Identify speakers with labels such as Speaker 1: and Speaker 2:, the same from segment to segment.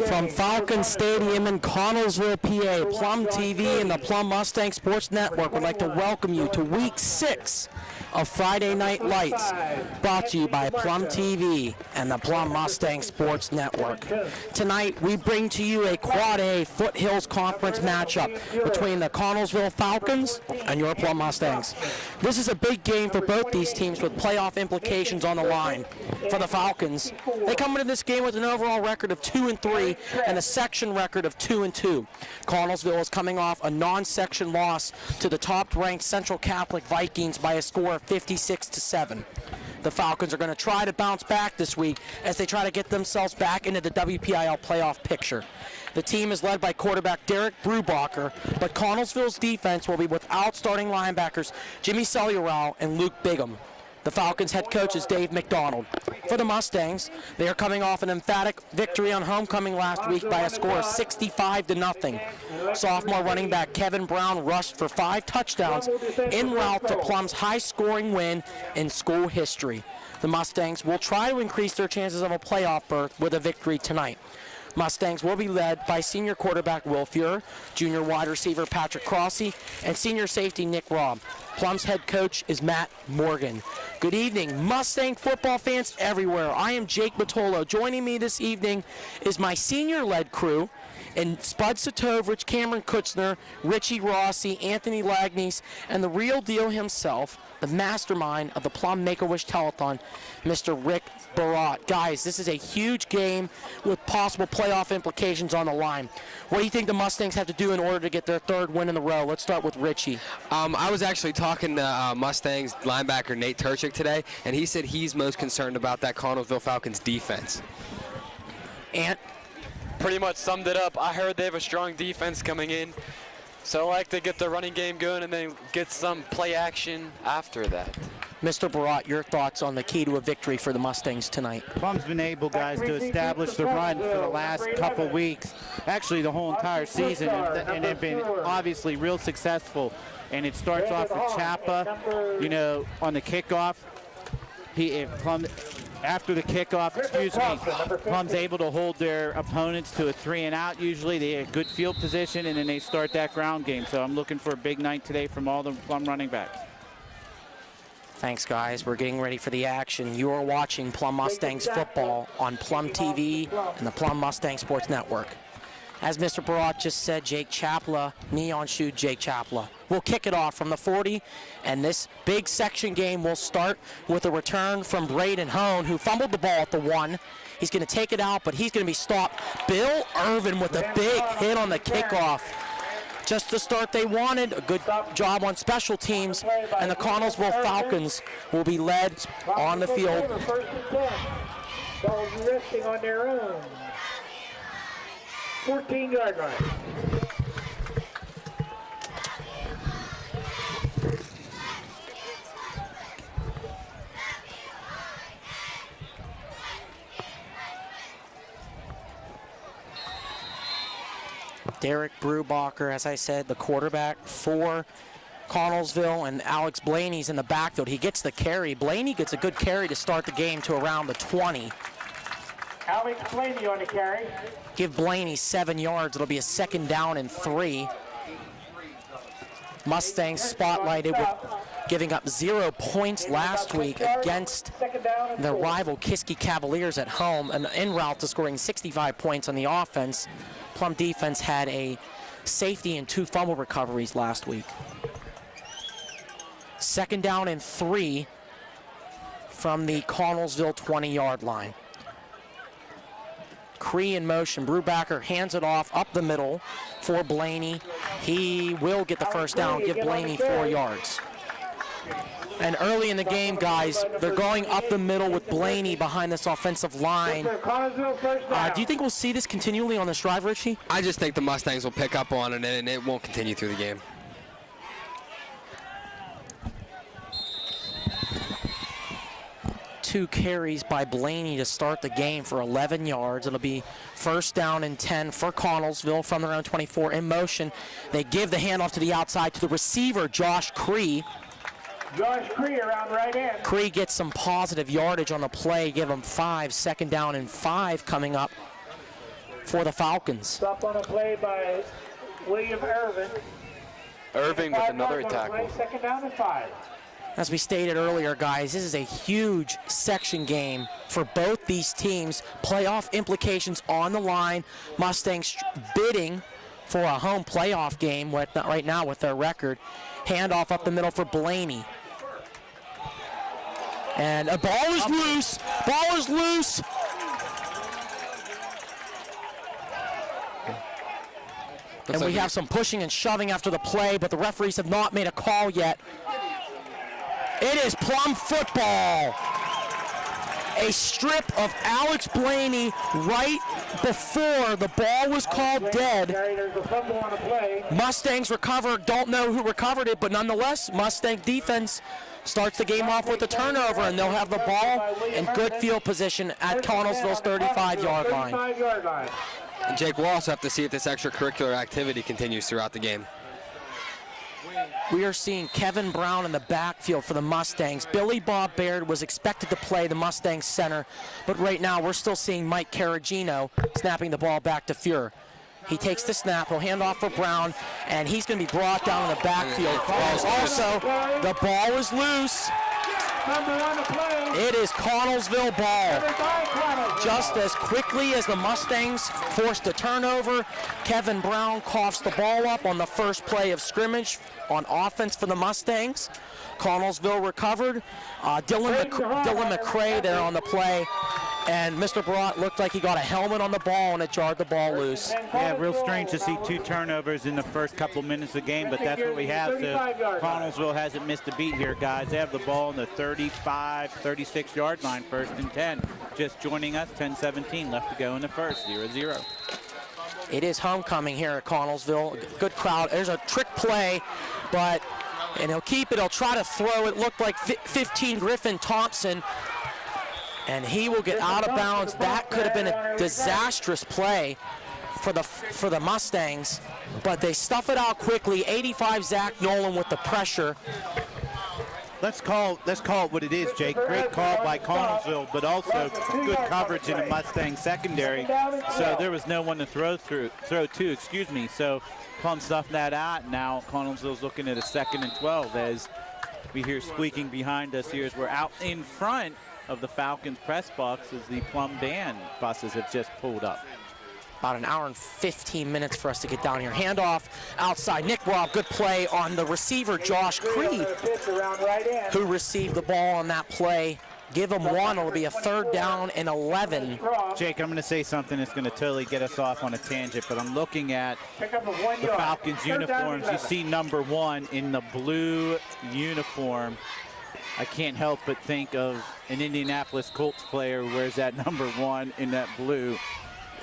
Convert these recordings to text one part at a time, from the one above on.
Speaker 1: From Falcon Stadium in Connellsville, PA, Plum TV and the Plum Mustang Sports Network would like to welcome you to Week 6 of Friday Night Lights, brought to you by Plum TV and the Plum Mustang Sports Network. Tonight, we bring to you a Quad A Foothills Conference matchup between the Connellsville Falcons and your Plum Mustangs. This is a big game for both these teams with playoff implications on the line. For the Falcons, they come into this game with an overall record of 2-3 and a section record of 2-2. Connellsville is coming off a non-section loss to the top-ranked Central Catholic Vikings by a score of 56-7. The Falcons are going to try to bounce back this week as they try to get themselves back into the WPIAL playoff picture. The team is led by quarterback Derek Brubacher, but Connellsville's defense will be without starting linebackers Jimmy Cellural and Luke Bigham. The Falcons' head coach is Dave McDonald. For the Mustangs, they are coming off an emphatic victory on homecoming last week by a score of 65-0. Sophomore running back Kevin Brown rushed for 5 touchdowns en route to Plum's high-scoring win in school history. The Mustangs will try to increase their chances of a playoff berth with a victory tonight. Mustangs will be led by senior quarterback Will Fuhrer, junior wide receiver Patrick Crossy, and senior safety Nick Robb. Plum's head coach is Matt Morgan. Good evening, Mustang football fans everywhere. I am Jake Batolo. Joining me this evening is my senior-led crew, and Spud Satovich, Cameron Kutzner, Richie Rossi, Anthony Lagnies, and the real deal himself, the mastermind of the Plum Make-A-Wish Telethon, Mr. Rick Barat. Guys, this is a huge game with possible playoff implications on the line. What do you think the Mustangs have to do in order to get their 3rd win in a row? Let's start with Richie.
Speaker 2: I was actually talking to Mustangs linebacker Nate Turchik today, and he said he's most concerned about that Connellsville Falcons defense.
Speaker 1: Ant?
Speaker 3: Pretty much summed it up. I heard they have a strong defense coming in, so I like to get the running game going and then get some play action after that.
Speaker 1: Mr. Barat, your thoughts on the key to a victory for the Mustangs tonight?
Speaker 4: Plum's been able, guys, to establish the run for the last couple weeks, actually the whole entire season, and they've been obviously real successful. And it starts off with Chapa, you know, on the kickoff. After the kickoff, Plum's able to hold their opponents to a 3-and-out usually. They have good field position, and then they start that ground game. So I'm looking for a big night today from all the Plum running backs.
Speaker 1: Thanks, guys. We're getting ready for the action. You are watching Plum Mustangs football on Plum TV and the Plum Mustang Sports Network. As Mr. Barat just said, Jake Chapla, neon shoe Jake Chapla. We'll kick it off from the 40, and this big section game will start with a return from Braden Hone, who fumbled the ball at the 1. He's going to take it out, but he's going to be stopped. Bill Irvin with a big hit on the kickoff. Just the start they wanted. A good job on special teams, and the Connellsville Falcons will be led on the field.
Speaker 5: Resting on their own 14-yard line.
Speaker 1: Derek Brubacher, as I said, the quarterback for Connellsville, and Alex Blaney's in the backfield. He gets the carry. Blaney gets a good carry to start the game to around the 20.
Speaker 5: Alex Blaney on the carry.
Speaker 1: Give Blaney 7 yards. It'll be a 2nd down and 3. Mustangs spotlighted with giving up 0 points last week against their rival Kiski Cavaliers at home, and en route to scoring 65 points on the offense. Plum defense had a safety and 2 fumble recoveries last week. 2nd down and 3 from the Connellsville 20-yard line. Cree in motion. Brubacher hands it off up the middle for Blaney. He will get the 1st down, give Blaney 4 yards. And early in the game, guys, they're going up the middle with Blaney behind this offensive line. Do you think we'll see this continually on this drive, Richie?
Speaker 2: I just think the Mustangs will pick up on it, and it won't continue through the game.
Speaker 1: Two carries by Blaney to start the game for 11 yards. It'll be 1st down and 10 for Connellsville from their own 24 in motion. They give the handoff to the outside to the receiver, Josh Cree.
Speaker 5: Josh Cree around right end.
Speaker 1: Cree gets some positive yardage on the play, give him 5, 2nd down and 5 coming up for the Falcons.
Speaker 5: Stop on a play by William Irvin.
Speaker 3: Irving with another tackle.
Speaker 5: 2nd down and 5.
Speaker 1: As we stated earlier, guys, this is a huge section game for both these teams. Playoff implications on the line. Mustangs bidding for a home playoff game right now with their record. Handoff up the middle for Blaney. And a ball is loose. Ball is loose. And we have some pushing and shoving after the play, but the referees have not made a call yet. It is Plum football. A strip of Alex Blaney right before the ball was called dead.
Speaker 5: There's a fumble on a play.
Speaker 1: Mustangs recover, don't know who recovered it, but nonetheless, Mustang defense starts the game off with a turnover, and they'll have the ball in good field position at Connellsville's 35-yard line.
Speaker 5: 35-yard line.
Speaker 2: And Jake, we'll also have to see if this extracurricular activity continues throughout the game.
Speaker 1: We are seeing Kevin Brown in the backfield for the Mustangs. Billy Bob Baird was expected to play the Mustangs center, but right now we're still seeing Mike Caragino snapping the ball back to Fuhr. He takes the snap, he'll hand off for Brown, and he's going to be brought down in the backfield. Also, the ball is loose. It is Connellsville ball. Just as quickly as the Mustangs forced a turnover, Kevin Brown coughs the ball up on the first play of scrimmage on offense for the Mustangs. Connellsville recovered. Dylan McCray there on the play. And Mr. Barat looked like he got a helmet on the ball and it jarred the ball loose.
Speaker 4: Yeah, real strange to see 2 turnovers in the first couple minutes of the game, but that's what we have. So Connellsville hasn't missed a beat here, guys. They have the ball on the 35, 36-yard line, 1st and 10. Just joining us, 10-17 left to go in the first, 0-0.
Speaker 1: It is homecoming here at Connellsville. Good crowd. There's a trick play, and he'll keep it. He'll try to throw it. Looked like 15 Griffin Thompson. And he will get out of bounds. That could have been a disastrous play for the Mustangs, but they stuff it out quickly. 85 Zach Nolan with the pressure.
Speaker 4: Let's call it what it is, Jake. Great call by Connellsville, but also good coverage in the Mustang secondary. So there was no one to throw to. So Plum stuffed that out. Now Connellsville's looking at a 2nd and 12 as we hear squeaking behind us here as we're out in front of the Falcons press box as the Plum band buses have just pulled up.
Speaker 1: About an hour and 15 minutes for us to get down here. Handoff outside. Nick Robb, good play on the receiver, Josh Cree, who received the ball on that play. Give him 1. It'll be a 3rd down and 11.
Speaker 4: Jake, I'm going to say something that's going to totally get us off on a tangent, but I'm looking at the Falcons uniforms. You see number 1 in the blue uniform. I can't help but think of an Indianapolis Colts player who wears that number 1 in that blue.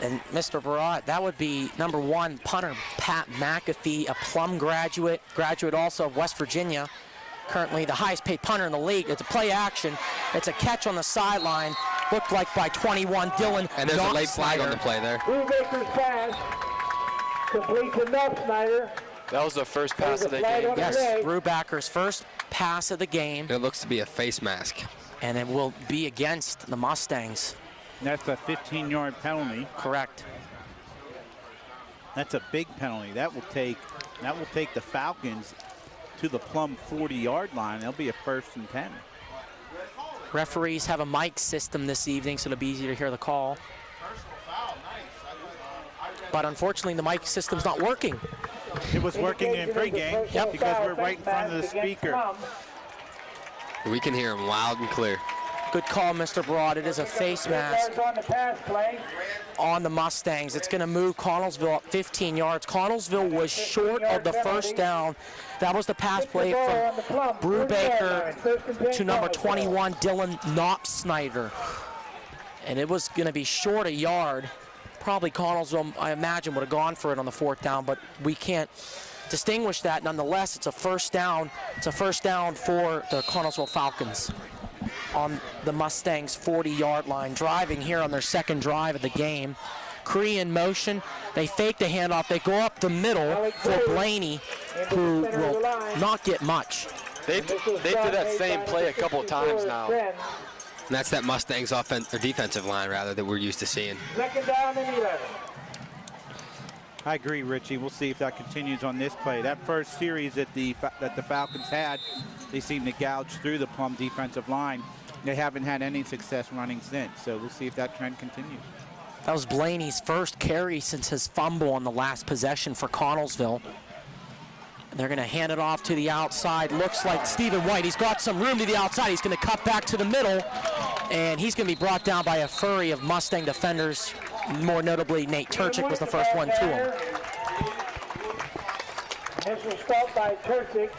Speaker 1: And Mr. Barat, that would be number 1 punter Pat McAfee, a Plum graduate also of West Virginia, currently the highest paid punter in the league. It's a play action. It's a catch on the sideline, looked like by 21 Dylan.
Speaker 2: And there's a late flag on the play there.
Speaker 5: Brubaker's pass complete to Snyder.
Speaker 3: That was the first pass of the game.
Speaker 1: Yes, Brubaker's first pass of the game.
Speaker 2: It looks to be a face mask.
Speaker 1: And it will be against the Mustangs.
Speaker 4: That's a 15-yard penalty.
Speaker 1: Correct.
Speaker 4: That's a big penalty. That will take the Falcons to the Plum 40-yard line. That'll be a 1st and 10.
Speaker 1: Referees have a mic system this evening, so it'll be easier to hear the call. But unfortunately, the mic system's not working.
Speaker 4: It was working in pregame because we're right in front of the speaker.
Speaker 2: We can hear him loud and clear.
Speaker 1: Good call, Mr. Broad. It is a face mask on the Mustangs. It's going to move Connellsville up 15 yards. Connellsville was short of the 1st down. That was the pass play from Brubaker to number 21, Dylan Knopsnyder. And it was going to be short a yard. Probably Connellsville, I imagine, would have gone for it on the 4th down, but we can't distinguish that. Nonetheless, it's a 1st down. It's a 1st down for the Connellsville Falcons on the Mustangs 40-yard line, driving here on their 2nd drive of the game. Cree in motion. They fake the handoff. They go up the middle for Blaney, who will not get much.
Speaker 3: They did that same play a couple times now.
Speaker 2: And that's that Mustangs defensive line, rather, that we're used to seeing.
Speaker 5: Second down and 11.
Speaker 4: I agree, Richie. We'll see if that continues on this play. That first series that the Falcons had, they seemed to gouge through the Plum defensive line. They haven't had any success running since, so we'll see if that trend continues.
Speaker 1: That was Blaney's first carry since his fumble on the last possession for Connellsville. They're going to hand it off to the outside. Looks like Stephen White. He's got some room to the outside. He's going to cut back to the middle, and he's going to be brought down by a flurry of Mustang defenders. More notably, Nate Turchik was the first one to him.
Speaker 5: This was felt by Turchik.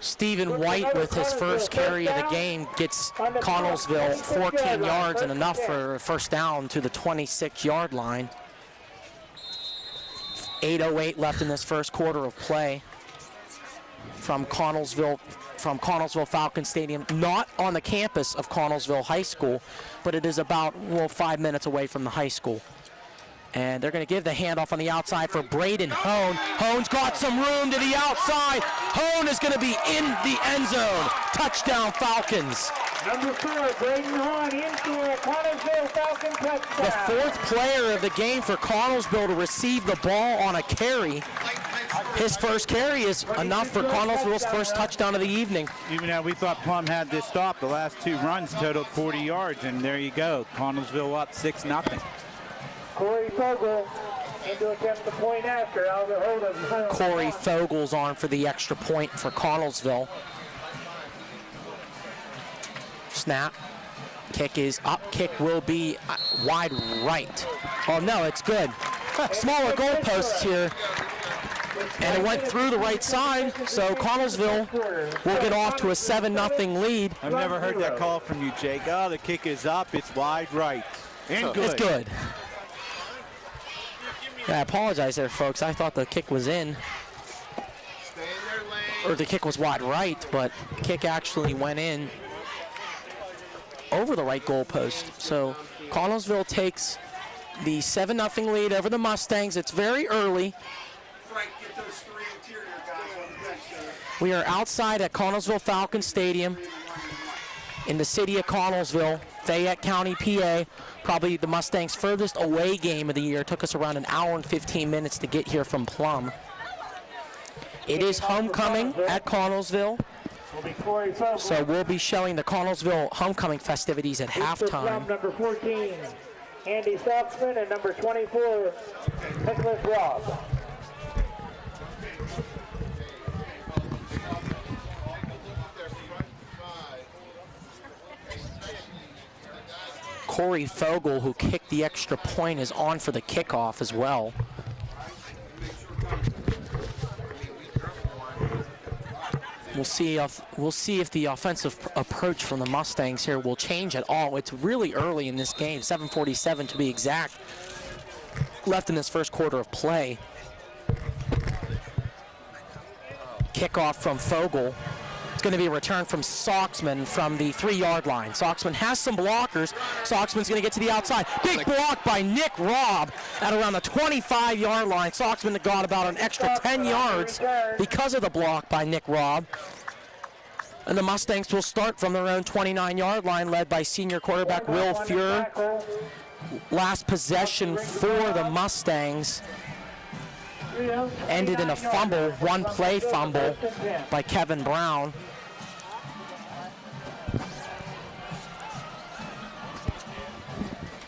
Speaker 1: Stephen White, with his first carry of the game, gets Connellsville 14 yards and enough for a first down to the 26-yard line. 8:08 left in this first quarter of play from Connellsville Falcon Stadium, not on the campus of Connellsville High School, but it is about 5 minutes away from the high school. And they're going to give the handoff on the outside for Braden Hone. Hone's got some room to the outside. Hone is going to be in the end zone. Touchdown, Falcons.
Speaker 5: Number 4, Braden Hone in for a Connellsville Falcon touchdown.
Speaker 1: The fourth player of the game for Connellsville to receive the ball on a carry. His first carry is enough for Connellsville's first touchdown of the evening.
Speaker 4: Even though we thought Plum had this stop, the last 2 runs totaled 40 yards, and there you go. Connellsville up 6-0.
Speaker 5: Corey Fogel into attempt the point after out of the hold of
Speaker 1: Corey Fogel's on for the extra point for Connellsville. Snap. Kick is up. Kick will be wide right. Oh, no, it's good. Smaller goalposts here. And it went through the right side, so Connellsville will get off to a 7-0 lead.
Speaker 4: I've never heard that call from you, Jake. Oh, the kick is up. It's wide right. And good.
Speaker 1: It's good. Yeah, I apologize there, folks. I thought the kick was in. Or the kick was wide right, but the kick actually went in over the right goalpost. So Connellsville takes the 7-0 lead over the Mustangs. It's very early. We are outside at Connellsville Falcon Stadium in the city of Connellsville, Fayette County, PA. Probably the Mustangs' furthest away game of the year. It took us around an hour and 15 minutes to get here from Plum. It is homecoming at Connellsville, so we'll be showing the Connellsville homecoming festivities at halftime.
Speaker 5: Number 14, Andy Soxman, and number 24, Nicholas Robb.
Speaker 1: Corey Fogel, who kicked the extra point, is on for the kickoff as well. We'll see if the offensive approach from the Mustangs here will change at all. It's really early in this game, 7:47 to be exact, left in this first quarter of play. Kickoff from Fogel. It's going to be a return from Soxman from the 3-yard line. Soxman has some blockers. Soxman's going to get to the outside. Big block by Nick Robb at around the 25-yard line. Soxman got about an extra 10 yards because of the block by Nick Robb. And the Mustangs will start from their own 29-yard line, led by senior quarterback Will Fuhr. Last possession for the Mustangs ended in a fumble, one-play fumble by Kevin Brown.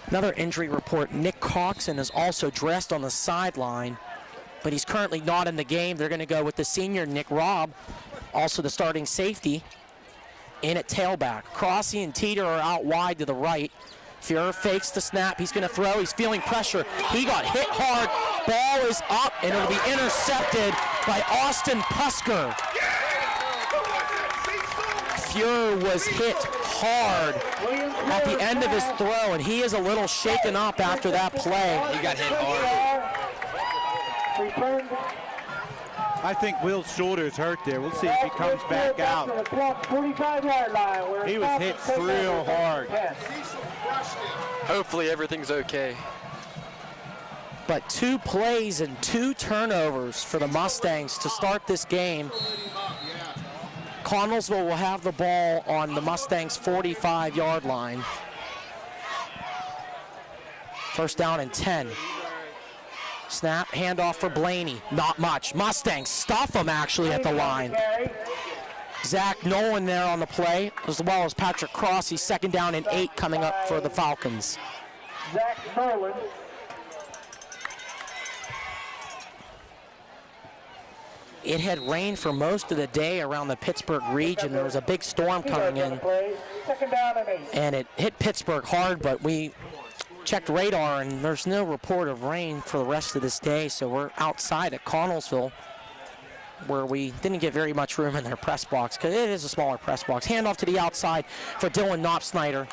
Speaker 1: Another injury report, Nick Coxon is also dressed on the sideline, but he's currently not in the game. They're going to go with the senior Nick Robb, also the starting safety, in at tailback. Crossy and Teeter are out wide to the right. Fuhr fakes the snap. He's going to throw. He's feeling pressure. He got hit hard. Ball is up, and it'll be intercepted by Austin Pusker. Fuhr was hit hard at the end of his throw, and he is a little shaken up after that play.
Speaker 2: He got hit hard.
Speaker 4: I think Will's shoulder is hurt there. We'll see if he comes back out. He was hit real hard.
Speaker 3: Hopefully everything's okay.
Speaker 1: But 2 plays and 2 turnovers for the Mustangs to start this game. Connellsville will have the ball on the Mustangs' 45-yard line. First down and 10. Snap, handoff for Blaney. Not much. Mustangs stuff him actually at the line. Zach Nolan there on the play, as well as Patrick Cross. He's second down and 8 coming up for the Falcons.
Speaker 5: Zach Nolan.
Speaker 1: It had rained for most of the day around the Pittsburgh region. There was a big storm coming in,
Speaker 5: Second down and 8.
Speaker 1: and it hit Pittsburgh hard, but we checked radar, and there's no report of rain for the rest of this day, so we're outside at Connellsville, where we didn't get very much room in their press box, because it is a smaller press box. Handoff to the outside for Dylan Knopsnyder.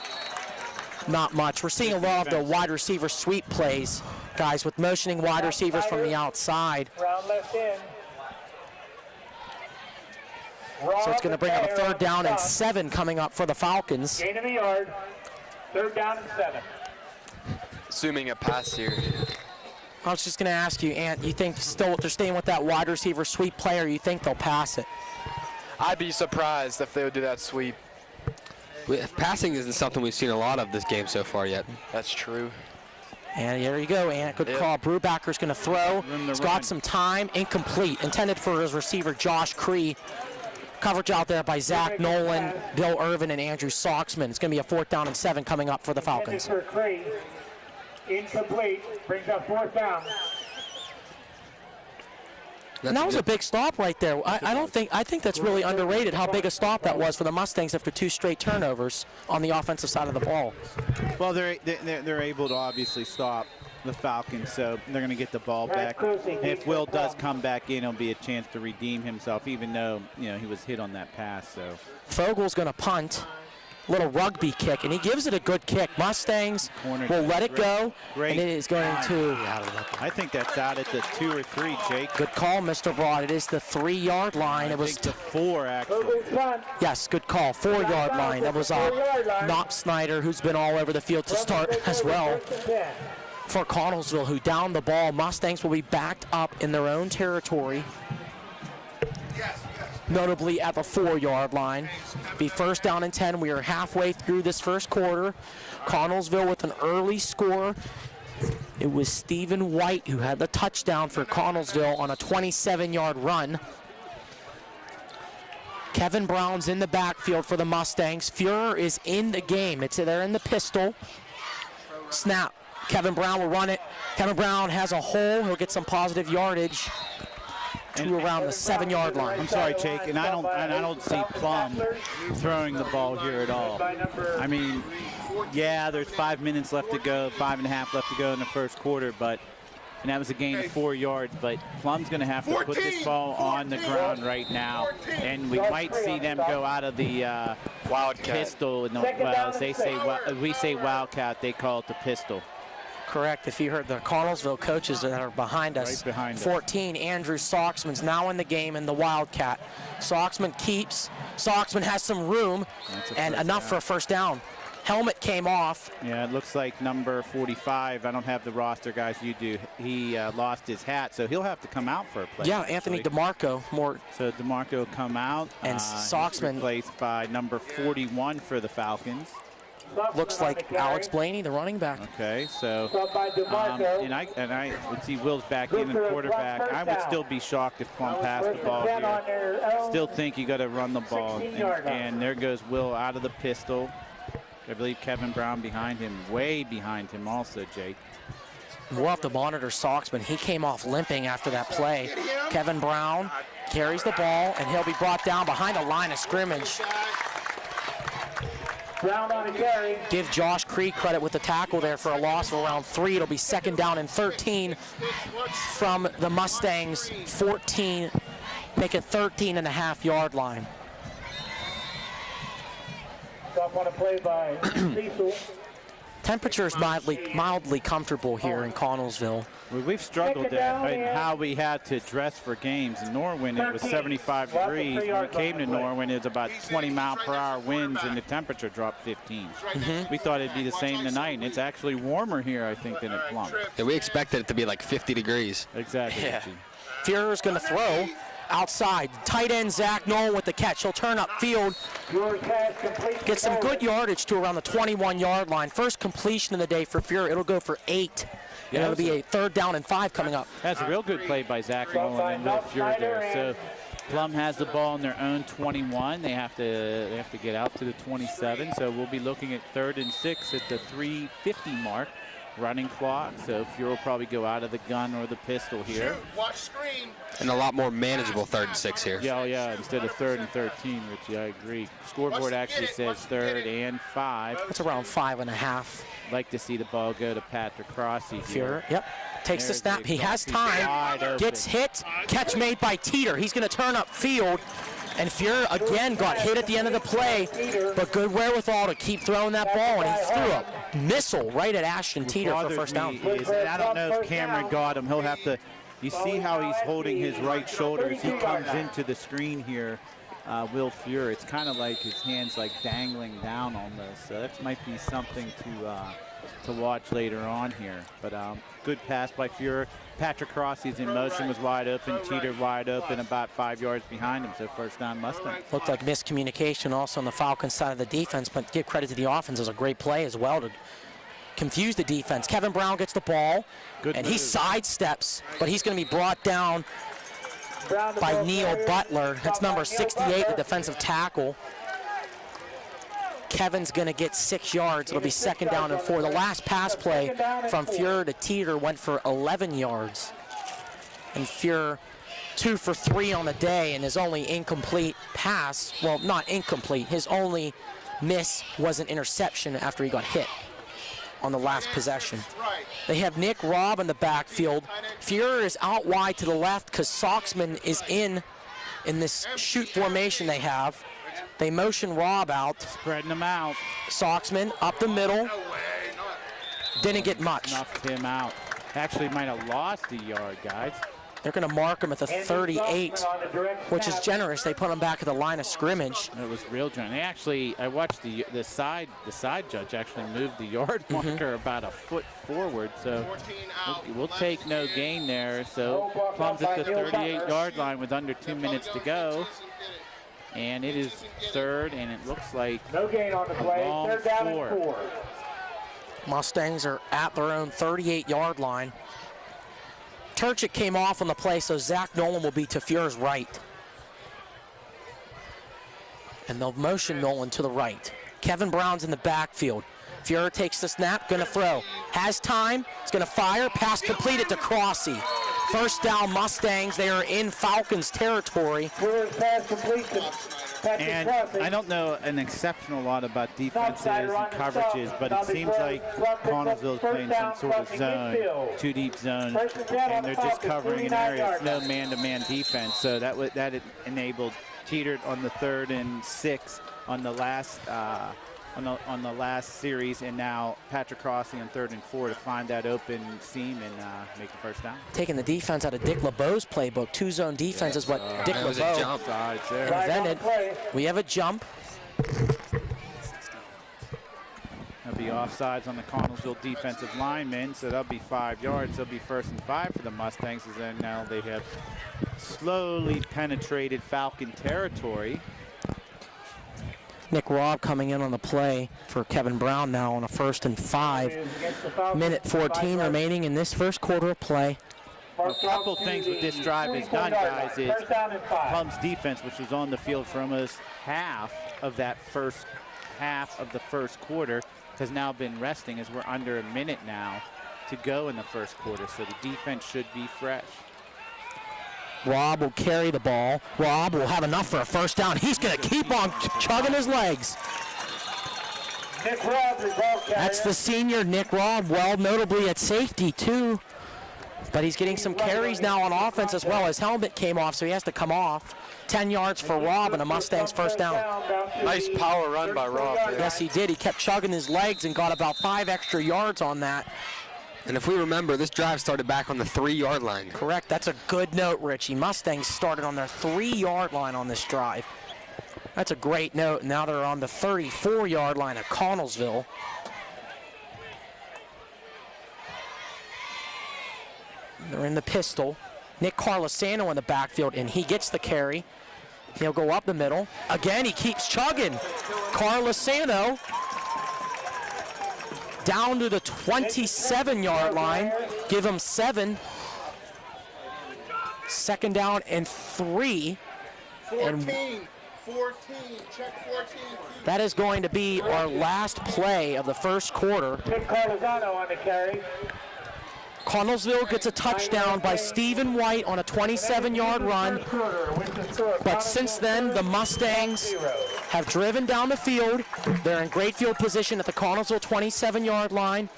Speaker 1: Not much. We're seeing a lot of the wide receiver sweep plays, guys, with motioning wide receivers from the outside.
Speaker 5: Round left in.
Speaker 1: So it's going to bring up a third down and 7 coming up for the Falcons.
Speaker 5: Gain of a yard. Third down and 7.
Speaker 3: Assuming a pass here.
Speaker 1: I was just going to ask you, Ant, you think still they're staying with that wide receiver sweep play, or you think they'll pass it?
Speaker 3: I'd be surprised if they would do that sweep.
Speaker 2: Passing isn't something we've seen a lot of this game so far yet.
Speaker 3: That's true.
Speaker 1: And there you go, Ant. Good call. Brewbacker's going to throw. He's got some time. Incomplete. Intended for his receiver, Josh Cree. Coverage out there by Zach Nolan, Bill Irvin, and Andrew Soxman. It's going to be a fourth down and 7 coming up for the Falcons.
Speaker 5: For Cree. Incomplete. Brings up fourth down.
Speaker 1: And that was a big stop right there. I think that's really underrated how big a stop that was for the Mustangs after 2 straight turnovers on the offensive side of the ball.
Speaker 4: Well, they're able to obviously stop the Falcons, so they're going to get the ball back. And if Will does come back in, it'll be a chance to redeem himself, even though he was hit on that pass. So
Speaker 1: Fogel's going to punt. Little rugby kick, and he gives it a good kick. Mustangs will let it go, and it is going to.
Speaker 4: I think that's out at the 2 or 3, Jake.
Speaker 1: Good call, Mr. Broad. It is the 3-yard line. It was
Speaker 4: the 4 actually.
Speaker 1: Yes, good call. 4-yard line. That was Knopsnyder, who's been all over the field to start as well for Connellsville, who downed the ball. Mustangs will be backed up in their own territory, notably at the 4-yard line. Be first down and 10. We are halfway through this first quarter. Connellsville with an early score. It was Stephen White who had the touchdown for Connellsville on a 27-yard run. Kevin Brown's in the backfield for the Mustangs. Fuhrer is in the game. They're in the pistol. Snap. Kevin Brown will run it. Kevin Brown has a hole. He'll get some positive yardage to around the 7-yard line.
Speaker 4: I'm sorry, Jake, and I don't see Plum throwing the ball here at all. I mean, yeah, there's 5 minutes left to go, 5.5 left to go in the first quarter, and that was a gain of 4 yards, but Plum's going to have to put this ball on the ground right now, and we might see them go out of the
Speaker 3: Wildcat
Speaker 4: pistol. We say Wildcat, they call it the pistol.
Speaker 1: Correct. If you heard the Connellsville coaches that are behind us,
Speaker 4: right behind
Speaker 1: 14, Andrew Soxman's now in the game in the Wildcat. Soxman keeps. Soxman has some room and enough for a first down. Helmet came off.
Speaker 4: Yeah, it looks like number 45. I don't have the roster, guys. You do. He lost his hat, so he'll have to come out for a play.
Speaker 1: Yeah, Anthony DeMarco.
Speaker 4: So DeMarco will come out.
Speaker 1: And Soxman
Speaker 4: replaced by number 41 for the Falcons.
Speaker 1: Looks like Alex Blaney, the running back.
Speaker 4: Okay, so and I would see Will's back in the quarterback. I would still be shocked if Plum passed the ball here. Still think you got to run the ball. And there goes Will out of the pistol. I believe Kevin Brown behind him, way behind him also, Jake.
Speaker 1: We'll have to monitor Soxman. He came off limping after that play. Kevin Brown carries the ball, and he'll be brought down behind a line of scrimmage.
Speaker 5: Brown on a carry.
Speaker 1: Give Josh Cree credit with the tackle there for a loss of around 3. It'll be second down and 13 from the Mustangs 14, make it 13.5-yard line.
Speaker 5: Stop on a play by Cecil.
Speaker 1: Temperatures mildly comfortable here in Connellsville.
Speaker 4: We've struggled at how we had to dress for games. In Norwin, it was 75 degrees. When we came to Norwin, it was about 20-mile-per-hour winds, and the temperature dropped 15. We thought it'd be the same tonight, and it's actually warmer here, I think, than at Plum.
Speaker 2: Yeah, we expected it to be like 50 degrees.
Speaker 4: Exactly.
Speaker 1: Yeah. Fuhrer's going to throw. outside. Tight end Zach Nolan with the catch. He'll turn upfield. Get some good yardage to around the 21-yard line. First completion of the day for Fuhrer. It'll go for 8. And it'll be a 3rd down and 5 coming up.
Speaker 4: That's a real good play by Zach Nolan and Will Fuhrer there. So Plum has the ball on their own 21. They have to get out to the 27. So we'll be looking at 3rd and 6 at the 3:50 mark. Running clock, so Fuhrer will probably go out of the gun or the pistol here.
Speaker 6: Watch screen.
Speaker 2: And a lot more manageable 3rd and 6 here.
Speaker 4: Yeah, yeah, instead of 3rd and 13, Richie, I agree. Scoreboard actually says 3rd and 5.
Speaker 1: That's around 5.5.
Speaker 4: Like to see the ball go to Patrick Crossy.
Speaker 1: Fuhrer, yep. Takes the snap. He has time.
Speaker 4: Wide
Speaker 1: Gets hit. Catch made by Teeter. He's going to turn upfield. And Fuhrer again got hit at the end of the play, but good wherewithal to keep throwing that ball. And he threw a missile right at Ashton Teeter for first down.
Speaker 4: I don't know if Cameron got him. He'll have to. You see how he's holding his right shoulder as he comes into the screen here. Will Fuhrer. It's kind of like his hands like dangling down almost. So that might be something to watch later on here. But good pass by Fuhrer. Patrick Crossy's in motion, was wide open. Teeter wide open, about 5 yards behind him. So first down Mustang.
Speaker 1: Looked like miscommunication also on the Falcons side of the defense, but give credit to the offense. It was a great play as well to confuse the defense. Kevin Brown gets the ball, and he sidesteps, but he's going to be brought down by Neil Butler. That's number 68, the defensive tackle. Kevin's going to get 6 yards. It'll be 2nd down and 4. The last pass play from Fuhrer to Teeter went for 11 yards. And Fuhrer 2 for 3 on the day, and his only incomplete pass, well, not incomplete, his only miss was an interception after he got hit on the last possession. They have Nick Robb in the backfield. Fuhrer is out wide to the left because Soxman is in this shoot formation they have. They motion Robb out.
Speaker 4: Spreading them out.
Speaker 1: Soxman up the middle. Didn't get much.
Speaker 4: Snuffed him out. Actually might have lost a yard, guys.
Speaker 1: They're going to mark him at the 38, which is generous. They put him back at the line of scrimmage.
Speaker 4: It was real generous. They actually, I watched the side judge actually moved the yard marker about a foot forward. So we'll take no gain there. So Plum's at the 38-yard line with under 2 minutes to go. And it is 3rd, and it looks like
Speaker 5: no gain on the play. 3rd down and 4.
Speaker 1: Mustangs are at their own 38-yard line. Turchik came off on the play, so Zach Nolan will be to Fuhrer's right. And they'll motion Nolan to the right. Kevin Brown's in the backfield. Fuhrer takes the snap, gonna throw. Has time, he's gonna fire, pass completed to Crossy. First down Mustangs, they are in Falcons territory.
Speaker 4: And I don't know an exceptional lot about defenses and coverages, but it seems like Connellsville is playing some sort of zone, 2 deep zone, and they're just covering an area. It's no man-to-man defense, so that enabled Teeter on the 3rd and 6 on the last on the last series, and now Patrick Crossy on 3rd and 4 to find that open seam and make the first down.
Speaker 1: Taking the defense out of Dick LeBeau's playbook. 2-zone defense is what Dick LeBeau invented. We have a jump.
Speaker 4: That'll be offsides on the Connellsville defensive linemen, so that'll be 5 yards. That'll be 1st and 5 for the Mustangs, as then now they have slowly penetrated Falcon territory.
Speaker 1: Nick Robb coming in on the play for Kevin Brown now on a 1st and 5. Minute 14 remaining in this first quarter of play.
Speaker 4: A couple things with this drive has done, guys, is Plum's defense, which was on the field for almost half of the first quarter, has now been resting as we're under a minute now to go in the first quarter. So the defense should be fresh.
Speaker 1: Robb will carry the ball. Robb will have enough for a first down. He's going to keep on chugging his legs.
Speaker 5: Nick Robb, the ball carrier.
Speaker 1: That's the senior Nick Robb, well notably at safety too. But he's getting some carries now on offense as well. His helmet came off, so he has to come off. 10 yards for Robb and a Mustangs first down.
Speaker 3: Nice power run by Robb there.
Speaker 1: Yes, he did. He kept chugging his legs and got about 5 extra yards on that.
Speaker 2: And if we remember, this drive started back on the 3-yard line.
Speaker 1: Correct. That's a good note, Richie. Mustangs started on their 3-yard line on this drive. That's a great note. Now they're on the 34-yard line of Connellsville. They're in the pistol. Nick Carlosano in the backfield, and he gets the carry. He'll go up the middle. Again, he keeps chugging. Carlosano down to the 27-yard line. Give him 7. Second down and 3.
Speaker 6: 14, check 14.
Speaker 1: That is going to be our last play of the first quarter.
Speaker 5: Nick Carlosano on the carry.
Speaker 1: Connellsville gets a touchdown by Stephen White on a 27-yard run. But since then, the Mustangs have driven down the field. They're in great field position at the Connellsville 27-yard line.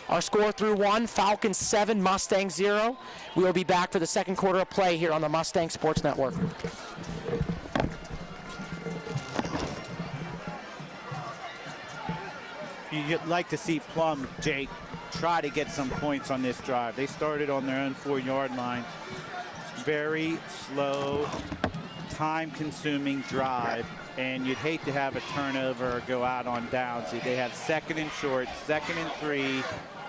Speaker 1: Our score through 1, Falcons 7, Mustangs 0. We will be back for the second quarter of play here on the Mustang Sports Network.
Speaker 4: You'd like to see Plum, Jake, try to get some points on this drive. They started on their own 4-yard line. Very slow, time-consuming drive, and you'd hate to have a turnover or go out on downs. They have 2nd and short, 2nd and 3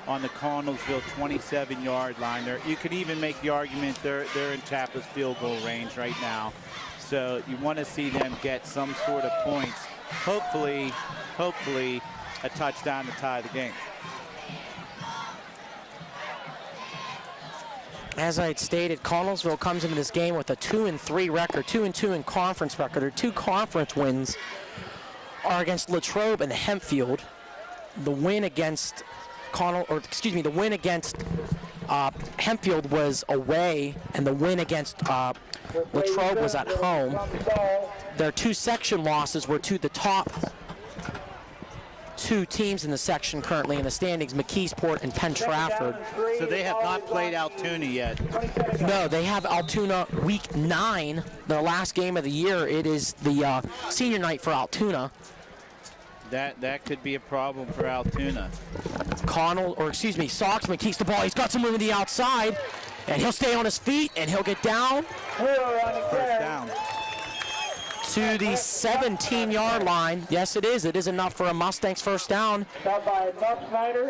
Speaker 4: on the Connellsville 27-yard line. You could even make the argument they're in Chapa's field goal range right now. So you want to see them get some sort of points. Hopefully a touchdown to tie the game.
Speaker 1: As I had stated, Connellsville comes into this game with a 2-3 record, 2-2 in conference record. Their 2 conference wins are against Latrobe and Hempfield. The win against the win against Hempfield was away, and the win against Latrobe was at home. Their 2 section losses were to the top 2 teams in the section currently in the standings, McKeesport and Penn Trafford.
Speaker 4: So they have not played Altoona yet.
Speaker 1: No, they have Altoona week 9, their last game of the year. It is the senior night for Altoona.
Speaker 4: That could be a problem for Altoona.
Speaker 1: Soxman keeps the ball. He's got some room to the outside, and he'll stay on his feet, and he'll get down.
Speaker 4: First down.
Speaker 1: To the 17-yard line. Yes, it is. It is enough for a Mustangs first down.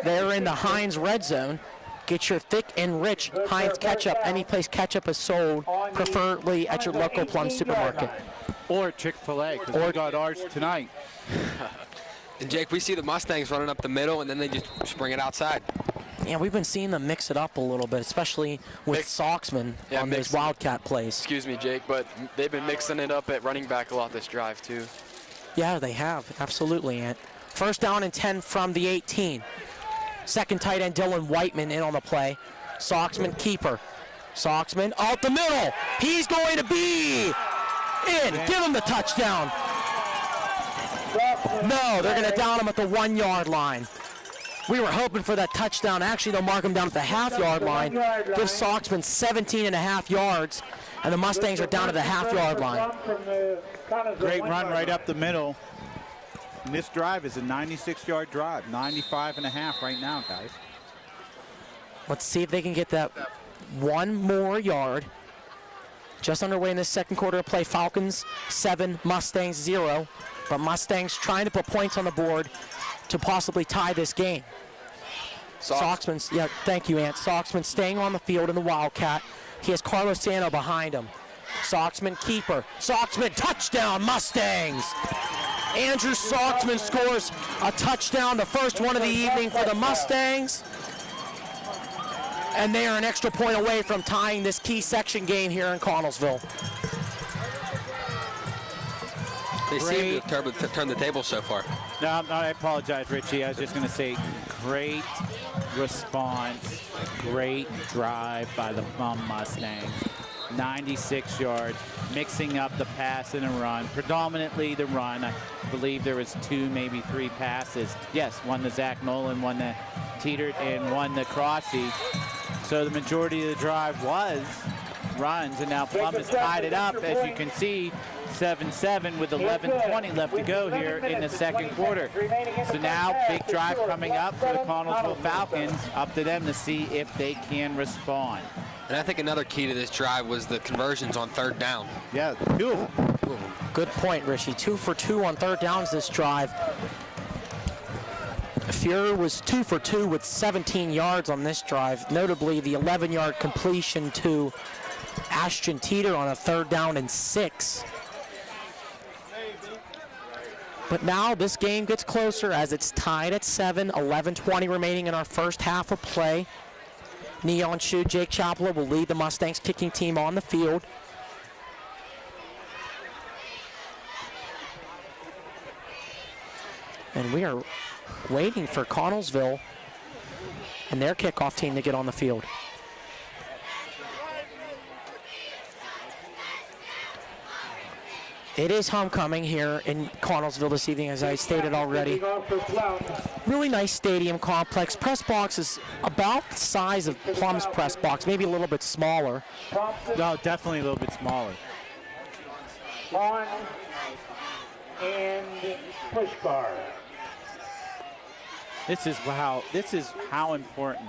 Speaker 1: They're in the Heinz red zone. Get your thick and rich Heinz ketchup. Any place ketchup is sold, preferably at your local Plum supermarket.
Speaker 4: Or Chick-fil-A, because we got ours tonight.
Speaker 2: And Jake, we see the Mustangs running up the middle, and then they just spring it outside.
Speaker 1: Yeah, we've been seeing them mix it up a little bit, especially with Soxman on those Wildcat plays.
Speaker 3: Excuse me, Jake, but they've been mixing it up at running back a lot this drive, too.
Speaker 1: Yeah, they have. Absolutely, Ant. First down and 10 from the 18. Second tight end, Dylan Whiteman, in on the play. Soxman, keeper. Soxman, out the middle. He's going to be in. Give him the touchdown. No, they're going to down him at the 1-yard line. We were hoping for that touchdown. Actually, they'll mark him down at the half-yard line. Give Soxman 17.5 yards, and the Mustangs are down to the half-yard line.
Speaker 4: Great run right up the middle. And this drive is a 96-yard drive, 95.5 right now, guys.
Speaker 1: Let's see if they can get that 1 more yard. Just underway in this second quarter of play. Falcons 7, Mustangs 0. But Mustangs trying to put points on the board to possibly tie this game. Soxman, yeah, thank you, Ant. Soxman staying on the field in the Wildcat. He has Carlosano behind him. Soxman, keeper. Soxman, touchdown, Mustangs. Andrew Soxman scores a touchdown, the first one of the evening for the Mustangs. And they are an extra point away from tying this key section game here in Connellsville.
Speaker 2: They seem to have turned the table so far.
Speaker 4: No, I apologize, Richie. I was just going to say great response, great drive by the Plum Mustangs. 96 yards, mixing up the pass and a run, predominantly the run. I believe there was 2, maybe 3 passes. Yes, one to Zach Nolan, one to Teetert, and one to Crossy. So the majority of the drive was runs, and now Plum has tied it up, as you can see, 7-7 with 11:20 left to go here in the second quarter. So now big drive coming up for the Connellsville Falcons. Up to them to see if they can respond.
Speaker 2: And I think another key to this drive was the conversions on third down.
Speaker 4: Yeah, 2 of them.
Speaker 1: Good point, Richie. 2 for 2 on third downs this drive. Fuhrer was 2 for 2 with 17 yards on this drive. Notably, the 11-yard completion to Ashton Teeter on a 3rd down and 6. But now this game gets closer as it's tied at 7, 11:20 remaining in our first half of play. Neon shoe Jake Chapela will lead the Mustangs kicking team on the field. And we are waiting for Connellsville and their kickoff team to get on the field. It is homecoming here in Connellsville this evening, as I stated already. Really nice stadium complex. Press box is about the size of Plum's press box, maybe a little bit smaller.
Speaker 4: No, definitely a little bit smaller.
Speaker 5: On and push bar.
Speaker 4: This is how important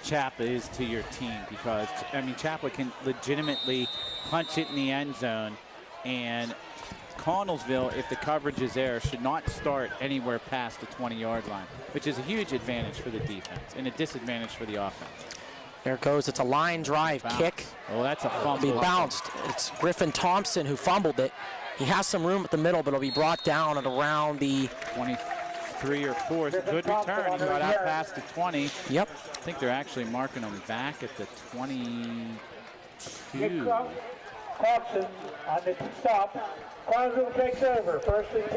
Speaker 4: Chapla is to your team, because I mean Chapla can legitimately punch it in the end zone, and Connellsville, if the coverage is there, should not start anywhere past the 20-yard line, which is a huge advantage for the defense and a disadvantage for the offense.
Speaker 1: There it goes. It's a line drive kick.
Speaker 4: Oh, that's a fumble.
Speaker 1: It'll be bounced. It's Griffin Thompson who fumbled it. He has some room at the middle, but it'll be brought down at around the
Speaker 4: 23 or 4. It's a good return. He got out past the 20.
Speaker 1: Yep.
Speaker 4: I think they're actually marking him back at the 22.
Speaker 5: Thompson on the stop. Connellsville takes over. 1st and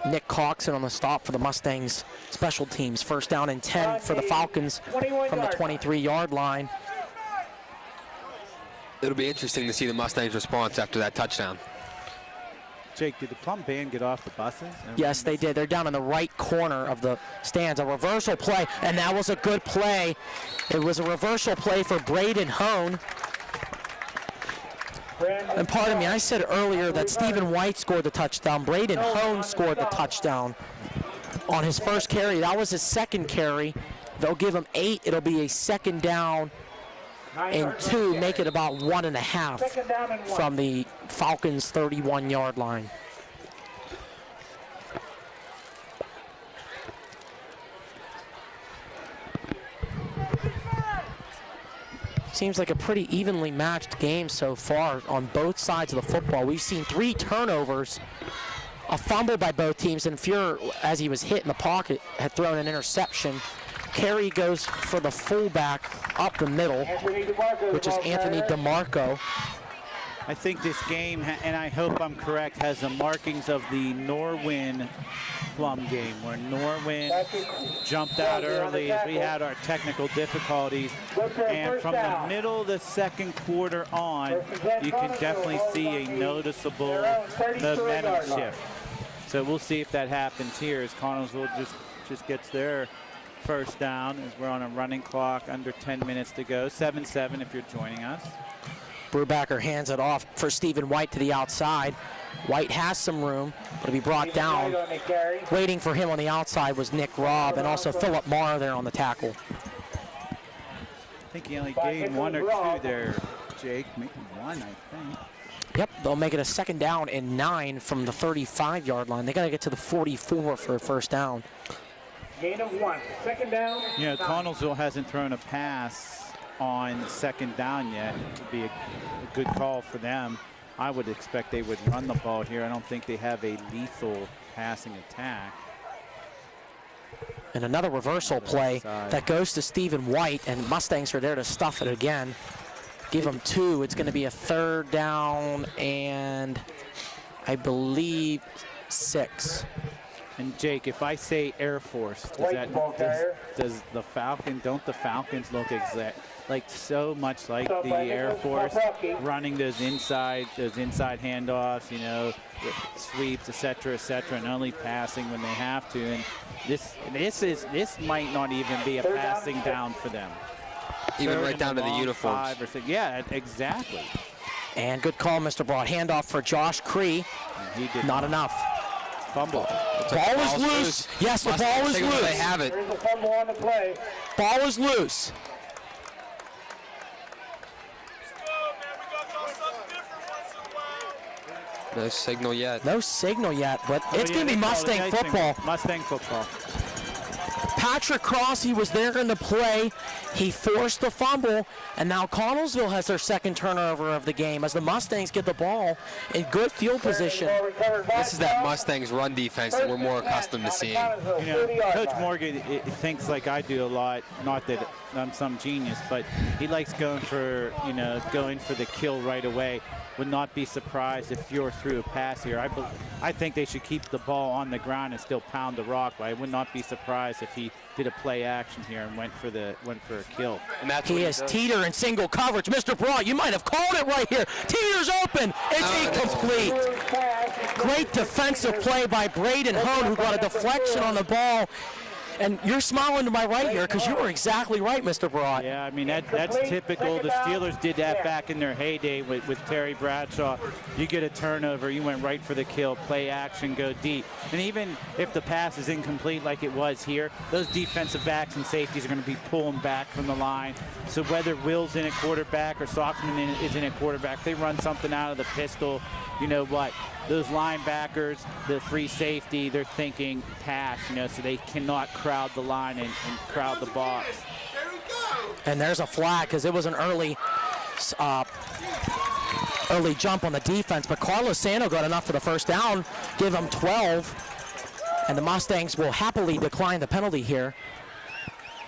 Speaker 5: 10.
Speaker 1: Nick Coxon on the stop for the Mustangs special teams. 1st down and 10 for the Falcons from the 23-yard line.
Speaker 2: It'll be interesting to see the Mustangs' response after that touchdown.
Speaker 4: Jake, did the Plum band get off the buses?
Speaker 1: Yes, they did. They're down in the right corner of the stands. A reversal play, and that was a good play. It was a reversal play for Braden Hone. And pardon me, I said earlier that Stephen White scored the touchdown. Braden Hone scored the touchdown on his first carry. That was his 2nd carry. They'll give him 8. It'll be a 2nd down and 2, make it about 1.5 from the Falcons' 31-yard line. Seems like a pretty evenly matched game so far on both sides of the football. We've seen 3 turnovers, a fumble by both teams, and Fuhrer, as he was hit in the pocket, had thrown an interception. Carry goes for the fullback up the middle, which is Anthony DeMarco.
Speaker 4: I think this game, and I hope I'm correct, has the markings of the Norwin Plum game, where Norwin jumped out early as we had our technical difficulties. And from the middle of the 2nd quarter on, you can definitely see a noticeable momentum shift. So we'll see if that happens here as Connellsville just gets their 1st down as we're on a running clock, under 10 minutes to go. 7-7 if you're joining us.
Speaker 1: Brubaker hands it off for Stephen White to the outside. White has some room, but it'll be brought down. Waiting for him on the outside was Nick Robb and also Philip Marr there on the tackle.
Speaker 4: I think he only gained 1 or 2 there, Jake. Maybe 1, I think.
Speaker 1: Yep, they'll make it a 2nd down and 9 from the 35-yard line. They got to get to the 44 for a 1st down.
Speaker 5: Gain of 1. 2nd down.
Speaker 4: Yeah, Connellsville hasn't thrown a pass on 2nd down yet. It would be a good call for them. I would expect they would run the ball here. I don't think they have a lethal passing attack.
Speaker 1: And another reversal play that goes to Stephen White, and Mustangs are there to stuff it again. Give them 2. It's going to be a 3rd down and I believe 6.
Speaker 4: And Jake, if I say Air Force, does the Falcons look like so much like the Air Force, running those inside handoffs, you know, sweeps, etc., and only passing when they have to. And this might not even be a passing down for them.
Speaker 2: Even right down to the uniforms.
Speaker 4: 5 or 6. Yeah, exactly.
Speaker 1: And good call, Mr. Broad. Handoff for Josh Cree.
Speaker 4: He did
Speaker 1: not enough.
Speaker 4: Fumble.
Speaker 1: Ball is loose. Yes, the ball is loose.
Speaker 2: They have it.
Speaker 5: There's a fumble on the play.
Speaker 1: Ball is loose.
Speaker 2: No signal yet.
Speaker 1: No signal yet, but it's going to be Mustang football.
Speaker 4: Mustang football.
Speaker 1: Patrick Crossy was there in the play. He forced the fumble, and now Connellsville has their second turnover of the game as the Mustangs get the ball in good field position.
Speaker 2: This is that Mustangs run defense that we're more accustomed to seeing.
Speaker 4: You know, Coach Morgan thinks like I do a lot. Not that I'm some genius, but he likes going for the kill right away. Would not be surprised if Fior threw a pass here. I think they should keep the ball on the ground and still pound the rock. But I would not be surprised if he did a play action here and went for a kill.
Speaker 3: And that's
Speaker 1: He has Teeter in single coverage. Mr. Broad, you might have called it right here. Teeter's open. It's incomplete. Great defensive play by Braden Hone, who got a deflection on the ball. And you're smiling to my right here because you were exactly right, Mr. Broad.
Speaker 4: Yeah, I mean, that's typical. The Steelers did that back in their heyday with Terry Bradshaw. You get a turnover, you went right for the kill, play action, go deep. And even if the pass is incomplete like it was here, those defensive backs and safeties are going to be pulling back from the line. So whether Will's in a quarterback or Soxman is in a quarterback, they run something out of the pistol, you know what? Those linebackers, the free safety, they're thinking pass, so they cannot crowd the line and crowd the box.
Speaker 1: And there's a flag because it was an early jump on the defense, but Carlos Sano got enough for the first down, give him 12, and the Mustangs will happily decline the penalty here.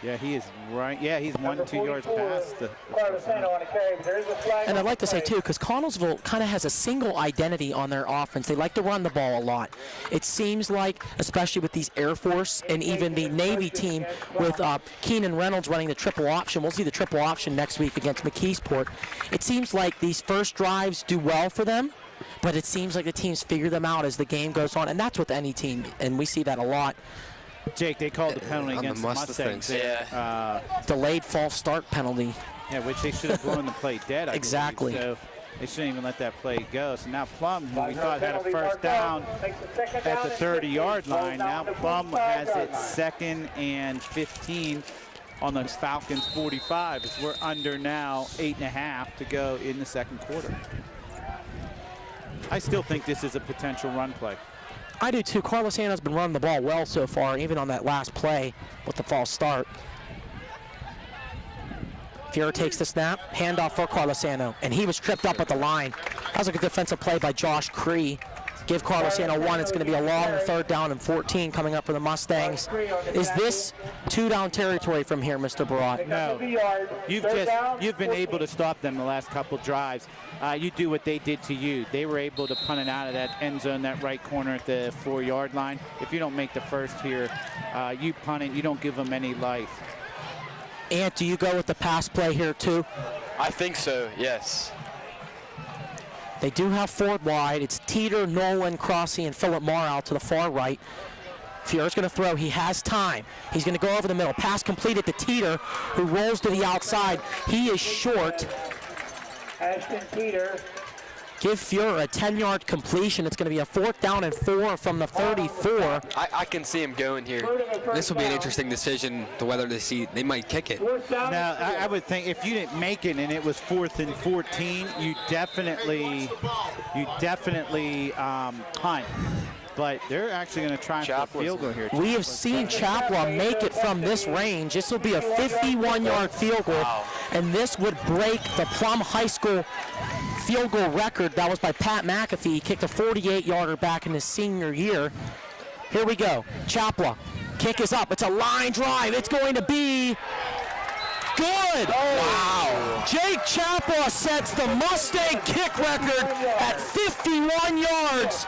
Speaker 4: Yeah, he is right. Yeah, he's 1 2 yards past the.
Speaker 1: And I'd like to say, too, because Connellsville kind of has a single identity on their offense. They like to run the ball a lot. It seems like, especially with these Air Force and even the Navy team with Keenan Reynolds running the triple option. We'll see the triple option next week against McKeesport. It seems like these first drives do well for them, but it seems like the teams figure them out as the game goes on, and that's with any team, and we see that a lot.
Speaker 4: Jake, they called the penalty against the Mustangs.
Speaker 1: Delayed false start penalty.
Speaker 4: Yeah, which they should have blown the play dead, I
Speaker 1: Exactly.
Speaker 4: believe. So they shouldn't even let that play go. So now Plum, who we thought had a first down at the 30-yard line, now Plum has it 2nd and 15 on the Falcons 45 as we're under now 8.5 to go in the second quarter. I still think this is a potential run play.
Speaker 1: I do too. Carlos Sano's been running the ball well so far, even on that last play with the false start. Fiora takes the snap, handoff for Carlos Sano, and he was tripped up at the line. That was a good defensive play by Josh Cree. Give Carlos Sano 1. It's going to be a long 3rd down and 14 coming up for the Mustangs. Is this 2-down territory from here, Mr. Barat?
Speaker 4: No. You've been able to stop them the last couple drives. You do what they did to you. They were able to punt it out of that end zone, that right corner at the 4-yard line. If you don't make the first here, you punt it. You don't give them any life.
Speaker 1: Ant, do you go with the pass play here too?
Speaker 3: I think so, yes.
Speaker 1: They do have Ford wide. It's Teeter, Nolan, Crossy, and Philip Marr out to the far right. Fiora's going to throw. He has time. He's going to go over the middle. Pass completed to Teeter, who rolls to the outside. He is short.
Speaker 5: Ashton Teeter.
Speaker 1: Give Fiora a 10-yard completion. It's going to be a 4th down and 4 from the 34.
Speaker 3: I can see him going here.
Speaker 2: This will be an interesting decision to whether they might kick it.
Speaker 4: Now, I would think if you didn't make it and it was 4th and 14, you definitely punt. But they're actually going to try for a field goal here.
Speaker 1: We have seen Chapla make it from this range. This will be a 51-yard field goal, and this would break the Plum High School field goal record. That was by Pat McAfee. He kicked a 48-yarder back in his senior year. Here we go. Chapla. Kick is up. It's a line drive. It's going to be good. Wow. Jake Chapla sets the Mustang kick record at 51 yards.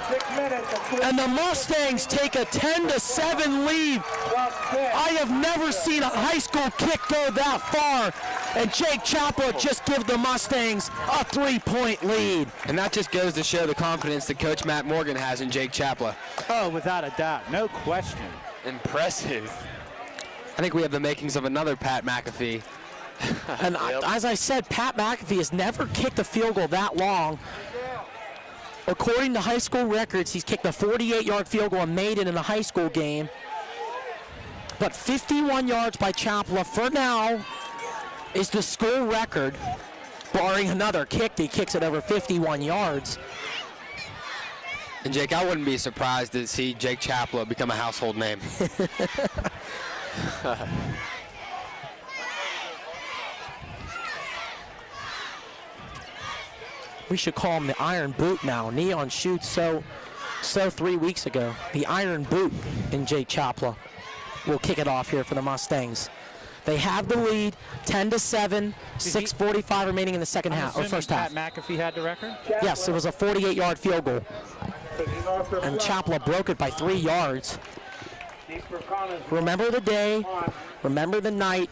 Speaker 1: And the Mustangs take a 10-7 lead. I have never seen a high school kick go that far. And Jake Chapla just gives the Mustangs a 3-point lead.
Speaker 2: And that just goes to show the confidence that Coach Matt Morgan has in Jake Chapla.
Speaker 4: Oh, without a doubt. No question.
Speaker 3: Impressive.
Speaker 2: I think we have the makings of another Pat McAfee.
Speaker 1: And as I said, Pat McAfee has never kicked a field goal that long. According to high school records, he's kicked a 48-yard field goal and made it in a high school game. But 51 yards by Chapla for now is the school record, barring another kick. He kicks it over 51 yards.
Speaker 2: And Jake, I wouldn't be surprised to see Jake Chapla become a household name.
Speaker 1: We should call him the Iron Boot now. Neon shoots so 3 weeks ago. The Iron Boot in Jake Chapla will kick it off here for the Mustangs. They have the lead, 10-7, 6:45 remaining in the second half or first half.
Speaker 4: Pat McAfee had the record?
Speaker 1: Yes, it was a 48-yard field goal, and Chapla broke it by 3 yards. Remember the day, remember the night.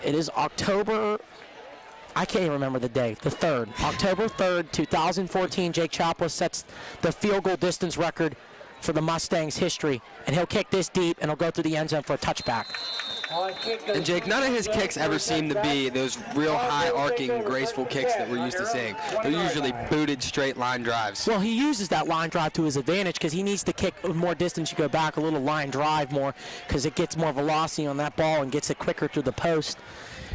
Speaker 1: It is October. I can't even remember the day, the 3rd. October 3rd, 2014, Jake Chapla sets the field goal distance record for the Mustangs history, and he'll kick this deep, and he'll go through the end zone for a touchback.
Speaker 2: And Jake, none of his kicks ever seem to be those real high arcing, graceful kicks that we're used to seeing. They're usually booted straight line drives.
Speaker 1: Well, he uses that line drive to his advantage because he needs to kick more distance. You go back a little line drive more because it gets more velocity on that ball and gets it quicker through the post.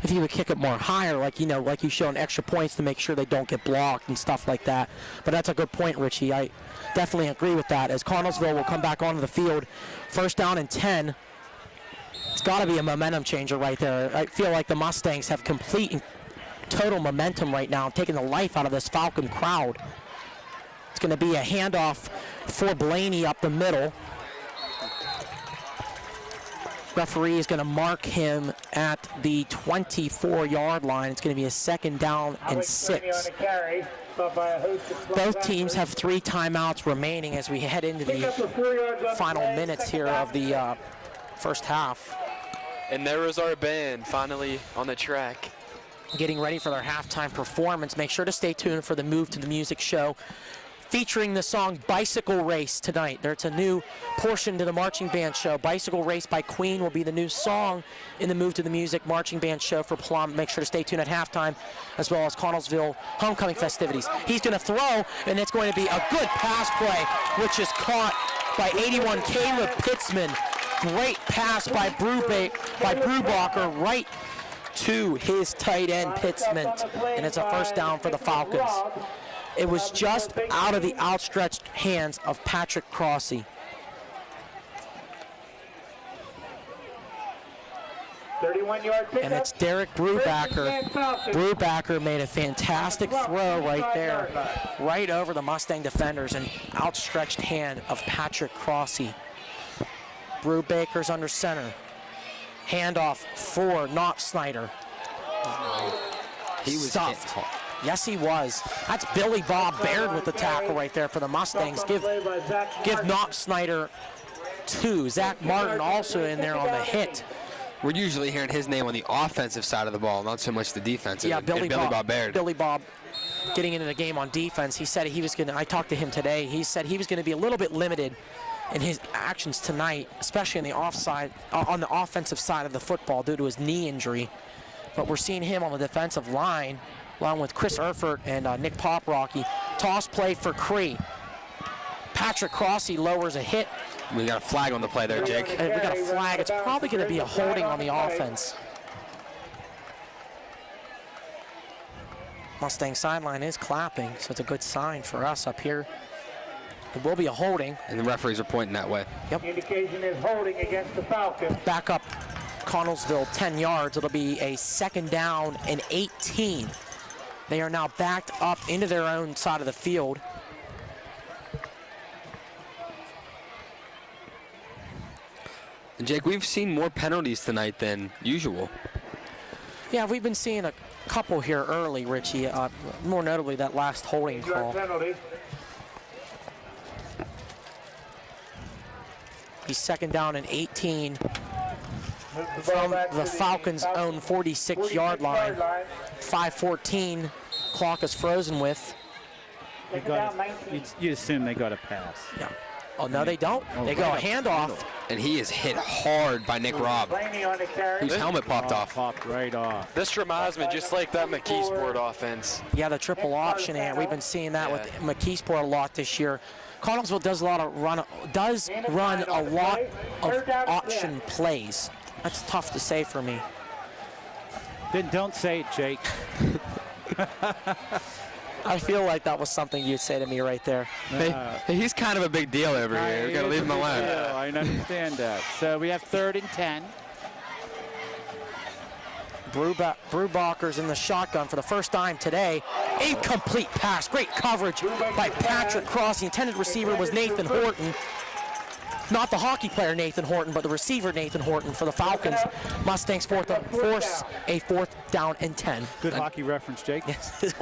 Speaker 1: If you would kick it more higher, like you show in extra points to make sure they don't get blocked and stuff like that. But that's a good point, Richie. I definitely agree with that. As Connellsville will come back onto the field, 1st down and 10. It's got to be a momentum changer right there. I feel like the Mustangs have complete and total momentum right now, taking the life out of this Falcon crowd. It's going to be a handoff for Blaney up the middle. Referee is going to mark him at the 24-yard line. It's going to be a 2nd down and 6. Both teams have 3 timeouts remaining as we head into the final minutes here of the first half.
Speaker 3: And there is our band finally on the track.
Speaker 1: Getting ready for their halftime performance. Make sure to stay tuned for the Move to the Music show featuring the song Bicycle Race tonight. There's a new portion to the marching band show. Bicycle Race by Queen will be the new song in the Move to the Music marching band show for Plum. Make sure to stay tuned at halftime, as well as Connellsville homecoming festivities. He's going to throw, and it's going to be a good pass play, which is caught by 81 Caleb Pitzman. Great pass by Brubacher right to his tight end, Pitzman, and it's a 1st down for the Falcons. It was just out of the outstretched hands of Patrick Crossy.
Speaker 5: 31-yard pickup.
Speaker 1: And it's Derek Brubacher. Brubacher made a fantastic throw right there, right over the Mustang defenders, and outstretched hand of Patrick Crossy. Brubaker's under center. Handoff for Knopf-Snyder.
Speaker 2: He was
Speaker 1: stuffed.
Speaker 2: hit.
Speaker 1: Yes, he was. That's Billy Bob Baird with the tackle right there for the Mustangs. Give Knopf-Snyder 2. Zach Martin also in there on the hit.
Speaker 2: We're usually hearing his name on the offensive side of the ball, not so much the defensive.
Speaker 1: Yeah, Billy
Speaker 2: Bob Baird.
Speaker 1: Billy Bob getting into the game on defense. He said he was going to, I talked to him today, he said he was going to be a little bit limited in his actions tonight, especially on the offensive side of the football due to his knee injury. But we're seeing him on the defensive line, along with Chris Erfurt and Nick Poprocky. Toss play for Cree. Patrick Crossy lowers a hit.
Speaker 2: We got a flag on the play there, Jake.
Speaker 1: We got a flag. It's probably going to be a holding on the offense. Mustang sideline is clapping, so it's a good sign for us up here. It will be a holding.
Speaker 2: And the referees are pointing that way.
Speaker 1: Yep.
Speaker 5: Indication is holding against the Falcons.
Speaker 1: Back up Connellsville 10 yards. It'll be a 2nd down and 18. They are now backed up into their own side of the field.
Speaker 2: And Jake, we've seen more penalties tonight than usual.
Speaker 1: Yeah, we've been seeing a couple here early, Richie. More notably that last holding call.
Speaker 5: Penalty.
Speaker 1: He's 2nd down and 18 from the Falcons' own 46-yard line. 5:14 clock is frozen with.
Speaker 4: You assume they got a pass.
Speaker 1: Yeah. Oh, no, they don't. They go a handoff.
Speaker 2: And he is hit hard by Nick Robb, whose helmet popped off.
Speaker 4: Popped right off.
Speaker 3: This reminds me just like that McKeesport offense.
Speaker 1: Yeah, the triple option, and we've been seeing that with McKeesport a lot this year. Connellsville does run a lot of option plays. That's tough to say for me.
Speaker 4: Then don't say it, Jake.
Speaker 1: I feel like that was something you'd say to me right there.
Speaker 2: Hey, he's kind of a big deal over here. We gotta leave him alone.
Speaker 4: I understand that. So we have 3rd and 10.
Speaker 1: Brubacher's in the shotgun for the first time today. Incomplete pass. Great coverage by Patrick Cross. The intended receiver was Nathan Horton. Not the hockey player Nathan Horton, but the receiver Nathan Horton for the Falcons. Mustangs force a 4th down and 10.
Speaker 4: Good hockey reference, Jake.
Speaker 1: Yes.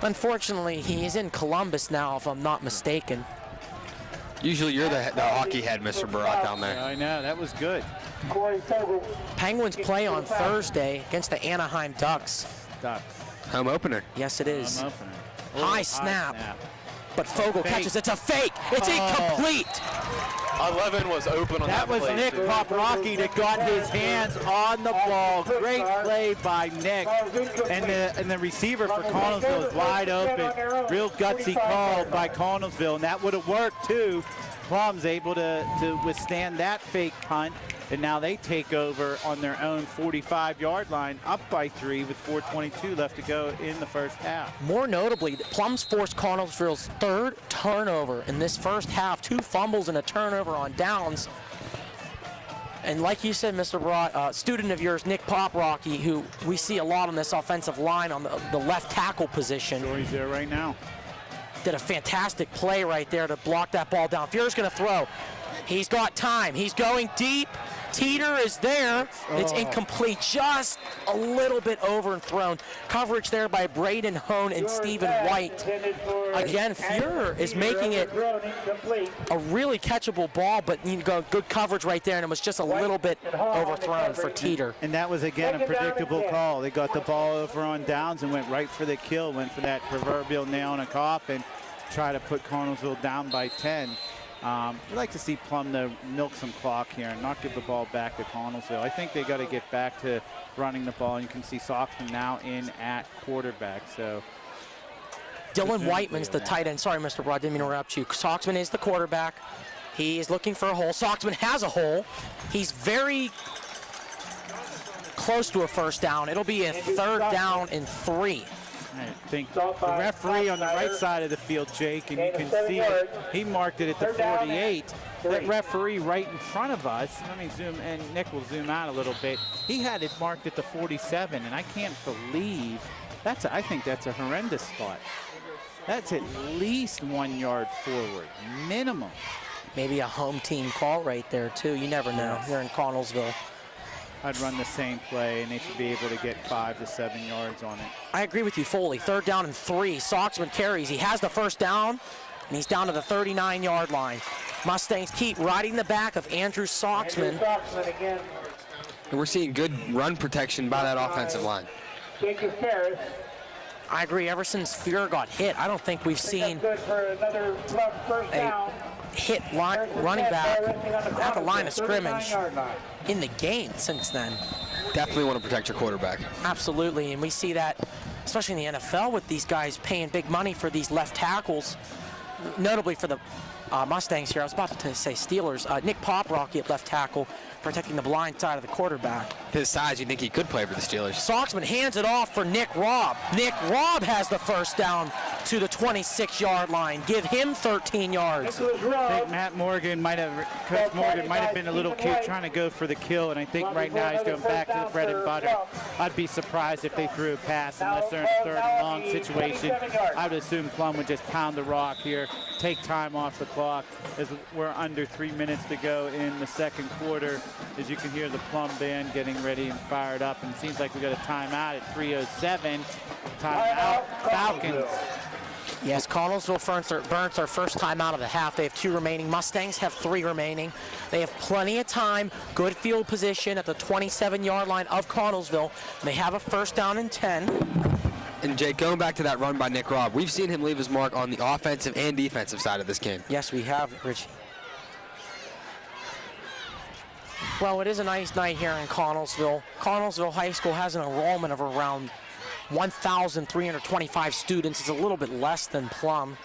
Speaker 1: Unfortunately, he is in Columbus now, if I'm not mistaken.
Speaker 2: Usually you're the hockey head, Mr. Barat, down there.
Speaker 4: I know, that was good.
Speaker 1: Penguins play on Thursday against the Anaheim Ducks.
Speaker 2: Home opener.
Speaker 1: Yes, it is.
Speaker 4: Home opener.
Speaker 1: High snap. But Fogle catches. It's a fake. It's incomplete.
Speaker 3: 11 was open on that
Speaker 4: was
Speaker 3: play,
Speaker 4: Nick
Speaker 3: too.
Speaker 4: Poprocki that got his hands on the ball. Great play by Nick. And the receiver for Connellsville is wide open. Real gutsy call by Connellsville, and that would have worked too. Plum's able to withstand that fake punt, and now they take over on their own 45-yard line, up by 3 with 4:22 left to go in the first half.
Speaker 1: More notably, Plum's forced Connellsville's 3rd turnover in this first half. 2 fumbles and a turnover on downs. And like you said, Mr. Barat, student of yours, Nick Poprocki, who we see a lot on this offensive line on the left tackle position.
Speaker 4: Sure, he's there right now.
Speaker 1: Did a fantastic play right there to block that ball down. Fuhrer's going to throw. He's got time. He's going deep. Teeter is there. It's incomplete. Just a little bit overthrown. Coverage there by Braden Hone and Stephen White. Again, Fuhrer is making it a really catchable ball, but you go good coverage right there, and it was just a little bit overthrown for Teeter.
Speaker 4: And that was, again, a predictable call. They got the ball over on downs and went right for the kill, went for that proverbial nail in a coffin, try to put Connellsville down by 10. We'd like to see Plum to milk some clock here and not give the ball back to Connellsville. I think they got to get back to running the ball, and you can see Soxman now in at quarterback. So
Speaker 1: Dylan Whiteman's the tight end. Sorry, Mr. Broad, didn't mean to interrupt you. Soxman is the quarterback. He is looking for a hole. Soxman has a hole. He's very close to a first down. It'll be a 3rd down and 3.
Speaker 4: I think the referee on the right side of the field, Jake, and you can see it. He marked it at the 48. That referee right in front of us, let me zoom, and Nick will zoom out a little bit. He had it marked at the 47, and I can't believe I think that's a horrendous spot. That's at least 1 yard forward, minimum.
Speaker 1: Maybe a home team call right there, too. You never know. You're in Connellsville.
Speaker 4: I'd run the same play, and they should be able to get 5 to 7 yards on it.
Speaker 1: I agree with you, Foley. 3rd down and 3. Soxman carries. He has the first down, and he's down to the 39-yard line. Mustangs keep riding the back of Andrew Soxman.
Speaker 2: And we're seeing good run protection by that offensive line.
Speaker 1: I agree. Ever since Fuhrer got hit, I don't think we've seen a hit running back at the line of scrimmage in the game since then.
Speaker 2: Definitely want to protect your quarterback.
Speaker 1: Absolutely, and we see that especially in the NFL with these guys paying big money for these left tackles, notably for the Mustangs here. I was about to say Steelers. Nick Poprocki at left tackle, protecting the blind side of the quarterback.
Speaker 2: His size, you think he could play for the Steelers.
Speaker 1: Soxman hands it off for Nick Robb. Nick Robb has the first down to the 26-yard line. Give him 13 yards.
Speaker 4: I think Coach Morgan might have been a little cute trying to go for the kill, and I think right now he's going back to the bread and butter. I'd be surprised if they threw a pass unless they're in a 3rd and long situation. I would assume Plum would just pound the rock here, take time off the clock as we're under 3 minutes to go in the 2nd quarter. As you can hear the Plum band getting ready and fired up, and it seems like we got a timeout at 3:07. Timeout, Falcons.
Speaker 1: Yes, Connellsville burns their first time out of the half. They have 2 remaining. Mustangs have 3 remaining. They have plenty of time. Good field position at the 27-yard line of Connellsville. They have a 1st down and 10.
Speaker 2: And Jake, going back to that run by Nick Robb, we've seen him leave his mark on the offensive and defensive side of this game.
Speaker 1: Yes, we have, Richie. Well, it is a nice night here in Connellsville. Connellsville High School has an enrollment of around 1,325 students. It's a little bit less than Plum.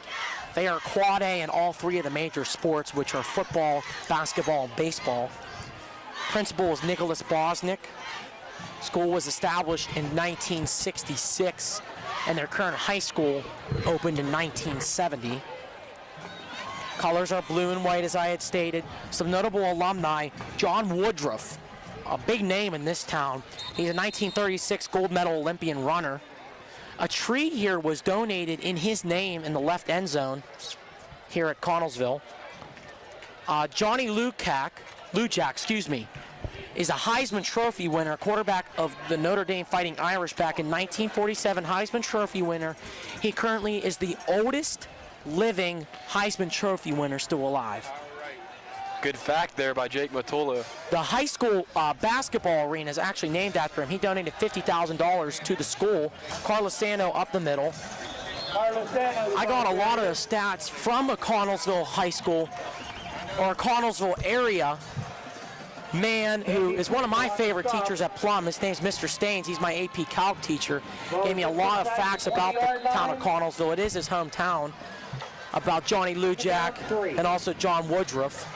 Speaker 1: They are quad A in all 3 of the major sports, which are football, basketball, and baseball. Principal is Nicholas Bosnick. School was established in 1966, and their current high school opened in 1970. Colors are blue and white, as I had stated. Some notable alumni: John Woodruff, a big name in this town. He's a 1936 gold medal Olympian runner. A tree here was donated in his name in the left end zone here at Connellsville. Johnny Lujak, is a Heisman Trophy winner, quarterback of the Notre Dame Fighting Irish back in 1947, Heisman Trophy winner. He currently is the oldest living Heisman Trophy winner still alive.
Speaker 3: Good fact there by Jake Matula.
Speaker 1: The high school basketball arena is actually named after him. He donated $50,000 to the school. Carlosano up the middle. I got a lot of stats from a Connellsville high school or Connellsville area man who is one of my favorite teachers at Plum. His name's Mr. Staines. He's my AP Calc teacher. Gave me a lot of facts about the town of Connellsville. It is his hometown. About Johnny Lujak and also John Woodruff.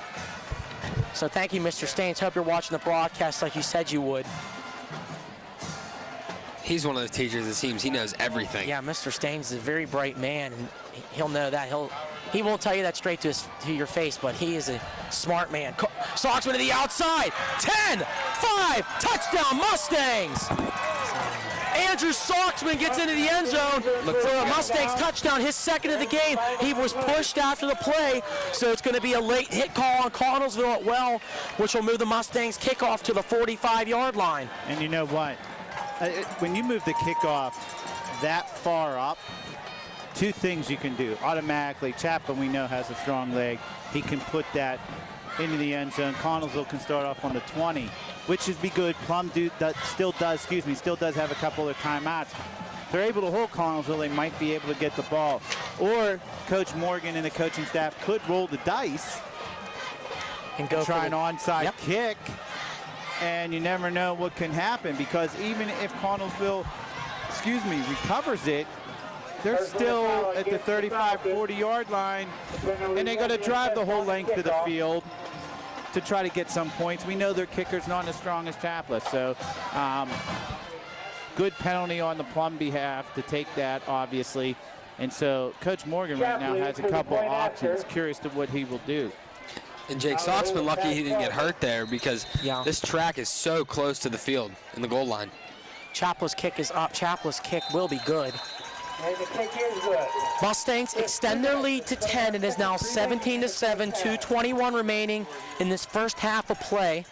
Speaker 1: So thank you, Mr. Staines. Hope you're watching the broadcast like you said you would.
Speaker 2: He's one of those teachers, it seems, he knows everything.
Speaker 1: Yeah, Mr. Staines is a very bright man, and he'll know that. He won't tell you that straight to your face, but he is a smart man. Soxman to the outside. 10, 5, touchdown Mustangs. Andrew Soxman gets into the end zone for a Mustangs touchdown, his second of the game. He was pushed after the play, so it's going to be a late hit call on Connellsville at well, which will move the Mustangs kickoff to the 45-yard line.
Speaker 4: And you know what? When you move the kickoff that far up, two things you can do. Automatically, Chapman, we know, has a strong leg. He can put that into the end zone. Connellsville can start off on the 20, which would be good. Plum still does have a couple of timeouts. If they're able to hold Connellsville, they might be able to get the ball. Or Coach Morgan and the coaching staff could roll the dice
Speaker 1: and go
Speaker 4: try an onside kick. And you never know what can happen, because even if Connellsville, recovers it, they're still at the 35, 40-yard line, and they got to drive the whole length of the field to try to get some points. We know their kicker's not as strong as Chaplin, so good penalty on the Plum behalf to take that, obviously. And so Coach Morgan right now has a couple options. Curious to what he will do.
Speaker 2: And Jake Soxman lucky he didn't get hurt there, because this track is so close to the field in the goal line.
Speaker 1: Chaplin's kick is up. Chaplin's kick will be good.
Speaker 5: And the kick is good.
Speaker 1: Mustangs extend their lead to 10. It is now 17-7, 2:21 remaining in this first half of play.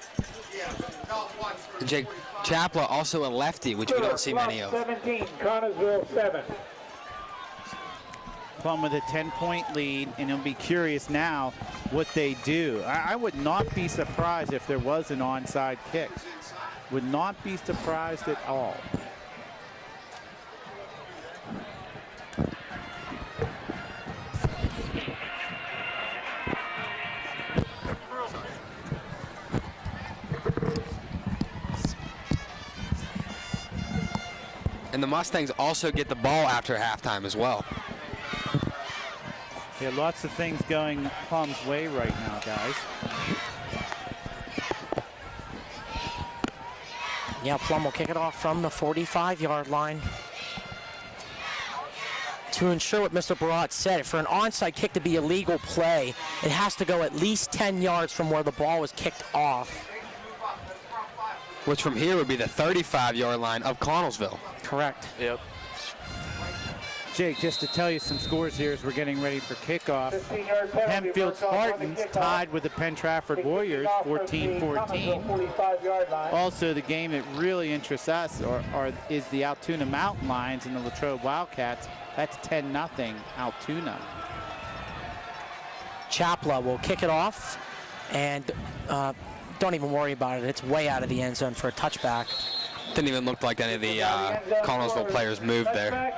Speaker 2: And Jake Chapla, also a lefty, which we don't see many of.
Speaker 5: 17, Connellsville 7.
Speaker 4: Plum with a 10-point lead, and it'll be curious now what they do. I would not be surprised if there was an onside kick. Would not be surprised at all.
Speaker 2: And the Mustangs also get the ball after halftime as well.
Speaker 4: Yeah, lots of things going Plum's way right now, guys.
Speaker 1: Yeah, Plum will kick it off from the 45-yard line. To ensure what Mr. Barat said, for an onside kick to be a legal play, it has to go at least 10 yards from where the ball was kicked off.
Speaker 2: Which from here would be the 35-yard line of Connellsville.
Speaker 1: Correct.
Speaker 3: Yep.
Speaker 4: Jake, just to tell you some scores here as we're getting ready for kickoff. Hempfield Spartans tied with the Penn Trafford Warriors, 14-14. Also, the game that really interests us is the Altoona Mountain Lions and the Latrobe Wildcats. That's 10-0 Altoona.
Speaker 1: Chapla will kick it off, and don't even worry about it. It's way out of the end zone for a touchback.
Speaker 2: Didn't even look like any of the Connellsville players moved there.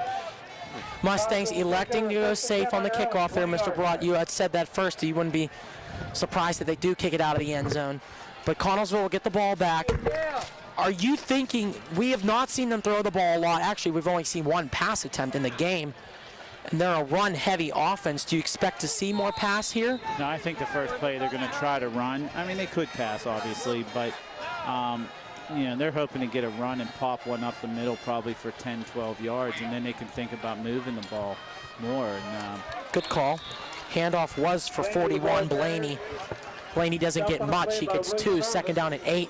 Speaker 1: Mustangs electing to go safe on the kickoff there, Mr. Barat. You had said that first. You wouldn't be surprised that they do kick it out of the end zone. But Connellsville will get the ball back. Are you thinking, we have not seen them throw the ball a lot. Actually, we've only seen one pass attempt in the game. And they're a run-heavy offense. Do you expect to see more pass here?
Speaker 4: No, I think the first play they're going to try to run. I mean, they could pass, obviously, but you know, they're hoping to get a run and pop one up the middle probably for 10, 12 yards, and then they can think about moving the ball more. And,
Speaker 1: good call. Handoff was for 41, Blaney. Blaney doesn't get much. He gets 2, second down at 8.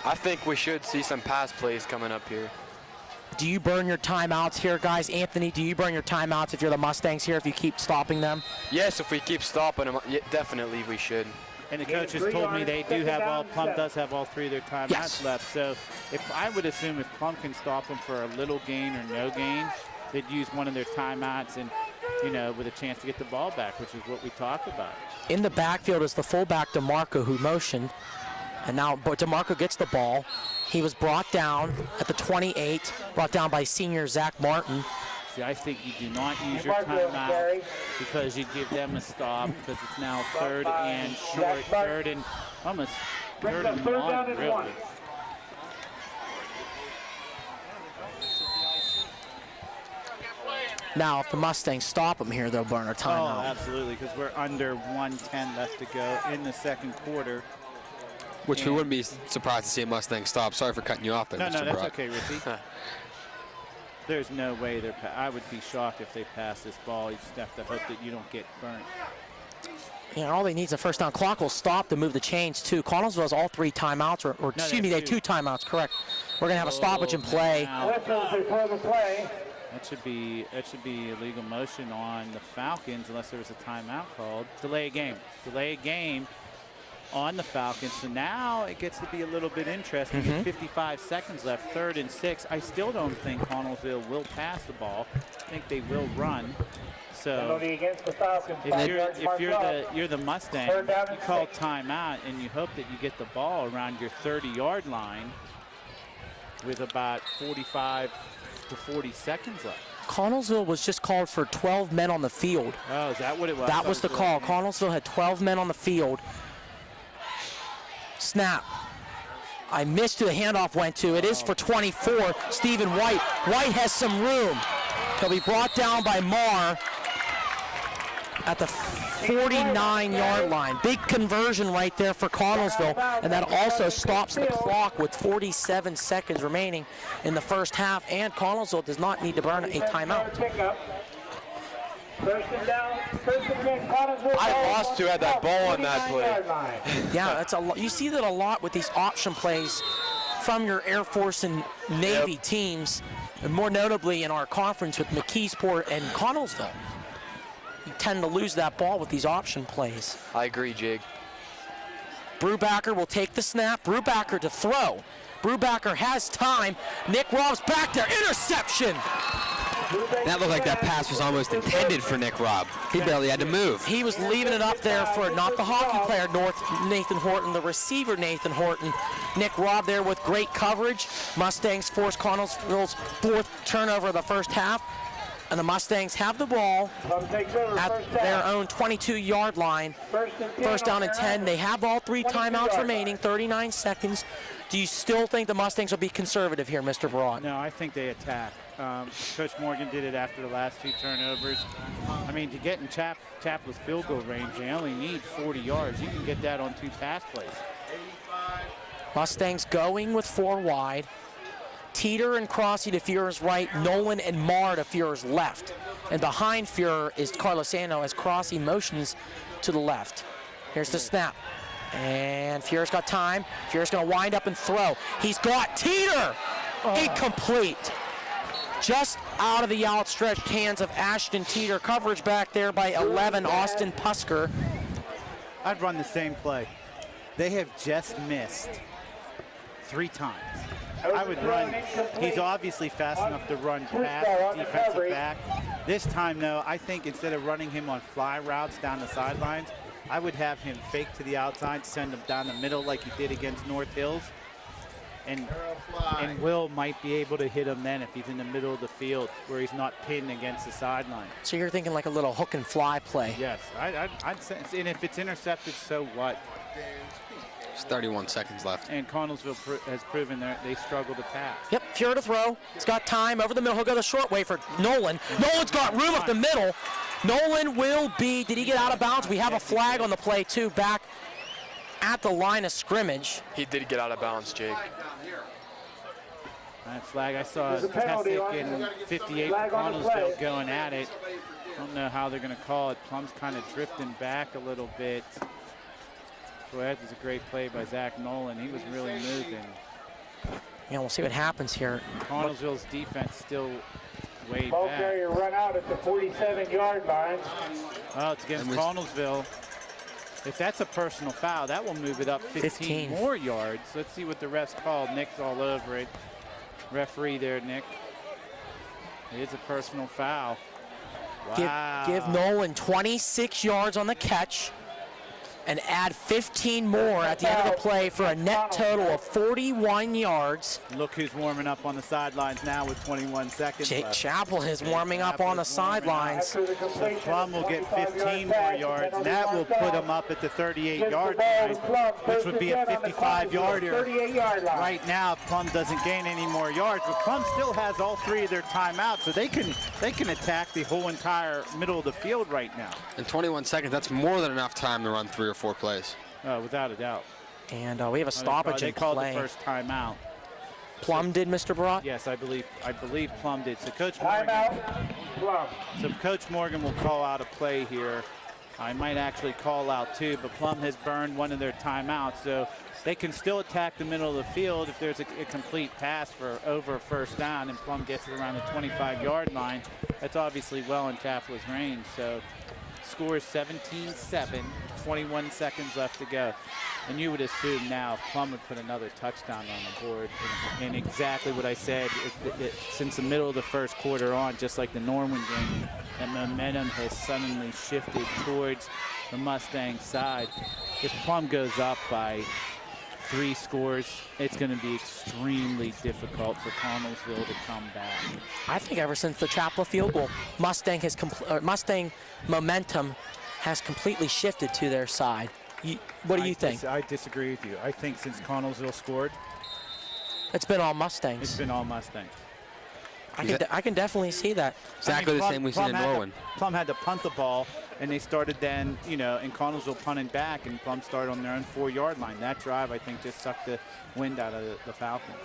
Speaker 3: I think we should see some pass plays coming up here.
Speaker 1: Do you burn your timeouts here, guys? Anthony, do you burn your timeouts if you're the Mustangs here, if you keep stopping them?
Speaker 3: Yes, if we keep stopping them, yeah, definitely we should.
Speaker 4: And the coaches told me they do have Plum does have all 3 of their timeouts left. So if I would assume if Plum can stop them for a little gain or no gain, they'd use one of their timeouts and, you know, with a chance to get the ball back, which is what we talked about.
Speaker 1: In the backfield is the fullback, DeMarco, who motioned. And now DeMarco gets the ball. He was brought down at the 28, brought down by senior Zach Martin.
Speaker 4: See, I think you do not use your timeout because you give them a stop because it's now 3rd and short, 3rd and almost 3rd and 1, really.
Speaker 1: Now, if the Mustangs stop them here, they'll burn a timeout.
Speaker 4: Oh, absolutely, because we're under 1:10 left to go in the 2nd quarter.
Speaker 2: Which we wouldn't be surprised to see a Mustang stop. Sorry for cutting you off there,
Speaker 4: No,
Speaker 2: Mr.
Speaker 4: no, that's
Speaker 2: Brock.
Speaker 4: okay, Richie. There's no way I would be shocked if they pass this ball. You just have to hope that you don't get burnt.
Speaker 1: Yeah, all they need is a first down. Clock will stop to move the chains, too. Connellsville has all 3 timeouts, or excuse me, they have 2 timeouts, correct. We're going to have a stoppage in play.
Speaker 5: Whistles before the play.
Speaker 4: That should be illegal motion on the Falcons unless there was a timeout called. Delay a game. Delay a game on the Falcons. So now it gets to be a little bit interesting. 55 seconds left, 3rd and 6. I still don't think Connellsville will pass the ball. I think they will run. So
Speaker 5: Against the Falcons,
Speaker 4: if you're the Mustang, you call timeout and you hope that you get the ball around your 30-yard line with about 45 to 40 seconds left.
Speaker 1: Connellsville was just called for 12 men on the field.
Speaker 4: Oh, is that what it was?
Speaker 1: That was the call. Connellsville had 12 men on the field. Snap. I missed who the handoff went to. It is for 24, Stephen White. White has some room. He'll be brought down by Marr at the 49-yard line. Big conversion right there for Connellsville, and that also stops the clock with 47 seconds remaining in the first half, and Connellsville does not need to burn a timeout.
Speaker 3: I lost who had that ball on that play.
Speaker 1: Yeah, that's a lot. You see that a lot with these option plays from your Air Force and Navy teams, and more notably in our conference with McKeesport and Connellsville. You tend to lose that ball with these option plays.
Speaker 3: I agree, Jake.
Speaker 1: Brubaker will take the snap. Brubaker to throw. Brubaker has time. Nick Robb's back there. Interception.
Speaker 2: That looked like that pass was almost intended for Nick Robb. He barely had to move.
Speaker 1: He was leaving it up there for not the hockey player, Nathan Horton, the receiver, Nathan Horton. Nick Robb there with great coverage. Mustangs force Connellsville's 4th turnover of the first half. And the Mustangs have the ball at their own 22-yard line. First down and 10. They have all 3 timeouts remaining, 39 seconds. Do you still think the Mustangs will be conservative here, Mr. Broad?
Speaker 4: No, I think they attack. Coach Morgan did it after the last 2 turnovers. I mean, to get in Chapla's field goal range, they only need 40 yards. You can get that on 2 pass plays.
Speaker 1: Mustangs going with 4 wide. Teeter and Crossy to Fuhrer's right, Nolan and Marr to Fuhrer's left. And behind Fuhrer is Carlosano as Crossy motions to the left. Here's the snap. And Fuhrer's got time. Fuhrer's going to wind up and throw. He's got Teeter! Incomplete. Just out of the outstretched hands of Ashton Teeter. Coverage back there by 11, Austin Pusker.
Speaker 4: I'd run the same play. They have just missed 3 times. I would run. He's obviously fast enough to run past defensive back. This time, though, I think instead of running him on fly routes down the sidelines, I would have him fake to the outside, send him down the middle like he did against North Hills. And Will might be able to hit him then if he's in the middle of the field where he's not pinned against the sideline.
Speaker 1: So you're thinking like a little hook and fly play.
Speaker 4: Yes, I'd say, and if it's intercepted, so what?
Speaker 2: There's 31 seconds left.
Speaker 4: And Connellsville has proven that they struggle to pass.
Speaker 1: Yep, Fuhrer to throw. He's got time over the middle. He'll go the short way for Nolan. Nolan's got room up the middle. Nolan will be, did he get out of bounds? We have a flag on the play too, back at the line of scrimmage.
Speaker 3: He did get out of bounds, Jake.
Speaker 4: That flag, I saw Tessick and 58 for Connellsville going at it. Don't know how they're going to call it. Plum's kind of drifting back a little bit. Boy, that was a great play by Zach Nolan. He was really moving.
Speaker 1: Yeah, we'll see what happens here.
Speaker 4: Connellsville's defense still way
Speaker 5: Ball
Speaker 4: back.
Speaker 5: carrier run out at the 47-yard line.
Speaker 4: Oh, it's against Connellsville. If that's a personal foul, that will move it up 15 more yards. Let's see what the refs called. Nick's all over it. Referee there, Nick. It is a personal foul. Wow.
Speaker 1: Give Nolan 26 yards on the catch and add 15 more at the end of the play for a net total of 41 yards.
Speaker 4: Look who's warming up on the sidelines now with 21 seconds
Speaker 1: Jake
Speaker 4: left.
Speaker 1: Chaplin is warming up on the sidelines.
Speaker 4: So Plum will get 15 more yards, and that will put him up at the 38-yard line, which would be a 55-yarder. Right now, Plum doesn't gain any more yards, but Plum still has all 3 of their timeouts, so they can attack the whole entire middle of the field right now.
Speaker 2: In 21 seconds, that's more than enough time to run 3 or 4 plays.
Speaker 4: Without a doubt.
Speaker 1: And we have a stoppage
Speaker 4: They
Speaker 1: in
Speaker 4: called
Speaker 1: play.
Speaker 4: the first timeout.
Speaker 1: Plum did, Mr. Barat?
Speaker 4: Yes, I believe Plum did. So Coach Morgan will call out a play here. I might actually call out 2, but Plum has burned one of their timeouts, so they can still attack the middle of the field if there's a complete pass for over a first down, and Plum gets it around the 25-yard line. That's obviously well in Chaplain's range. So score is 17-7, 21 seconds left to go. And you would assume now if Plum would put another touchdown on the board, and exactly what I said, since the middle of the first quarter on, just like the Norman game, that momentum has suddenly shifted towards the Mustang side. If Plum goes up by 3 scores, it's going to be extremely difficult for Connellsville to come back.
Speaker 1: I think ever since the Chaplin field goal, Mustang momentum has completely shifted to their side. What do you think?
Speaker 4: I disagree with you. I think since Connellsville scored,
Speaker 1: it's been all Mustangs.
Speaker 4: It's been all Mustangs.
Speaker 1: I can definitely see that.
Speaker 2: Exactly the same we've seen in Norwin.
Speaker 4: Plum had to punt the ball, and they started then, in Connellsville punting back, and Plum started on their own 4-yard line. That drive, I think, just sucked the wind out of the Falcons.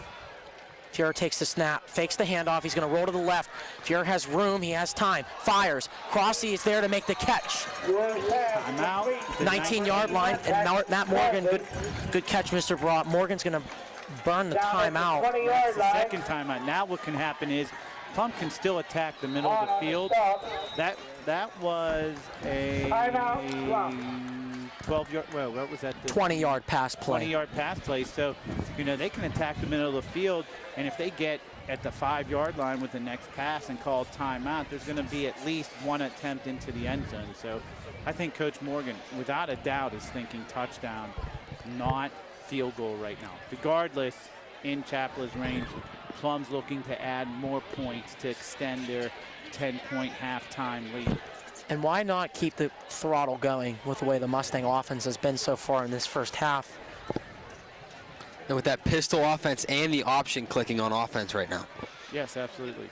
Speaker 1: Fier takes the snap, fakes the handoff. He's going to roll to the left. Fier has room. He has time. Fires. Crossy is there to make the catch.
Speaker 4: Timeout.
Speaker 1: 19-yard line. And Matt Morgan, good catch, Mr. Barat. Morgan's going to burn the timeout.
Speaker 4: That's the second timeout. Now what can happen is Plum can still attack the middle of the field. That was a 12-yard, well, what was that?
Speaker 1: 20-yard pass play.
Speaker 4: 20-yard pass play. So, they can attack the middle of the field, and if they get at the 5-yard line with the next pass and call timeout, there's going to be at least one attempt into the end zone. So I think Coach Morgan, without a doubt, is thinking touchdown, not field goal right now. Regardless, in Chaplin's range, Plum's looking to add more points to extend their 10-point halftime lead.
Speaker 1: And why not keep the throttle going with the way the Mustang offense has been so far in this first half?
Speaker 2: And with that pistol offense and the option clicking on offense right now.
Speaker 4: Yes, absolutely.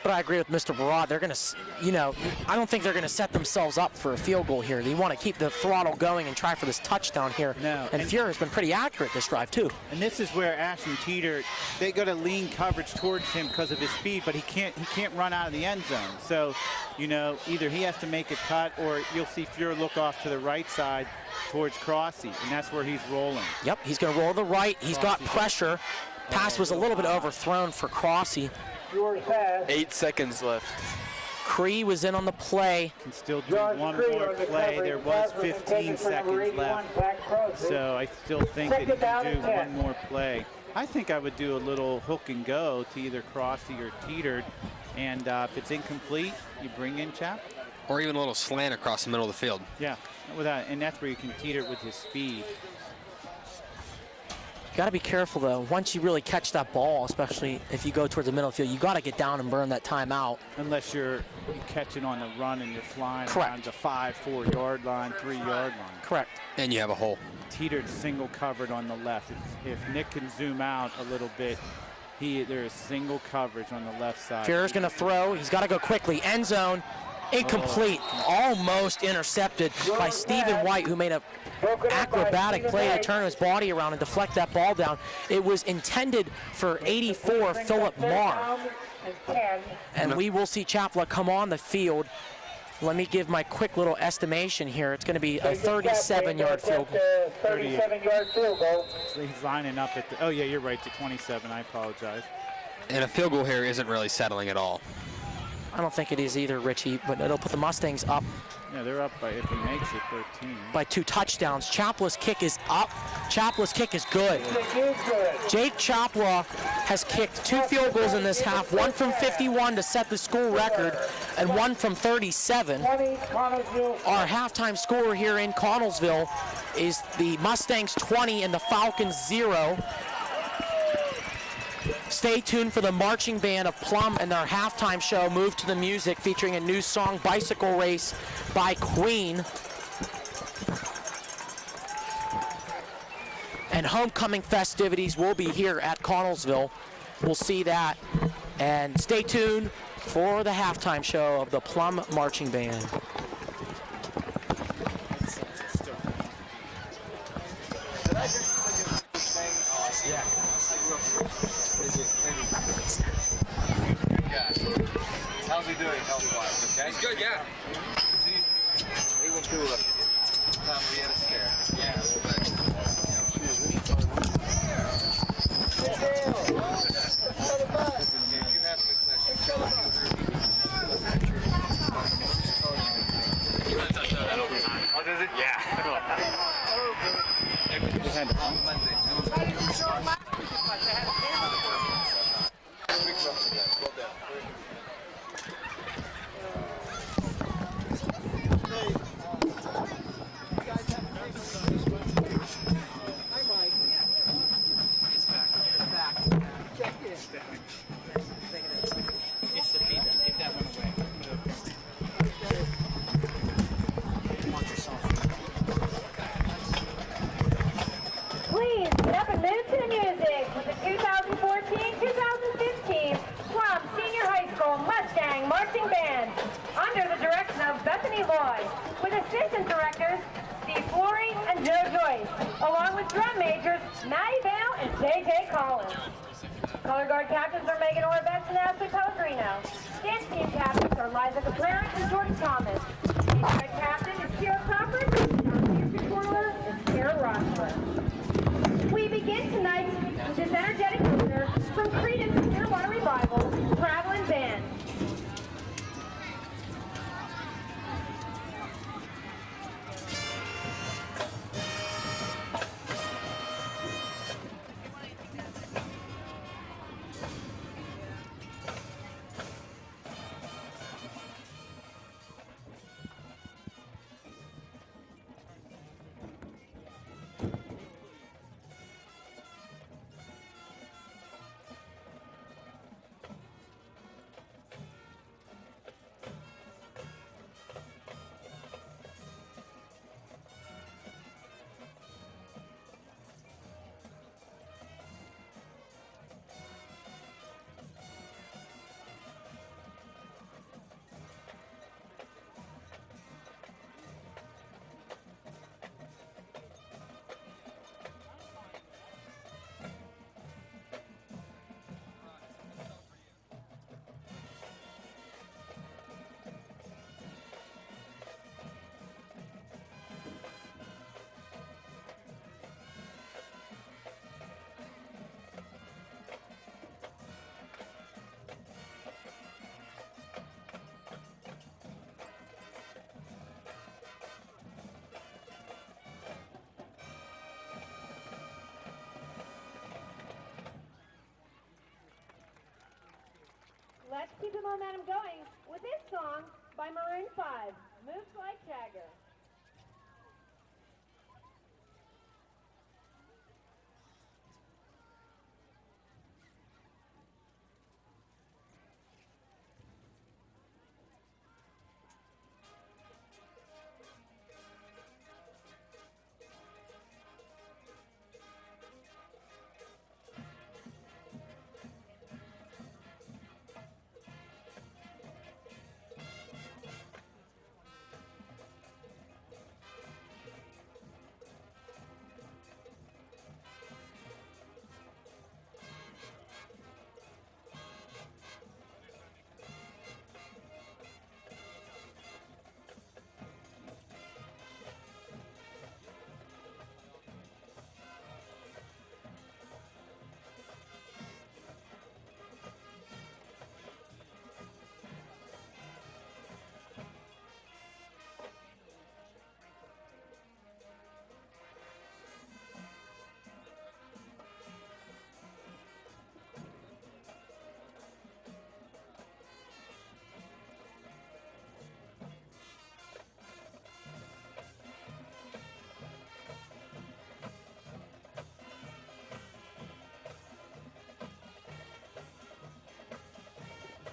Speaker 1: But I agree with Mr. Barat. They're going to, I don't think they're going to set themselves up for a field goal here. They want to keep the throttle going and try for this touchdown here.
Speaker 4: No,
Speaker 1: and Fuhrer has been pretty accurate this drive, too.
Speaker 4: And this is where Ashton Teeter, they got to lean coverage towards him because of his speed, but he can't run out of the end zone. So, either he has to make a cut, or you'll see Fuhrer look off to the right side towards Crossy, and that's where he's rolling.
Speaker 1: Yep, he's going to roll to the right. He's got pressure. Pass was a little bit overthrown for Crossy.
Speaker 3: 8 seconds left.
Speaker 1: Cree was in on the play.
Speaker 4: Can still do one more play. There was 15 seconds left. So I still think that he can do one more play. I think I would do a little hook and go to either Crossy or Teeter. And if it's incomplete, you bring in Chap.
Speaker 2: Or even a little slant across the middle of the field.
Speaker 4: Yeah, and that's where you can Teeter with his speed.
Speaker 1: You got to be careful, though. Once you really catch that ball, especially if you go towards the middle of the field, you got to get down and burn that timeout.
Speaker 4: Unless you catch it on the run and you're flying around the 5-4-yard line, 3-yard line.
Speaker 1: Correct.
Speaker 2: And you have a hole.
Speaker 4: Teetered single covered on the left. If Nick can zoom out a little bit, there is single coverage on the left side.
Speaker 1: Fuhrer's going to throw. He's got to go quickly. End zone. Incomplete. Almost intercepted by Stephen White, who made a acrobatic play to turn his body around and deflect that ball down. It was intended for 84, Philip Marr. And we will see Chaplin come on the field Let me give my quick little estimation here. It's going to be a 37-yard field goal.
Speaker 5: 37-yard field goal.
Speaker 4: So he's lining up at the, oh yeah, you're right, to 27. I apologize.
Speaker 2: And a field goal here isn't really settling at all.
Speaker 1: I don't think it is either, Richie, but it'll put the Mustangs up
Speaker 4: Yeah, they're up by, if he makes it, 13.
Speaker 1: by 2 touchdowns. Chapla's kick is up. Chapla's kick is good. Jake Chapla has kicked 2 field goals in this half, one from 51 to set the school record, and one from 37. Our halftime score here in Connellsville is the Mustangs 20 and the Falcons 0. Stay tuned for the marching band of Plum and their halftime show, Move to the Music, featuring a new song, Bicycle Race by Queen. And homecoming festivities will be here at Connellsville. We'll see that. And stay tuned for the halftime show of the Plum Marching Band.
Speaker 7: How's he doing health-wise, okay? He's good, yeah. He went through a time where he had a scare. Yeah, a little bit. Oh, does it? Yeah.
Speaker 4: It's the feedback. Get that one away.
Speaker 8: Please get up and move to the music with the 2014-2015 Plum Senior High School Mustang Marching Band under the direction of Bethany Lloyd, with assistant directors Steve Flory and Joe Joyce, along with drum majors Maddie Bell and J.J. Collins. Color guard captains are Megan Orbetz and Ashley Pellegrino. Dance team captains are Liza Caprera and Jordan Thomas. Team guard captain is Kira Crawford, and our team controller is Kara Rossler. We begin tonight with this energetic opener from Creedence Clearwater Revival, Traveling Band. Let's keep the momentum going with this song by Maroon 5, Moves Like Jagger.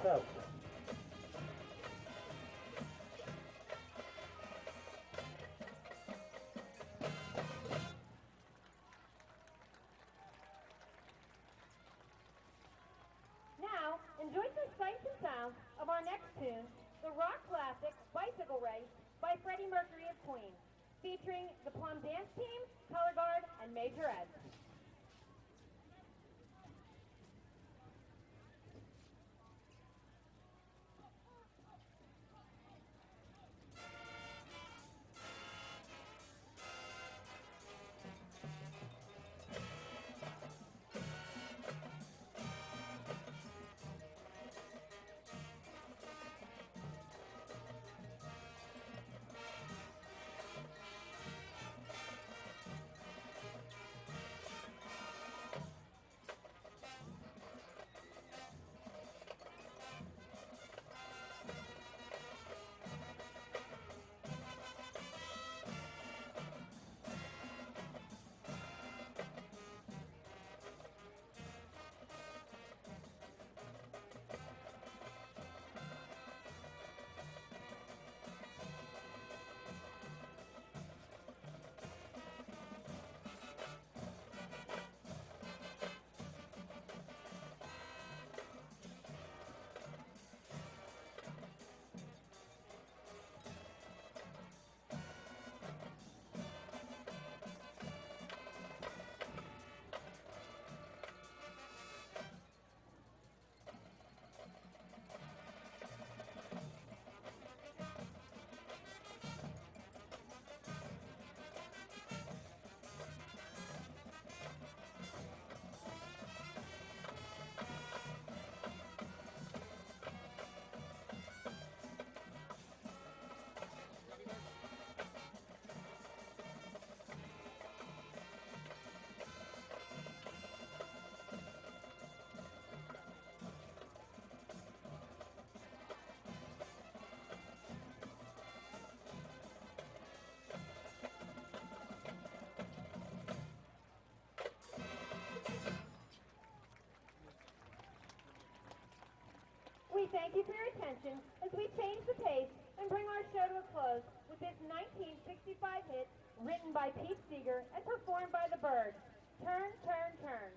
Speaker 5: Go.
Speaker 8: Now, enjoy the sights and sounds of our next tune, the rock classic Bicycle Race by Freddie Mercury of Queen, featuring the Plum Dance Team, Color Guard, and Major Ed. We thank you for your attention as we change the pace and bring our show to a close with this 1965 hit written by Pete Seeger and performed by the Byrds, Turn, Turn, Turn.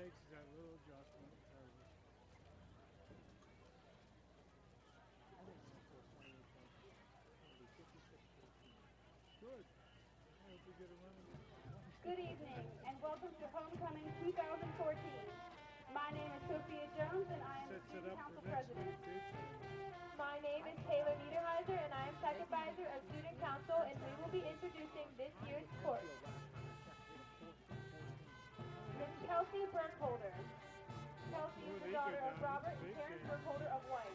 Speaker 9: takes is that little adjustment. Good. I hope we get a run.
Speaker 10: Good evening and welcome to Homecoming 2014. My name is Sophia Jones and I am the Student Council President.
Speaker 8: My name is Taylor Niederheiser and I am Second Advisor of Student Council and we will be introducing this year's course. Ms. Kelsey Burkholder. Kelsey is the daughter of Robert and Karen Burkholder of White.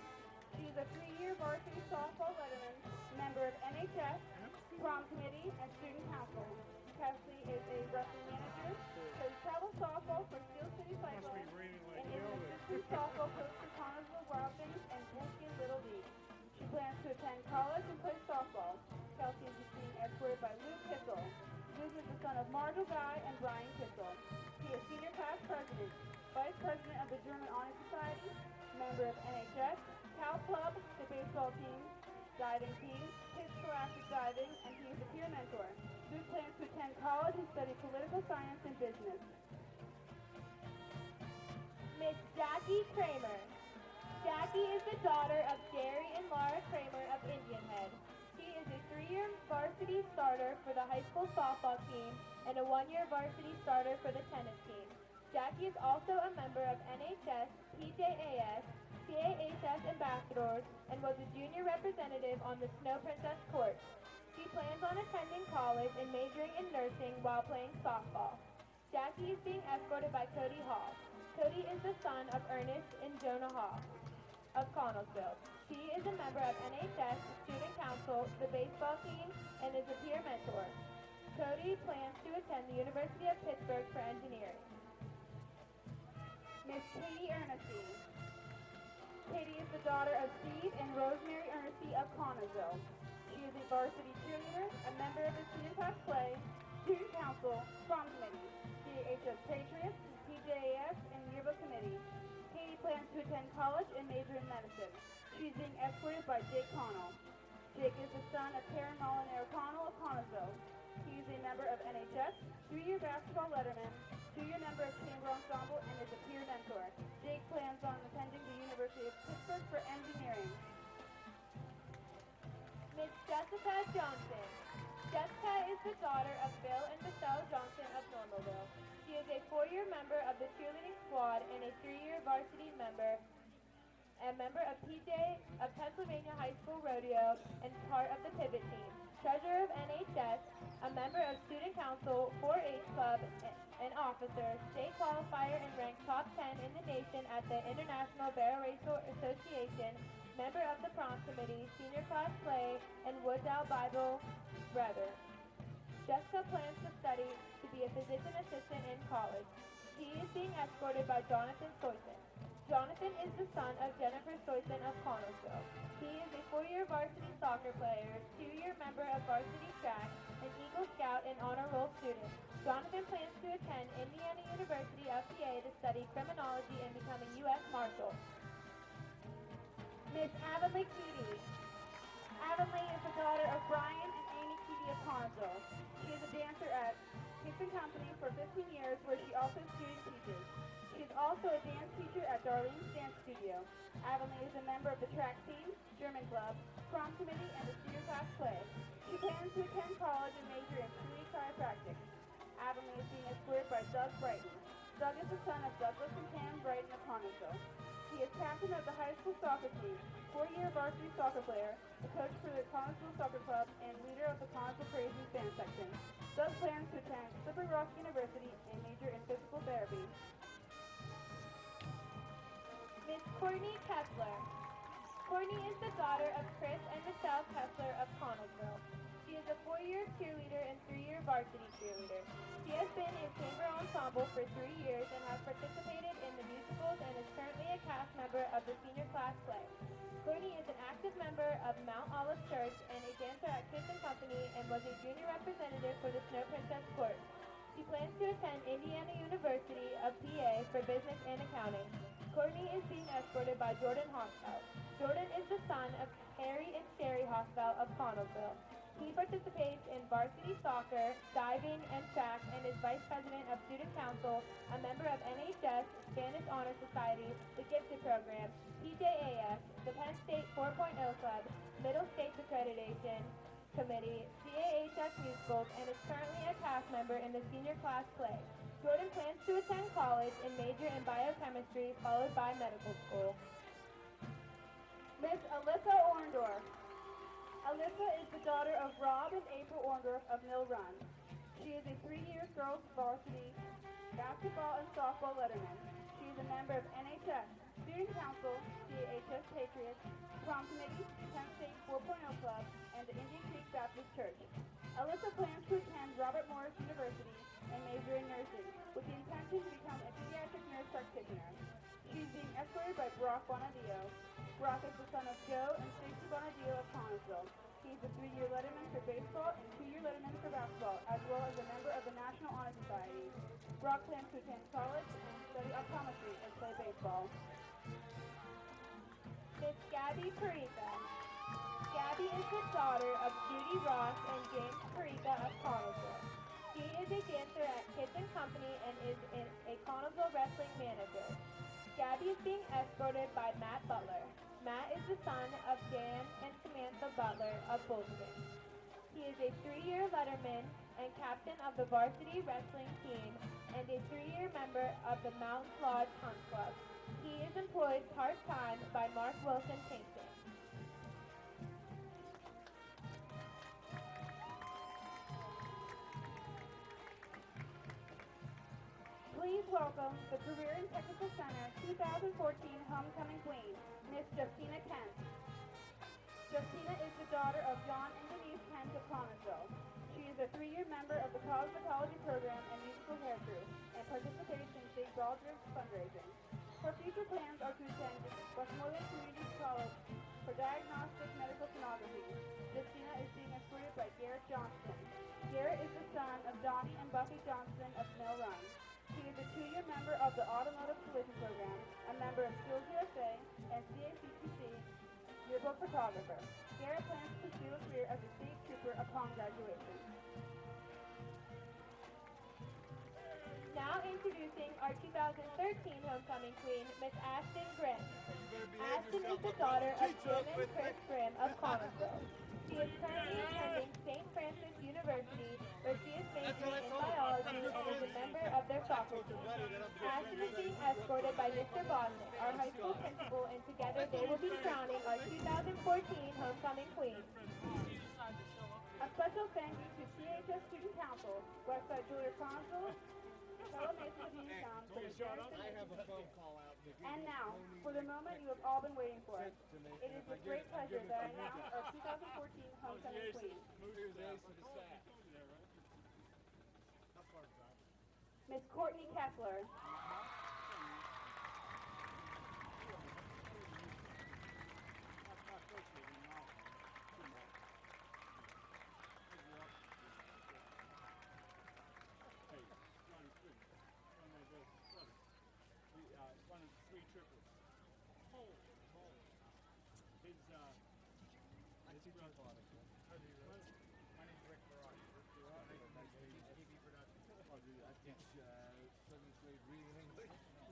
Speaker 8: She is a 3-year varsity softball letterman, member of NHS, prom committee, and student council. Kelsey is a wrestling manager, plays travel softball for Steel City Cyclones, and is an assistant softball coach for Connellsville Wild Things and Wolfskin Little League. She plans to attend college and play softball. Kelsey is being escorted by Luke Kissel. Luke is the son of Marshall Guy and Brian Kissel. He is senior class president, vice president of the German Honor Society, member of NHS, Cal Club, the baseball team, diving team, kids scholastic diving, and he is a peer mentor. Luke plans to attend college and study political science and business. Miss Jackie Kramer. Jackie is the daughter of Gary and Laura Kramer of Indian Head. She is a 3-year varsity starter for the high school softball team and a 1-year varsity starter for the tennis team. Jackie is also a member of NHS, PJAS, CAHS Ambassadors, and was a junior representative on the Snow Princess court. She plans on attending college and majoring in nursing while playing softball. Jackie is being escorted by Cody Hall. Cody is the son of Ernest and Jonah Hall of Connellsville. She is a member of NHS, Student Council, the baseball team, and is a peer mentor. Cody plans to attend the University of Pittsburgh for engineering.
Speaker 10: Miss Katie Ernestine. Katie is the daughter of Steve and Rosemary Ernestine of Connellsville. She is a varsity cheerleader, a member of the student class play, student council, prom committee, CAHS Patriots, PJAS, and yearbook committee. Katie plans to attend college and major in medicine. She is being escorted by Jake Connell. Jake is the son of Karen Molinaro Connell of Connellsville. He is a member of NHS, 3-year basketball letterman, 2-year member of chamber ensemble, and is a peer mentor. Jake plans on attending the University of Pittsburgh for engineering.
Speaker 8: Miss Jessica Johnson. Jessica is the daughter of Bill and Michelle Johnson of Normalville. She is a 4-year member of the cheerleading squad and a 3-year varsity member, a member of PJ of Pennsylvania High School Rodeo, and part of the pivot team. Treasurer of NHS, a member of Student Council, 4-H Club, an officer, state qualifier and ranked top 10 in the nation at the International Barrel Racer Association, member of the prom committee, senior class play, and Woodsdale Bible brother. Jessica plans to study to be a physician assistant in college. He is being escorted by Jonathan Soyson. Jonathan is the son of Jennifer Soyson of Connellsville. He is a 4-year varsity soccer player, 2-year member of varsity track, an Eagle Scout and honor roll student. Jonathan plans to attend Indiana University of PA to study criminology and become a U.S. Marshal.
Speaker 10: Miss Avonlea Keaty. Avonlea is the daughter of Brian and Amy Keaty of Connellsville. She is a dancer at Kitchen Company for 15 years where she also student teaches. She is also a dance teacher at Darlene's Dance Studio. Avonlea is a member of the track team, German club, prom committee, and the senior class play. She plans to attend college and major in community chiropractic. Avonlea is being escorted by Doug Brighton. Doug is the son of Douglas and Pam Brighton of Connellsville. He is captain of the high school soccer team, 4-year varsity soccer player, a coach for the Connellsville Soccer Club, and leader of the Connellsville Crazies band section. Doug plans to attend Slippery Rock University and major in physical therapy.
Speaker 8: Miss Courtney Kessler. Courtney is the daughter of Chris and Michelle Kessler of Connellsville. She is a 4-year cheerleader and 3-year varsity cheerleader. She has been in chamber ensemble for 3 years and has participated in the musicals and is currently a cast member of the senior class play. Courtney is an active member of Mount Olive Church and a dancer at Kitchen Company and was a junior representative for the Snow Princess Court. She plans to attend Indiana University of PA for business and accounting. Courtney is being escorted by Jordan Hosfeld. Jordan is the son of Harry and Sherry Hosfeld of Connellsville. He participates in varsity soccer, diving, and track, and is vice president of student council, a member of NHS, Spanish Honor Society, the Gifted Program, PJAS, the Penn State 4.0 Club, Middle States Accreditation Committee, CAHS Musicals, and is currently a cast member in the senior class play. Jordan plans to attend college and major in biochemistry, followed by medical school.
Speaker 10: Miss Alyssa Orndorff. Alyssa is the daughter of Rob and April Orndorff of Mill Run. She is a 3-year girls varsity basketball and softball letterman. She is a member of NHS, Student Council, CAHS Patriots, Prom Committee, Penn State 4.0 Club, and the Indian Creek Baptist Church. Alyssa plans to attend Robert Morris University and major in nursing, with the intention to become a pediatric nurse practitioner. She is being escorted by Brock Bonadillo. Brock is the son of Joe and Stacy Bonadillo of Connellsville. He is a 3-year letterman for baseball and 2-year letterman for basketball, as well as a member of the National Honor Society. Brock plans to attend college and study optometry and play baseball.
Speaker 8: Miss Gabby Parika. Gabby is the daughter of Judy Ross and James Parika of Connellsville. She is a dancer at Kids and Company and is a Connellsville wrestling manager. Gabby is being escorted by Matt Butler. Matt is the son of Dan and Samantha Butler of Bozeman. He is a 3-year letterman and captain of the varsity wrestling team and a 3-year member of the Mountain Lodge Hunt Club. He is employed part-time by Mark Wilson Painting.
Speaker 10: Please welcome the Career and Technical Center 2014 Homecoming Queen, Miss Justina Kent. Justina is the daughter of John and Denise Kent of Connellsville. She is a 3-year member of the cosmetology program and musical hair crew, and participates in St. Baldrick's fundraising. Her future plans are to attend Westmoreland Community College for diagnostic medical sonography. Justina is being escorted by Garrett Johnston. Garrett is the son of Donnie and Buffy Johnston of Mill Run. He is a 2-year member of the Automotive Collision Program, a member of Skills USA, and CACTC yearbook photographer. Garrett plans to pursue a career as a state trooper upon graduation.
Speaker 8: Now introducing our 2013 homecoming queen, Miss Ashton Grimm. Ashton is the daughter of Jim and Chris Grimm of Connellsville. She is currently attending St. Francis University, where she is majoring in biology and is a member of their faculty. Ashton is being escorted by Mr. Bosnick, our high school principal, and together they will be crowning our 2014 homecoming queen.
Speaker 10: A special thank you to CHS Student Council, Westside Julia Connellsville, fellow Mason of Uniontown, for the generous donation. And now, for the moment you have all been waiting for. It is with great pleasure that I announce our 2014 homecoming queen. Miss Courtney Kessler.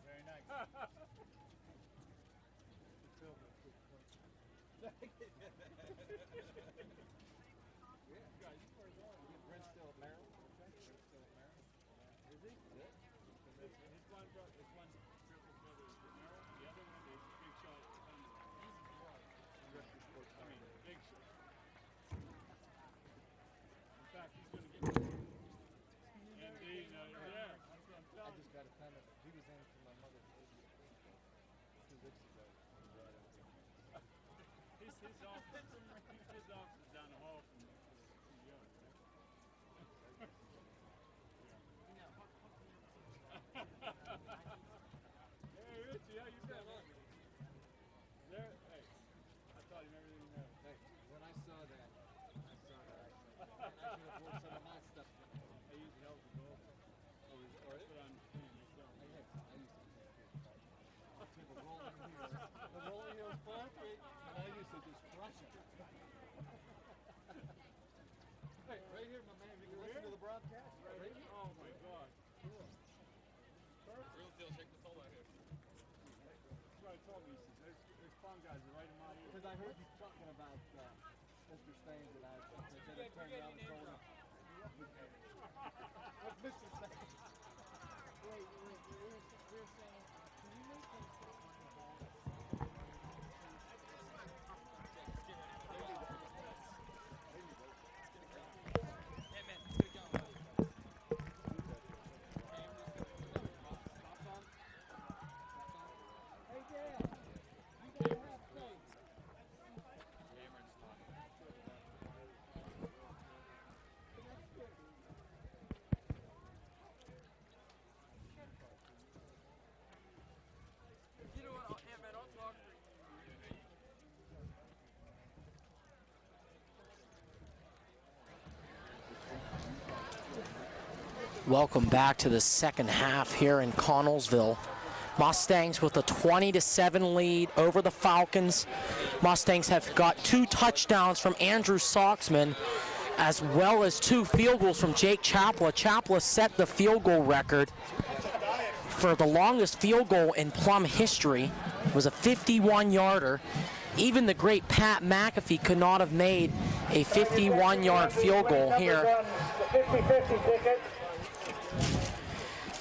Speaker 9: Very nice. Brent's still at Maryland. Brent's still at Maryland. Is he? Yeah. His one brother, his one triple brother is at Maryland. The other one is Big Shot. He's sports. I mean, Big Shot. In fact, he's going to get. Indeed, yeah. I just got a comment. He was in for my mother's 2 weeks ago. His office is down the hall from the CEO. Hey, Richie, how you doing? There, hey, I taught him everything you know. Hey, when I saw that, I should have brought some of my stuff. I used to help the goal. Oh, or put on the team myself. I used to take a rolling heel. The rolling heel's concrete, and I used to just crush it. right here, my man. You can listen to the broadcast. Right here. Oh my God. Cool. Real deal. Check the soul out here. That's what I told me. There's Plum guys right in my ear. Because I heard you talking about Mr. Staines and I said it turned around and told him. What's Mr. Staines? Wait, we're saying, can you make them stop on the ball?
Speaker 1: Welcome back to the second half here in Connellsville. Mustangs with a 20-7 lead over the Falcons. Mustangs have got 2 touchdowns from Andrew Soxman, as well as 2 field goals from Jake Chapla. Chapla set the field goal record for the longest field goal in Plum history. It was a 51-yarder. Even the great Pat McAfee could not have made a 51-yard field goal here.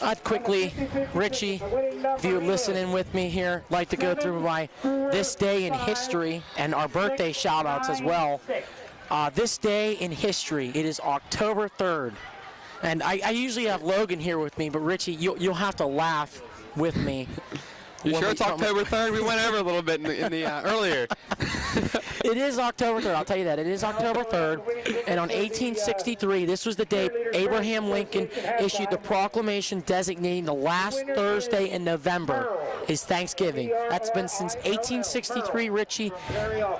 Speaker 1: I'd quickly, Richie, if you're listening with me here, like to go through my this day in history and our birthday shout-outs as well. This day in history, it is October 3rd. And I usually have Logan here with me, but Richie, you'll have to laugh with me.
Speaker 2: You sure it's October 3rd? We went over a little bit in the earlier.
Speaker 1: It is October 3rd, I'll tell you that. It is October 3rd, and on 1863, this was the day Abraham Lincoln issued the proclamation designating the last Thursday in November is Thanksgiving. That's been since 1863, Richie.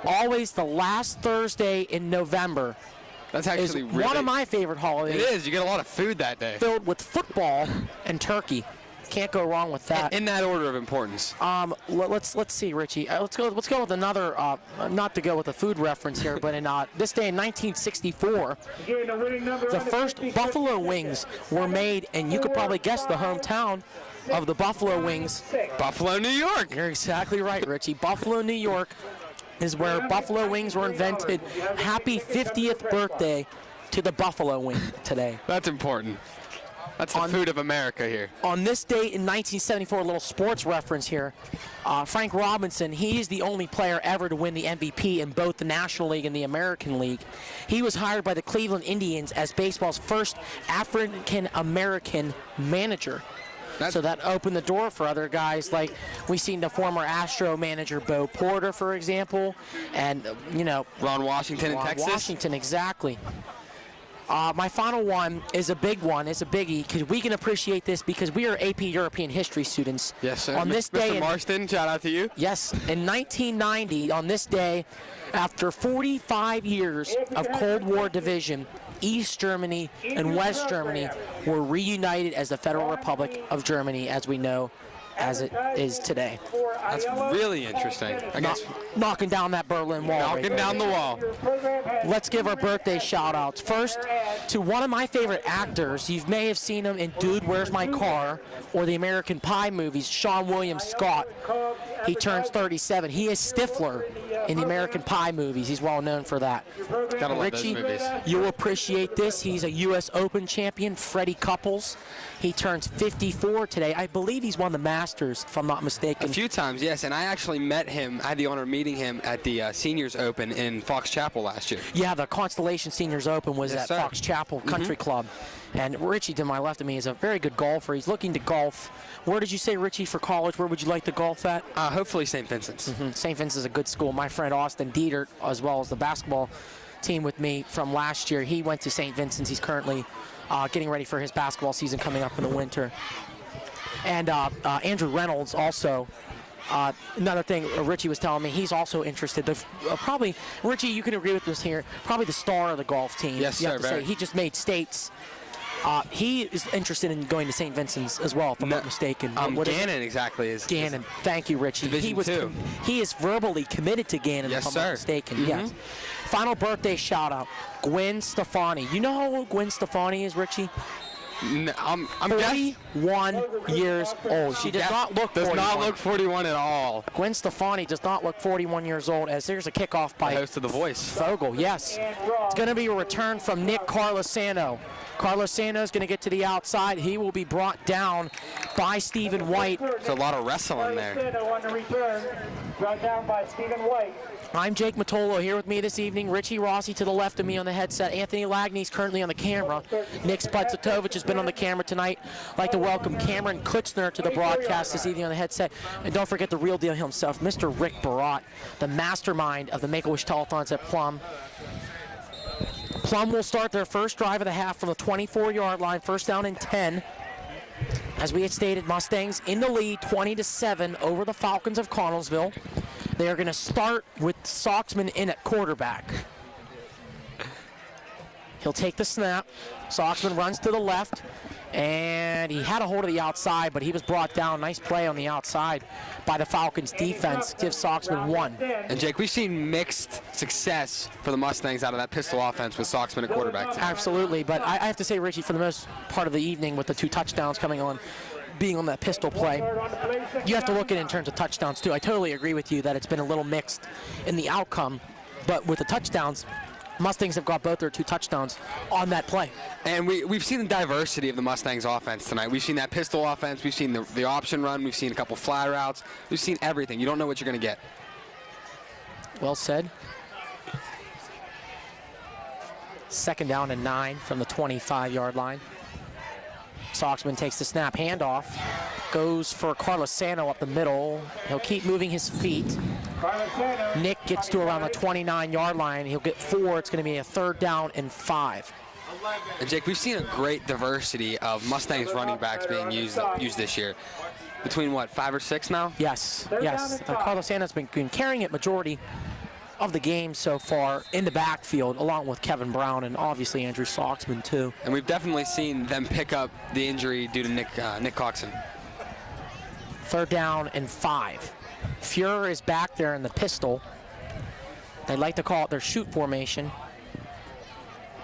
Speaker 1: Always the last Thursday in November.
Speaker 2: That's actually
Speaker 1: really one of my favorite holidays.
Speaker 2: It is. You get a lot of food that day.
Speaker 1: Filled with football and turkey. Can't go wrong with that.
Speaker 2: In that order of importance.
Speaker 1: Let's see, Richie. Let's go with another. Not to go with a food reference here, but in this day in 1964, the first buffalo wings were made, and you could probably guess the hometown of the buffalo wings.
Speaker 2: Buffalo, New York.
Speaker 1: You're exactly right, Richie. Buffalo, New York is where buffalo wings were invented. Happy 50th birthday to the buffalo wing today.
Speaker 2: That's important. That's the food of America here.
Speaker 1: On this date in 1974, a little sports reference here, Frank Robinson, he is the only player ever to win the MVP in both the National League and the American League. He was hired by the Cleveland Indians as baseball's first African-American manager. So that opened the door for other guys, like we've seen the former Astro manager Bo Porter, for example, and,
Speaker 2: Ron Washington in Texas.
Speaker 1: Washington, exactly. My final one is a big one. It's a biggie because we can appreciate this because we are AP European history students.
Speaker 2: Yes, sir.
Speaker 1: On this day,
Speaker 2: Mr. Marston, shout out to you.
Speaker 1: Yes, in 1990, on this day, after 45 years of Cold War division, East Germany and West Germany were reunited as the Federal Republic of Germany, as we know, as it is today.
Speaker 2: That's really interesting. I guess
Speaker 1: knocking down that Berlin Wall.
Speaker 2: Knocking down the wall.
Speaker 1: Let's give our birthday shout-outs. First, to one of my favorite actors. You may have seen him in Dude, Where's My Car? Or the American Pie movies, Sean William Scott. He turns 37. He is Stifler in the American Pie movies. He's well known for that.
Speaker 2: Gotta love
Speaker 1: Richie,
Speaker 2: those movies.
Speaker 1: You'll appreciate this. He's a U.S. Open champion, Freddie Couples. He turns 54 today. I believe he's won the Masters, if I'm not mistaken.
Speaker 2: A few times, yes, and I actually met him. I had the honor of meeting him at the Seniors Open in Fox Chapel last year.
Speaker 1: Yeah, the Constellation Seniors Open was at
Speaker 2: sir.
Speaker 1: Fox Chapel Country Club. And Richie, to my left of me, is a very good golfer. He's looking to golf. Where did you say, Richie, for college? Where would you like to golf at?
Speaker 2: Hopefully St. Vincent's.
Speaker 1: St. Vincent's is a good school. My friend Austin Dietert, as well as the basketball team with me from last year, he went to St. Vincent's. He's currently getting ready for his basketball season coming up in the winter. And Andrew Reynolds also, another thing Richie was telling me, he's also interested. Probably, Richie, you can agree with this here, probably the star of the golf team.
Speaker 2: Yes,
Speaker 1: you
Speaker 2: sir.
Speaker 1: have to say. He just made states. He is interested in going to St. Vincent's as well, if I'm not mistaken.
Speaker 2: Gannon exactly is.
Speaker 1: Gannon. Thank you, Richie.
Speaker 2: Division 2.
Speaker 1: He is verbally committed to Gannon,
Speaker 2: yes,
Speaker 1: if I'm
Speaker 2: sir.
Speaker 1: not mistaken. Yes. Final birthday shout out, Gwen Stefani. You know how old Gwen Stefani is, Richie?
Speaker 2: No, I'm
Speaker 1: 41 years old. She does not look 41.
Speaker 2: Does not look 41 at all.
Speaker 1: Gwen Stefani does not look 41 years old, as there's a kickoff by
Speaker 2: the host of The Voice.
Speaker 1: Fogel, yes. It's going to be a return from Nick Carlosano. Carlosano is going to get to the outside. He will be brought down by Stephen White.
Speaker 2: There's a lot of wrestling there.
Speaker 5: On the return, brought down by Stephen White.
Speaker 1: I'm Jake Matolo. Here with me this evening, Richie Rossi to the left of me on the headset. Anthony Lagney's currently on the camera. Nick Spudzatovich has been on the camera tonight. I'd like to welcome Cameron Kutzner to the broadcast this evening on the headset. And don't forget the real deal himself, Mr. Rick Barat, the mastermind of the Make-A-Wish Telethons at Plum. Plum will start their first drive of the half from the 24-yard line, first down and 10. As we had stated, Mustangs in the lead, 20-7 over the Falcons of Connellsville. They are going to start with Soxman in at quarterback. He'll take the snap. Soxman runs to the left, and he had a hold of the outside, but he was brought down. Nice play on the outside by the Falcons defense. Gives Soxman one.
Speaker 2: And Jake, we've seen mixed success for the Mustangs out of that pistol offense with Soxman at quarterback.
Speaker 1: Absolutely, but I have to say, Richie, for the most part of the evening with the 2 touchdowns coming on, being on that pistol play, you have to look at it in terms of touchdowns too. I totally agree with you that it's been a little mixed in the outcome, but with the touchdowns, Mustangs have got both their 2 touchdowns on that play.
Speaker 2: And we've seen the diversity of the Mustangs offense tonight. We've seen that pistol offense, we've seen the option run, we've seen a couple fly routes, we've seen everything. You don't know what you're going to get.
Speaker 1: Well said. Second down and 9 from the 25-yard line. Soxman takes the snap, handoff, goes for Carlosano up the middle. He'll keep moving his feet. Nick gets to around the 29-yard line. He'll get 4. It's going to be a third down and 5.
Speaker 2: And Jake, we've seen a great diversity of Mustangs running backs being used this year. Between what, 5 or 6 now?
Speaker 1: Yes, yes. Carlosano's been carrying it majority of the game so far in the backfield, along with Kevin Brown and obviously Andrew Soxman too.
Speaker 2: And we've definitely seen them pick up the injury due to Nick Coxon.
Speaker 1: Third down and 5. Fuhrer is back there in the pistol. They like to call it their shoot formation.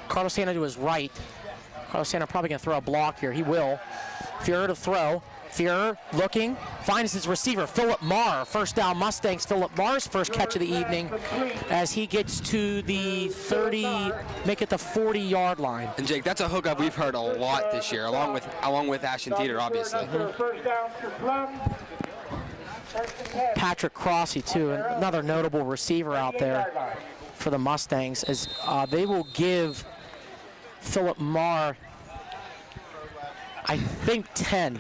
Speaker 1: Carlosano to his right. Carlosano probably going to throw a block here. He will. Fuhrer to throw. Fuhrer looking, finds his receiver, Philip Marr. First down Mustangs, Philip Marr's first catch of the evening as he gets to the 30, make it the 40-yard line.
Speaker 2: And Jake, that's a hookup we've heard a lot this year, along with Ashton Teeter, obviously.
Speaker 1: Patrick Crossy, too, another notable receiver out there for the Mustangs, as they will give Philip Marr, I think, 10.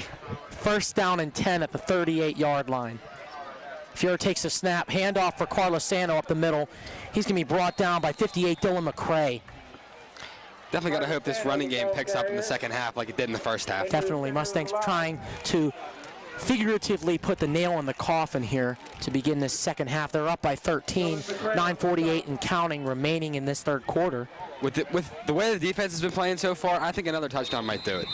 Speaker 1: First down and 10 at the 38-yard line. Fuhrer takes a snap, handoff for Carlosano up the middle. He's going to be brought down by 58 Dylan McCray.
Speaker 2: Definitely got to hope this running game picks up in the second half like it did in the first half.
Speaker 1: Definitely. Mustangs trying to figuratively put the nail in the coffin here to begin this second half. They're up by 13, 9:48 and counting remaining in this third quarter.
Speaker 2: With the way the defense has been playing so far, I think another touchdown might do it.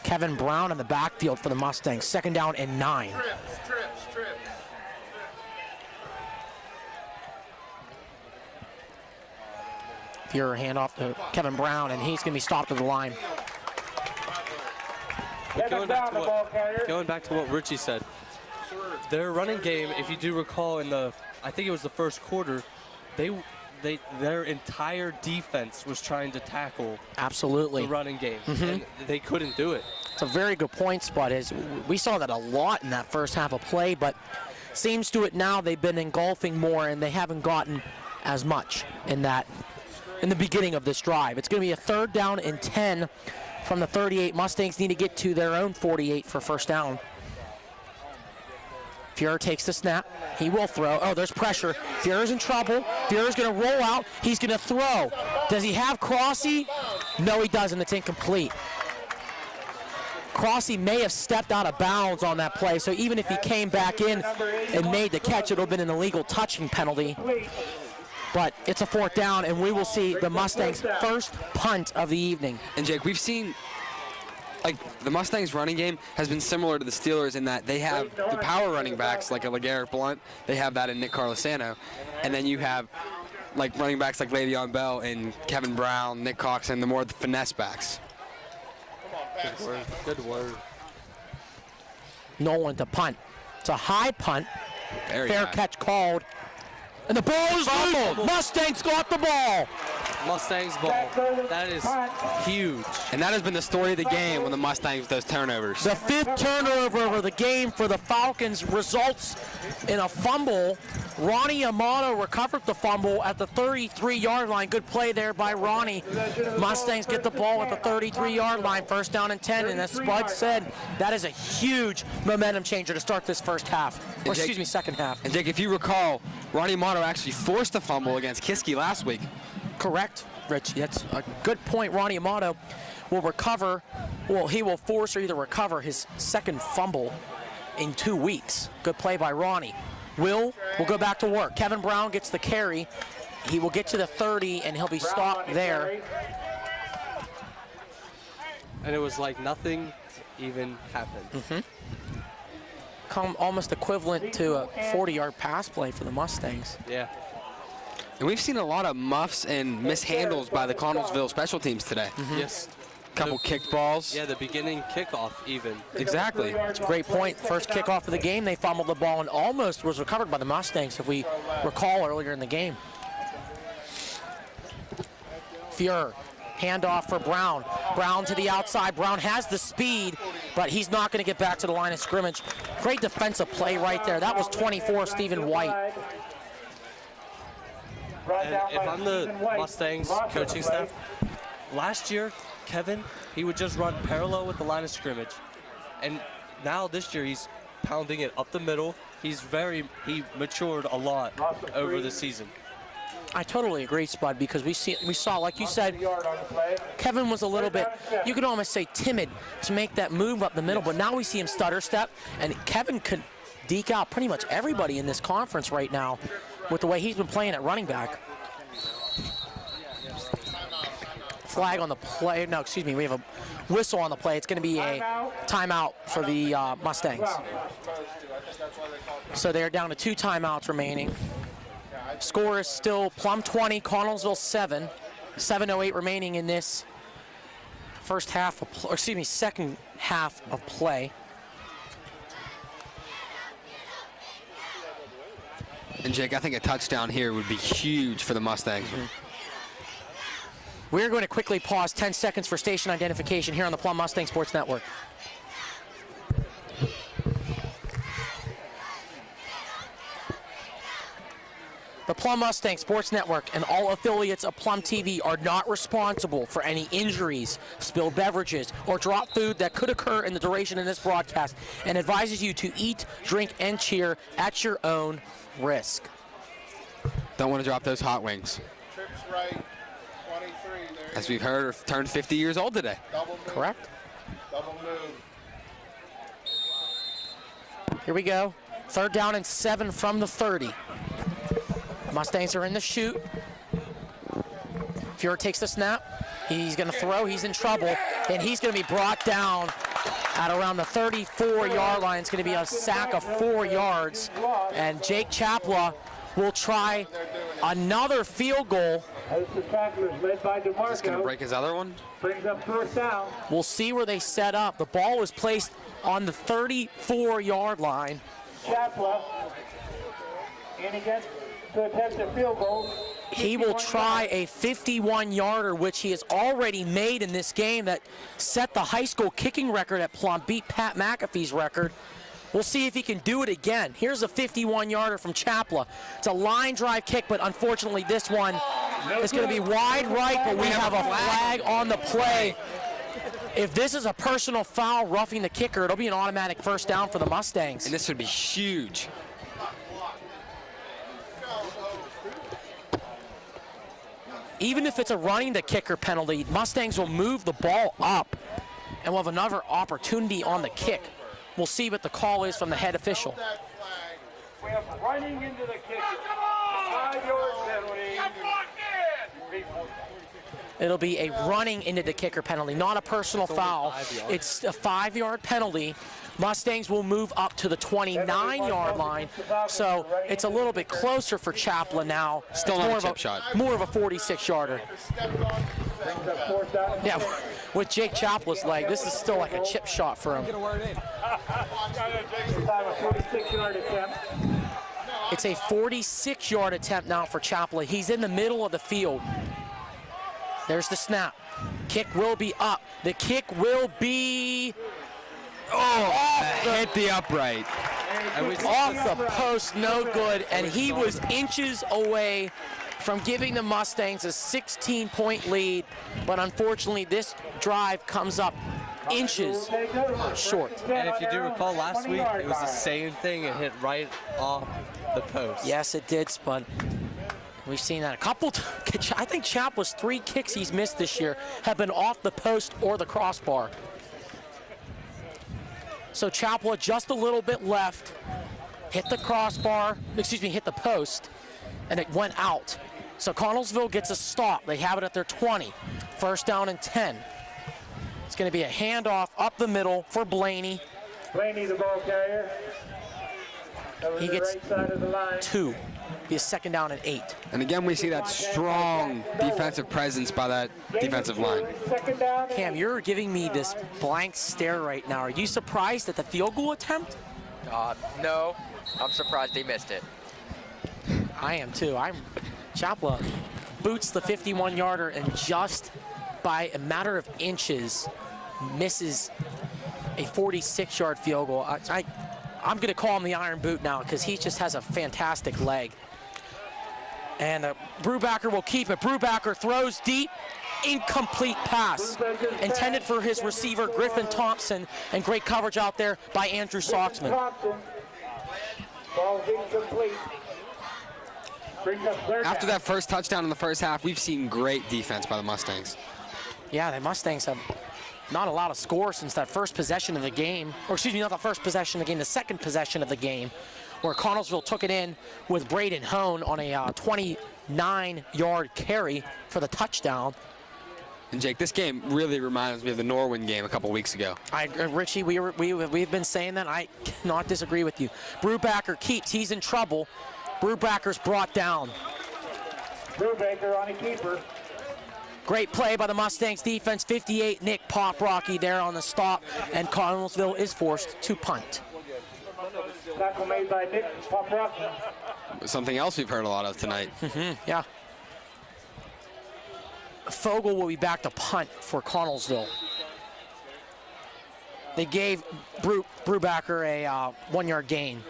Speaker 1: Kevin Brown in the backfield for the Mustangs. Second down and 9.
Speaker 6: Trips.
Speaker 1: Fuhrer handoff to Kevin Brown, and he's going to be stopped at the line.
Speaker 9: Going back to what Richie said, their running game, if you do recall, I think it was the first quarter, their entire defense was trying to tackle
Speaker 1: absolutely
Speaker 9: the running game, and they couldn't do it.
Speaker 1: It's a very good point, Spud. We saw that a lot in that first half of play, but seems to it now they've been engulfing more, and they haven't gotten as much in the beginning of this drive. It's going to be a third down and 10 from the 38. Mustangs need to get to their own 48 for first down. Fuhrer takes the snap. He will throw. Oh, there's pressure. Fuhrer's in trouble. Fuhrer's going to roll out. He's going to throw. Does he have Crossy? No, he doesn't. It's incomplete. Crossy may have stepped out of bounds on that play, so even if he came back in and made the catch, it would have been an illegal touching penalty. But it's a fourth down, and we will see the Mustangs' first punt of the evening.
Speaker 2: And Jake, we've seen like the Mustangs running game has been similar to the Steelers in that they have the power running backs like a LeGarrette Blount. They have that in Nick Carlosano. And then you have like running backs like Le'Veon Bell and Kevin Brown, Nick Cox, and the more the finesse backs.
Speaker 7: Good word. Good word.
Speaker 1: Nolan to punt. It's a high punt.
Speaker 2: Very
Speaker 1: Fair
Speaker 2: high.
Speaker 1: catch called. And the ball is loose. Mustangs got the ball.
Speaker 7: Mustangs ball. That is huge.
Speaker 2: And that has been the story of the game when the Mustangs those turnovers.
Speaker 1: The 5th turnover of the game for the Falcons results in a fumble. Ronnie Amato recovered the fumble at the 33-yard line. Good play there by Ronnie. Mustangs get the ball at the 33-yard line, 1st down and 10. And as Spud said, that is a huge momentum changer to start this first half. Or excuse me, second half.
Speaker 2: And Jake, if you recall, Ronnie Amato actually forced a fumble against Kiski last week.
Speaker 1: Correct, Rich. That's a good point. Ronnie Amato will recover. Well, he will force or either recover his 2nd fumble in 2 weeks. Good play by Ronnie. Will go back to work. Kevin Brown gets the carry. He will get to the 30, and he'll be stopped there.
Speaker 7: And it was like nothing even happened.
Speaker 1: Come almost equivalent to a 40-yard pass play for the Mustangs.
Speaker 7: Yeah.
Speaker 2: And we've seen a lot of muffs and mishandles by the Connellsville special teams today.
Speaker 7: Yes.
Speaker 2: Couple kicked balls.
Speaker 7: Yeah, the beginning kickoff even.
Speaker 2: Exactly.
Speaker 1: It's a great point. First kickoff of the game, they fumbled the ball and almost was recovered by the Mustangs, if we recall earlier in the game. Fuhr, handoff for Brown. Brown to the outside. Brown has the speed, but he's not going to get back to the line of scrimmage. Great defensive play right there. That was 24, Stephen White.
Speaker 7: And if I'm the Mustangs coaching staff, last year, Kevin, he would just run parallel with the line of scrimmage. And now this year, he's pounding it up the middle. He matured a lot over the season.
Speaker 1: I totally agree, Spud, because we saw, like you said, Kevin was a little bit, you could almost say timid to make that move up the middle, but now we see him stutter step, and Kevin could deke out pretty much everybody in this conference right now with the way he's been playing at running back. Flag on the play. No, excuse me. We have a whistle on the play. It's going to be a timeout for the Mustangs. So they're down to 2 timeouts remaining. Score is still Plum 20, Connellsville 7. 7:08 remaining in this second half of play.
Speaker 2: And Jake, I think a touchdown here would be huge for the Mustangs.
Speaker 1: We're going to quickly pause 10 seconds for station identification here on the Plum Mustang Sports Network. The Plum Mustang Sports Network and all affiliates of Plum TV are not responsible for any injuries, spilled beverages, or dropped food that could occur in the duration of this broadcast, and advises you to eat, drink, and cheer at your own risk.
Speaker 2: Don't want to drop those hot wings.
Speaker 6: Trips right, 23 there.
Speaker 2: As we've heard, turned 50 years old today.
Speaker 6: Double move.
Speaker 1: Correct.
Speaker 6: Double move.
Speaker 1: Here we go. 3rd down and 7 from the 30. Mustangs are in the chute. Fuhr takes the snap. He's going to throw. He's in trouble. And he's going to be brought down at around the 34-yard line. It's going to be a sack of 4 yards. And Jake Chapla will try another field goal.
Speaker 5: As the tacklers led by DeMarco.
Speaker 2: He's going to break his other one.
Speaker 5: Brings up 4th down.
Speaker 1: We'll see where they set up. The ball was placed on the 34-yard line.
Speaker 5: Chapla in again to attempt a field goal.
Speaker 1: He will try a 51-yarder, which he has already made in this game, that set the high school kicking record at Plum, beat Pat McAfee's record. We'll see if he can do it again. Here's a 51-yarder from Chapla. It's a line drive kick, but unfortunately this one is going to be wide right, but we have a flag on the play. If this is a personal foul roughing the kicker, it'll be an automatic 1st down for the Mustangs.
Speaker 2: And this would be huge.
Speaker 1: Even if it's a running the kicker penalty, Mustangs will move the ball up and we'll have another opportunity on the kick. We'll see what the call is from the head official.
Speaker 5: We have running into the kicker. 5-yard penalty.
Speaker 1: It'll be a running into the kicker penalty, not a personal foul. It's a 5-yard penalty. Mustangs will move up to the 29-yard line, so it's a little bit closer for Chaplin now.
Speaker 2: Still not a chip shot.
Speaker 1: More of a 46-yarder. Yeah, with Jake Chaplin's leg, this is still like a chip shot for him. It's a 46-yard attempt now for Chaplin. He's in the middle of the field. There's the snap. Kick will be up. The kick will be
Speaker 2: hit the upright.
Speaker 1: Off the post, no good, and he was inches away from giving the Mustangs a 16-point lead, but unfortunately this drive comes up inches short.
Speaker 7: And if you do recall last week, it was the same thing. It hit right off the post.
Speaker 1: Yes, it did, Spud. We've seen that a couple I think Chaplin's 3 kicks he's missed this year have been off the post or the crossbar. So Chaplin just a little bit left, hit the crossbar, hit the post, and it went out. So Connellsville gets a stop. They have it at their 20. First down and 10. It's going to be a handoff up the middle for Blaney.
Speaker 5: Blaney, the ball carrier.
Speaker 1: He gets 2. Be a second down and 8.
Speaker 2: And again, we see that strong defensive presence by that defensive line.
Speaker 1: Cam, you're giving me this blank stare right now. Are you surprised at the field goal attempt?
Speaker 11: No, I'm surprised they missed it.
Speaker 1: I am too. Chaplin boots the 51-yarder and just by a matter of inches misses a 46-yard field goal. I'm going to call him the Iron Boot now because he just has a fantastic leg. And Brubaker will keep it. Brubaker throws deep, incomplete pass. Intended for his receiver, Griffin Thompson, and great coverage out there by Andrew Soxman.
Speaker 5: Ball incomplete.
Speaker 2: After that first touchdown in the first half, we've seen great defense by the Mustangs.
Speaker 1: Yeah, the Mustangs have not a lot of score since that first possession of the game, or excuse me, not the first possession of the game, the second possession of the game, where Connellsville took it in with Braden Hone on a 29-yard carry for the touchdown.
Speaker 2: And Jake, this game really reminds me of the Norwin game a couple weeks ago.
Speaker 1: Richie, we've been saying that. I cannot disagree with you. Brubaker keeps. He's in trouble. Brubaker's brought down.
Speaker 5: Brubaker on a keeper.
Speaker 1: Great play by the Mustangs defense. 58, Nick Poprocky there on the stop, and Connellsville is forced to punt.
Speaker 5: Tackle made by Nick Poprocky.
Speaker 2: Something else we've heard a lot of tonight.
Speaker 1: Yeah. Fogel will be back to punt for Connellsville. They gave Brubaker a 1-yard gain.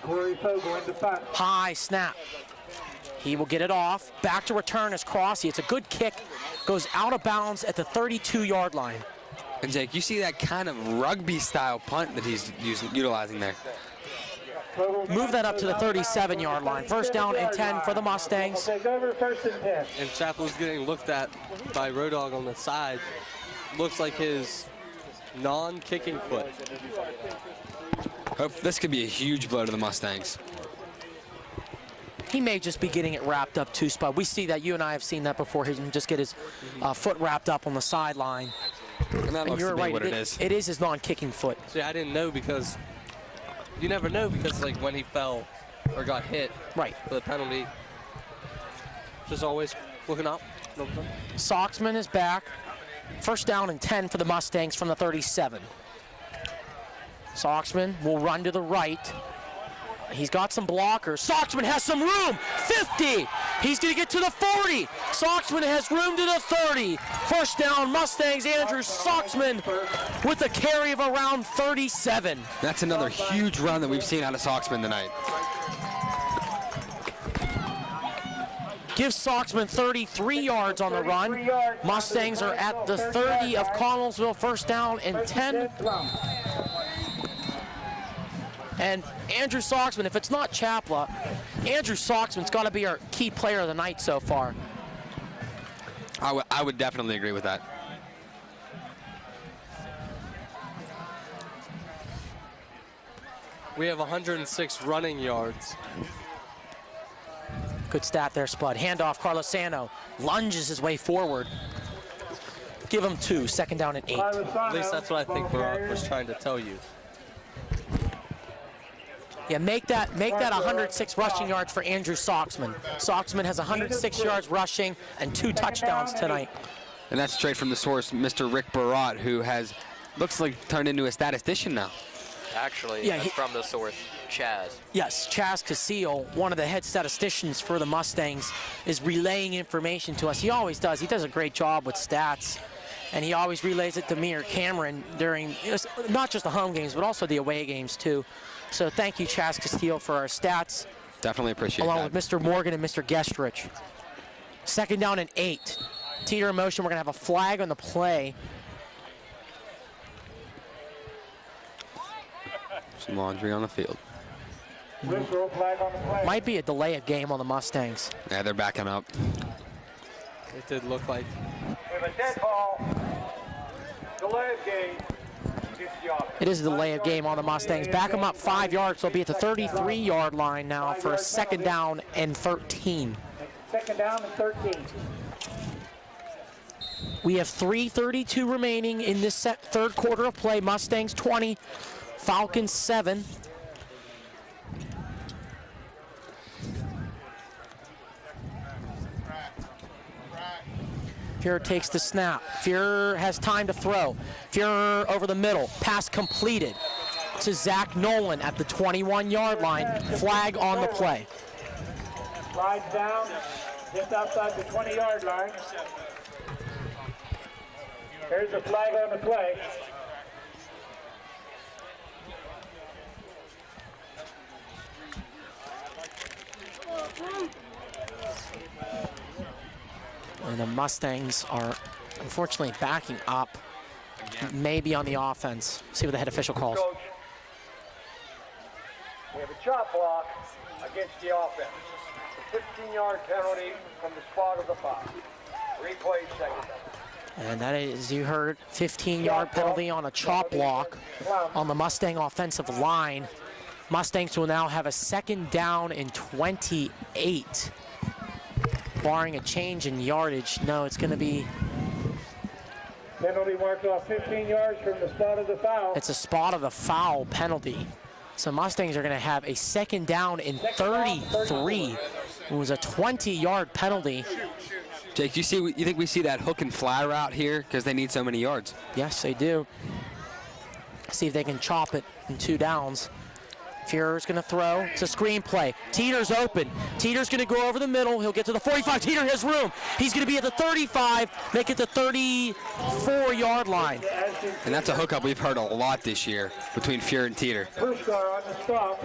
Speaker 5: Corey Fogel into punt.
Speaker 1: High snap. He will get it off. Back to return is Crossy. It's a good kick. Goes out of bounds at the 32-yard line.
Speaker 2: And Jake, you see that kind of rugby-style punt that he's utilizing there.
Speaker 1: Move that up to the 37-yard line. First down and 10 for the Mustangs.
Speaker 7: And Chaplin's getting looked at by Road Dogg on the side. Looks like his non-kicking foot.
Speaker 2: This could be a huge blow to the Mustangs.
Speaker 1: He may just be getting it wrapped up too, Spud. We see that. You and I have seen that before. He can just get his foot wrapped up on the sideline.
Speaker 2: And that looks
Speaker 1: you're
Speaker 2: to be
Speaker 1: right.
Speaker 2: what it is.
Speaker 1: It is his non-kicking foot.
Speaker 7: See, I didn't know because you never know because like when he fell or got hit
Speaker 1: right
Speaker 7: for the penalty, just always looking up.
Speaker 1: Soxman is back. First down and 10 for the Mustangs from the 37. Soxman will run to the right. He's got some blockers. Soxman has some room. 50. He's going to get to the 40. Soxman has room to the 30. First down, Mustangs. Andrew Soxman with a carry of around 37.
Speaker 2: That's another huge run that we've seen out of Soxman tonight.
Speaker 1: Gives Soxman 33 yards on the run. Mustangs are at the 30 of Connellsville. First down and 10. And Andrew Soxman, if it's not Chapla, Andrew Soxman's got to be our key player of the night so far.
Speaker 2: I would definitely agree with that.
Speaker 7: We have 106 running yards.
Speaker 1: Good stat there, Spud. Handoff, Carlosano lunges his way forward. Give him 2, second down and 8.
Speaker 7: At least that's what I think Barack was trying to tell you.
Speaker 1: Yeah, make that 106 rushing yards for Andrew Soxman. Soxman has 106 yards rushing and 2 touchdowns tonight.
Speaker 2: And that's straight from the source, Mr. Rick Barat, who looks like turned into a statistician now.
Speaker 11: Actually,
Speaker 2: Yeah,
Speaker 11: that's from the source, Chaz.
Speaker 1: Yes, Chaz Casillo, one of the head statisticians for the Mustangs, is relaying information to us. He always does. He does a great job with stats, and he always relays it to me or Cameron during not just the home games, but also the away games too. So thank you, Chaz Castillo, for our stats.
Speaker 2: Definitely appreciate
Speaker 1: along
Speaker 2: that.
Speaker 1: with Mr. Morgan and Mr. Gestrich. Second down and 8. Teeter in motion. We're going to have a flag on the play.
Speaker 2: Some laundry on the field.
Speaker 1: Might be a delay of game on the Mustangs.
Speaker 2: Yeah, they're backing up.
Speaker 7: It did look like.
Speaker 5: We have a dead ball. Delay of game.
Speaker 1: It is a delay of game on the Mustangs. Back them up 5 yards. They'll be at the 33-yard line now for a second down and 13.
Speaker 5: Second down and 13.
Speaker 1: We have 3:32 remaining in this third quarter of play. Mustangs 20, Falcons 7. Fuhrer takes the snap. Fuhrer has time to throw. Fuhrer over the middle. Pass completed to Zach Nolan at the 21-yard line. Flag on the play.
Speaker 5: Slides down just outside the 20-yard line. Here's the flag on the play.
Speaker 1: And the Mustangs are unfortunately backing up, maybe on the offense. See what the head official calls.
Speaker 5: Coach, we have a chop block against the offense. A 15-yard penalty from the spot of the foul. Replay second down.
Speaker 1: And that is, you heard, 15-yard penalty on a chop block on the Mustang offensive line. Mustangs will now have a second down and 28. Barring a change in yardage, no, it's going to be...
Speaker 5: Penalty marked off 15 yards from the spot of the foul.
Speaker 1: It's a spot of the foul penalty. So Mustangs are going to have a second down and 33. It was a 20-yard penalty.
Speaker 2: Jake, you think we see that hook and fly route here because they need so many yards?
Speaker 1: Yes, they do. See if they can chop it in 2 downs. Fuhrer's going to throw. It's a screen play. Teeter's open. Teeter's going to go over the middle. He'll get to the 45. Teeter has room. He's going to be at the 35, make it the 34-yard line.
Speaker 2: And that's a hookup we've heard a lot this year between Fuhrer and Teeter.
Speaker 5: First car on the stop.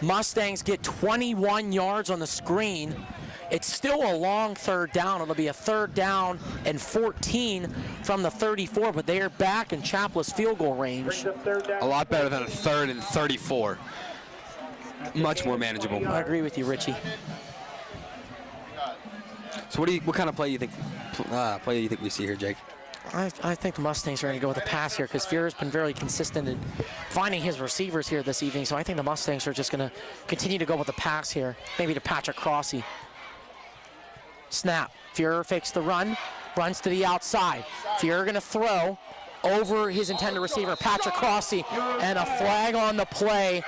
Speaker 1: Mustangs get 21 yards on the screen. It's still a long third down. It'll be a third down and 14 from the 34, but they are back in Chapla's field goal range.
Speaker 2: A lot better than a third and 34. Much more manageable.
Speaker 1: I agree with you, Richie.
Speaker 2: So what kind of play do you think we see here, Jake?
Speaker 1: I think the Mustangs are going to go with a pass here because Fuhrer's been very consistent in finding his receivers here this evening. So I think the Mustangs are just going to continue to go with the pass here, maybe to Patrick Crossy. Snap. Fuhrer fakes the run, runs to the outside. Fuhrer going to throw over his intended receiver, Patrick Crossy, and a flag on the play.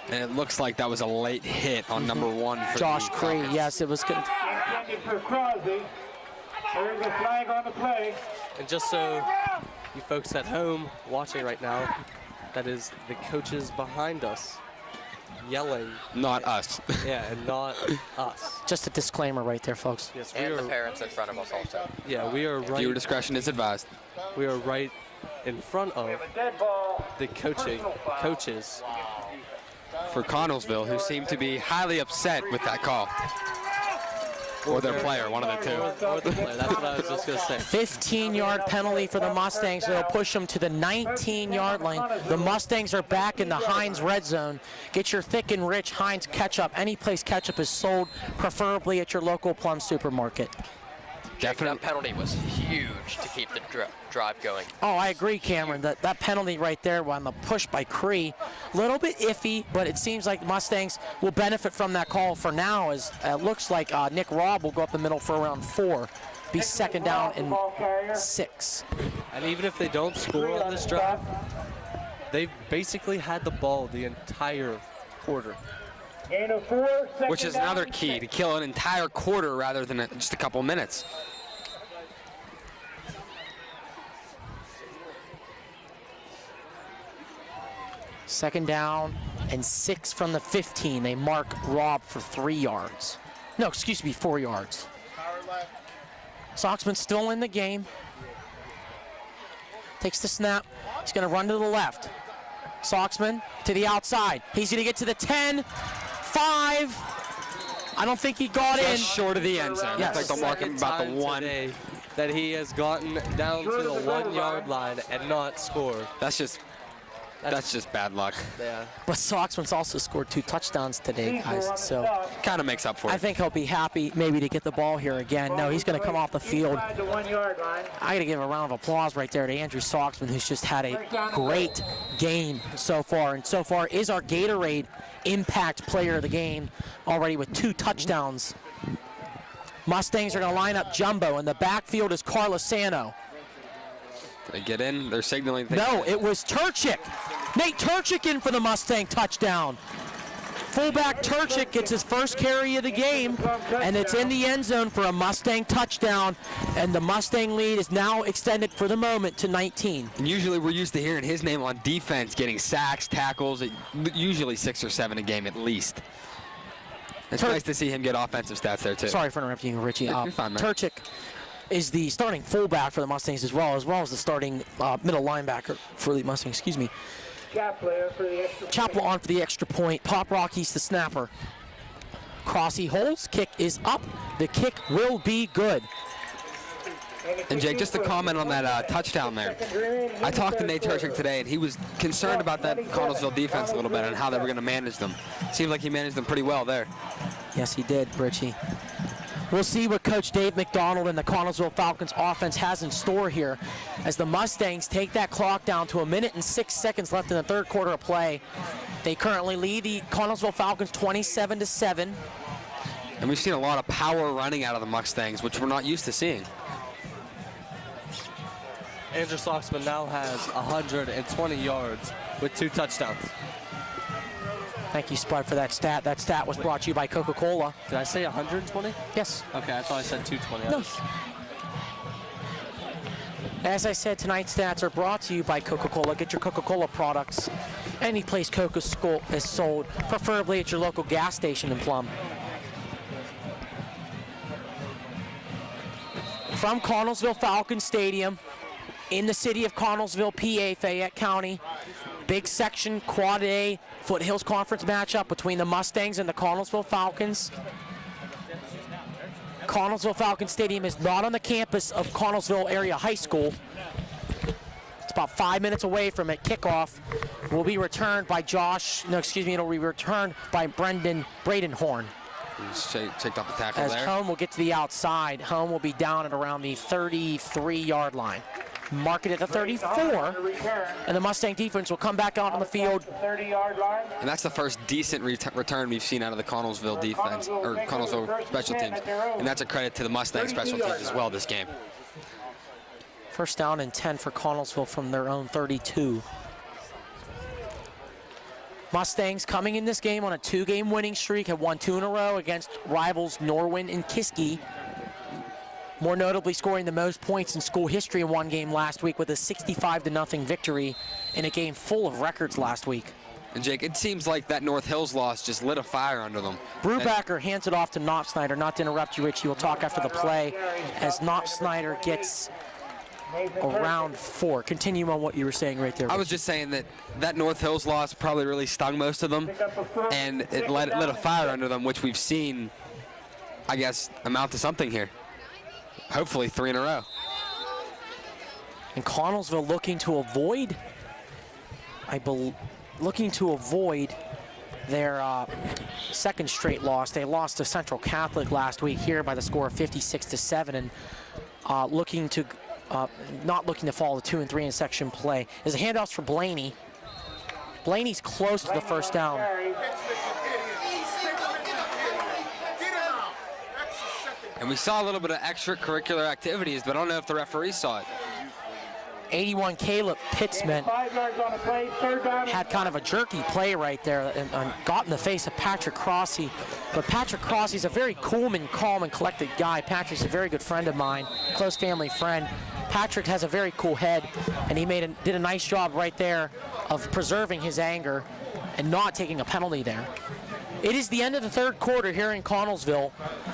Speaker 2: And it looks like that was a late hit on number 1 for
Speaker 1: Josh Cree. Yes, it was good.
Speaker 5: Intended for Crosby. There's a flag on the play.
Speaker 7: And just so you folks at home watching right now, that is the coaches behind us yelling.
Speaker 2: Not us.
Speaker 7: Yeah, and not us.
Speaker 1: Just a disclaimer right there, folks.
Speaker 7: Yes,
Speaker 11: and the parents in front of us also.
Speaker 7: Yeah, we are right.
Speaker 2: Viewer discretion is advised.
Speaker 7: We are right in front of the coaches.
Speaker 2: For Connellsville, who seem to be highly upset with that call. Or their player, one of the two.
Speaker 7: Or the player, that's what I was just going to say.
Speaker 1: 15-yard penalty for the Mustangs. They'll push them to the 19-yard line. The Mustangs are back in the Heinz red zone. Get your thick and rich Heinz ketchup. Any place ketchup is sold, preferably at your local Plum supermarket.
Speaker 2: Definitely.
Speaker 11: That penalty was huge to keep the drive going.
Speaker 1: Oh, I agree, Cameron. That penalty right there on the push by Cree, a little bit iffy, but it seems like Mustangs will benefit from that call for now, as it looks like Nick Robb will go up the middle for around 4. Be second down and 6.
Speaker 7: And even if they don't score on this drive, they've basically had the ball the entire quarter.
Speaker 2: Which is another key, to kill an entire quarter rather than just a couple minutes.
Speaker 1: Second down and 6 from the 15. They mark Robb for 3 yards. No, excuse me, 4 yards. Soxman still in the game. Takes the snap. He's going to run to the left. Soxman to the outside. He's going to get to the 10, 5. I don't think he got in.
Speaker 2: Just short of the end zone.
Speaker 1: Yes.
Speaker 2: Looks like they'll mark him about the 1.
Speaker 7: That he has gotten down to the 1 yard line and not scored.
Speaker 2: That's just bad luck.
Speaker 7: Yeah.
Speaker 1: But Soxman's also scored 2 touchdowns today, guys. So
Speaker 2: kind of makes up for it.
Speaker 1: I think he'll be happy maybe to get the ball here again. No, he's going to come off the field. I got to give a round of applause right there to Andrew Soxman, who's just had a great game so far. And so far is our Gatorade Impact Player of the game, already with 2 touchdowns. Mustangs are going to line up jumbo. In the backfield is Carlosano.
Speaker 2: They get in, they're signaling things.
Speaker 1: No, it was Turchik. Nate Turchik in for the Mustang touchdown. Fullback Turchik gets his first carry of the game, and it's in the end zone for a Mustang touchdown, and the Mustang lead is now extended for the moment to 19.
Speaker 2: And usually we're used to hearing his name on defense, getting sacks, tackles, usually 6 or 7 a game at least. It's nice to see him get offensive stats there too.
Speaker 1: Sorry for interrupting you, Richie.
Speaker 2: You're fine, man.
Speaker 1: Turchik is the starting fullback for the Mustangs as well as the starting middle linebacker for the Mustangs, excuse me. Chapel on for the extra point. Pop Rocky's the snapper. Crossy holds, kick is up. The kick will be good.
Speaker 2: And Jake, just to comment on that touchdown there. I talked to Nate Turchik today, and he was concerned about that Connellsville defense a little bit and how they were going to manage them. Seemed like he managed them pretty well there.
Speaker 1: Yes, he did, Richie. We'll see what Coach Dave McDonald and the Connellsville Falcons offense has in store here as the Mustangs take that clock down to 1 minute and 6 seconds left in the third quarter of play. They currently lead the Connellsville Falcons 27-7.
Speaker 2: And we've seen a lot of power running out of the Mustangs, which we're not used to seeing.
Speaker 7: Andrew Soxman now has 120 yards with 2 touchdowns.
Speaker 1: Thank you, Spud, for that stat. That stat was brought to you by Coca-Cola.
Speaker 7: Did I say 120?
Speaker 1: Yes.
Speaker 7: Okay, I thought I said 220.
Speaker 1: No. As I said, tonight's stats are brought to you by Coca-Cola. Get your Coca-Cola products any place Coca is sold, preferably at your local gas station in Plum. From Connellsville Falcon Stadium, in the city of Connellsville, PA, Fayette County, big section, Quad A, Foothills Conference matchup between the Mustangs and the Connellsville Falcons. Connellsville Falcon Stadium is not on the campus of Connellsville Area High School. It's about 5 minutes away from it. Kickoff will be returned by it'll be returned by Brendan Bradenhorn.
Speaker 2: He's checked off the tackle
Speaker 1: As
Speaker 2: there.
Speaker 1: Home will get to the outside. Home will be down at around the 33-yard line. Mark it at the 34, and the Mustang defense will come back out on the field.
Speaker 2: And that's the first decent return we've seen out of the Connellsville defense, or Connellsville special teams. And that's a credit to the Mustang special teams as well this game.
Speaker 1: First down and 10 for Connellsville from their own 32. Mustangs coming in this game on a 2-game winning streak, have won 2 in a row against rivals Norwin and Kiski. More notably scoring the most points in school history in one game last week with a 65-0 victory in a game full of records last week.
Speaker 2: And Jake, it seems like that North Hills loss just lit a fire under them.
Speaker 1: Brubaker hands it off to Knopf-Snyder. Not to interrupt you, Richie, we'll talk after the play as Knopf-Snyder gets around 4. Continue on what you were saying right there, Richie.
Speaker 2: I was just saying that North Hills loss probably really stung most of them, and it lit a fire under them, which we've seen, I guess, amount to something here. Hopefully 3 in a row.
Speaker 1: And Connellsville looking to avoid their second straight loss. They lost to Central Catholic last week here by the score of 56-7, and not looking to fall to 2 and 3 in section play. There's a handoff for Blaney. Blaney's close to the first down.
Speaker 2: And we saw a little bit of extracurricular activities, but I don't know if the referee saw it.
Speaker 1: 81 Caleb Pittsman had kind of a jerky play right there and got in the face of Patrick Crossy. But Patrick Crossy's a very cool and calm and collected guy. Patrick's a very good friend of mine, close family friend. Patrick has a very cool head, and he did a nice job right there of preserving his anger and not taking a penalty there. It is the end of the third quarter here in Connellsville.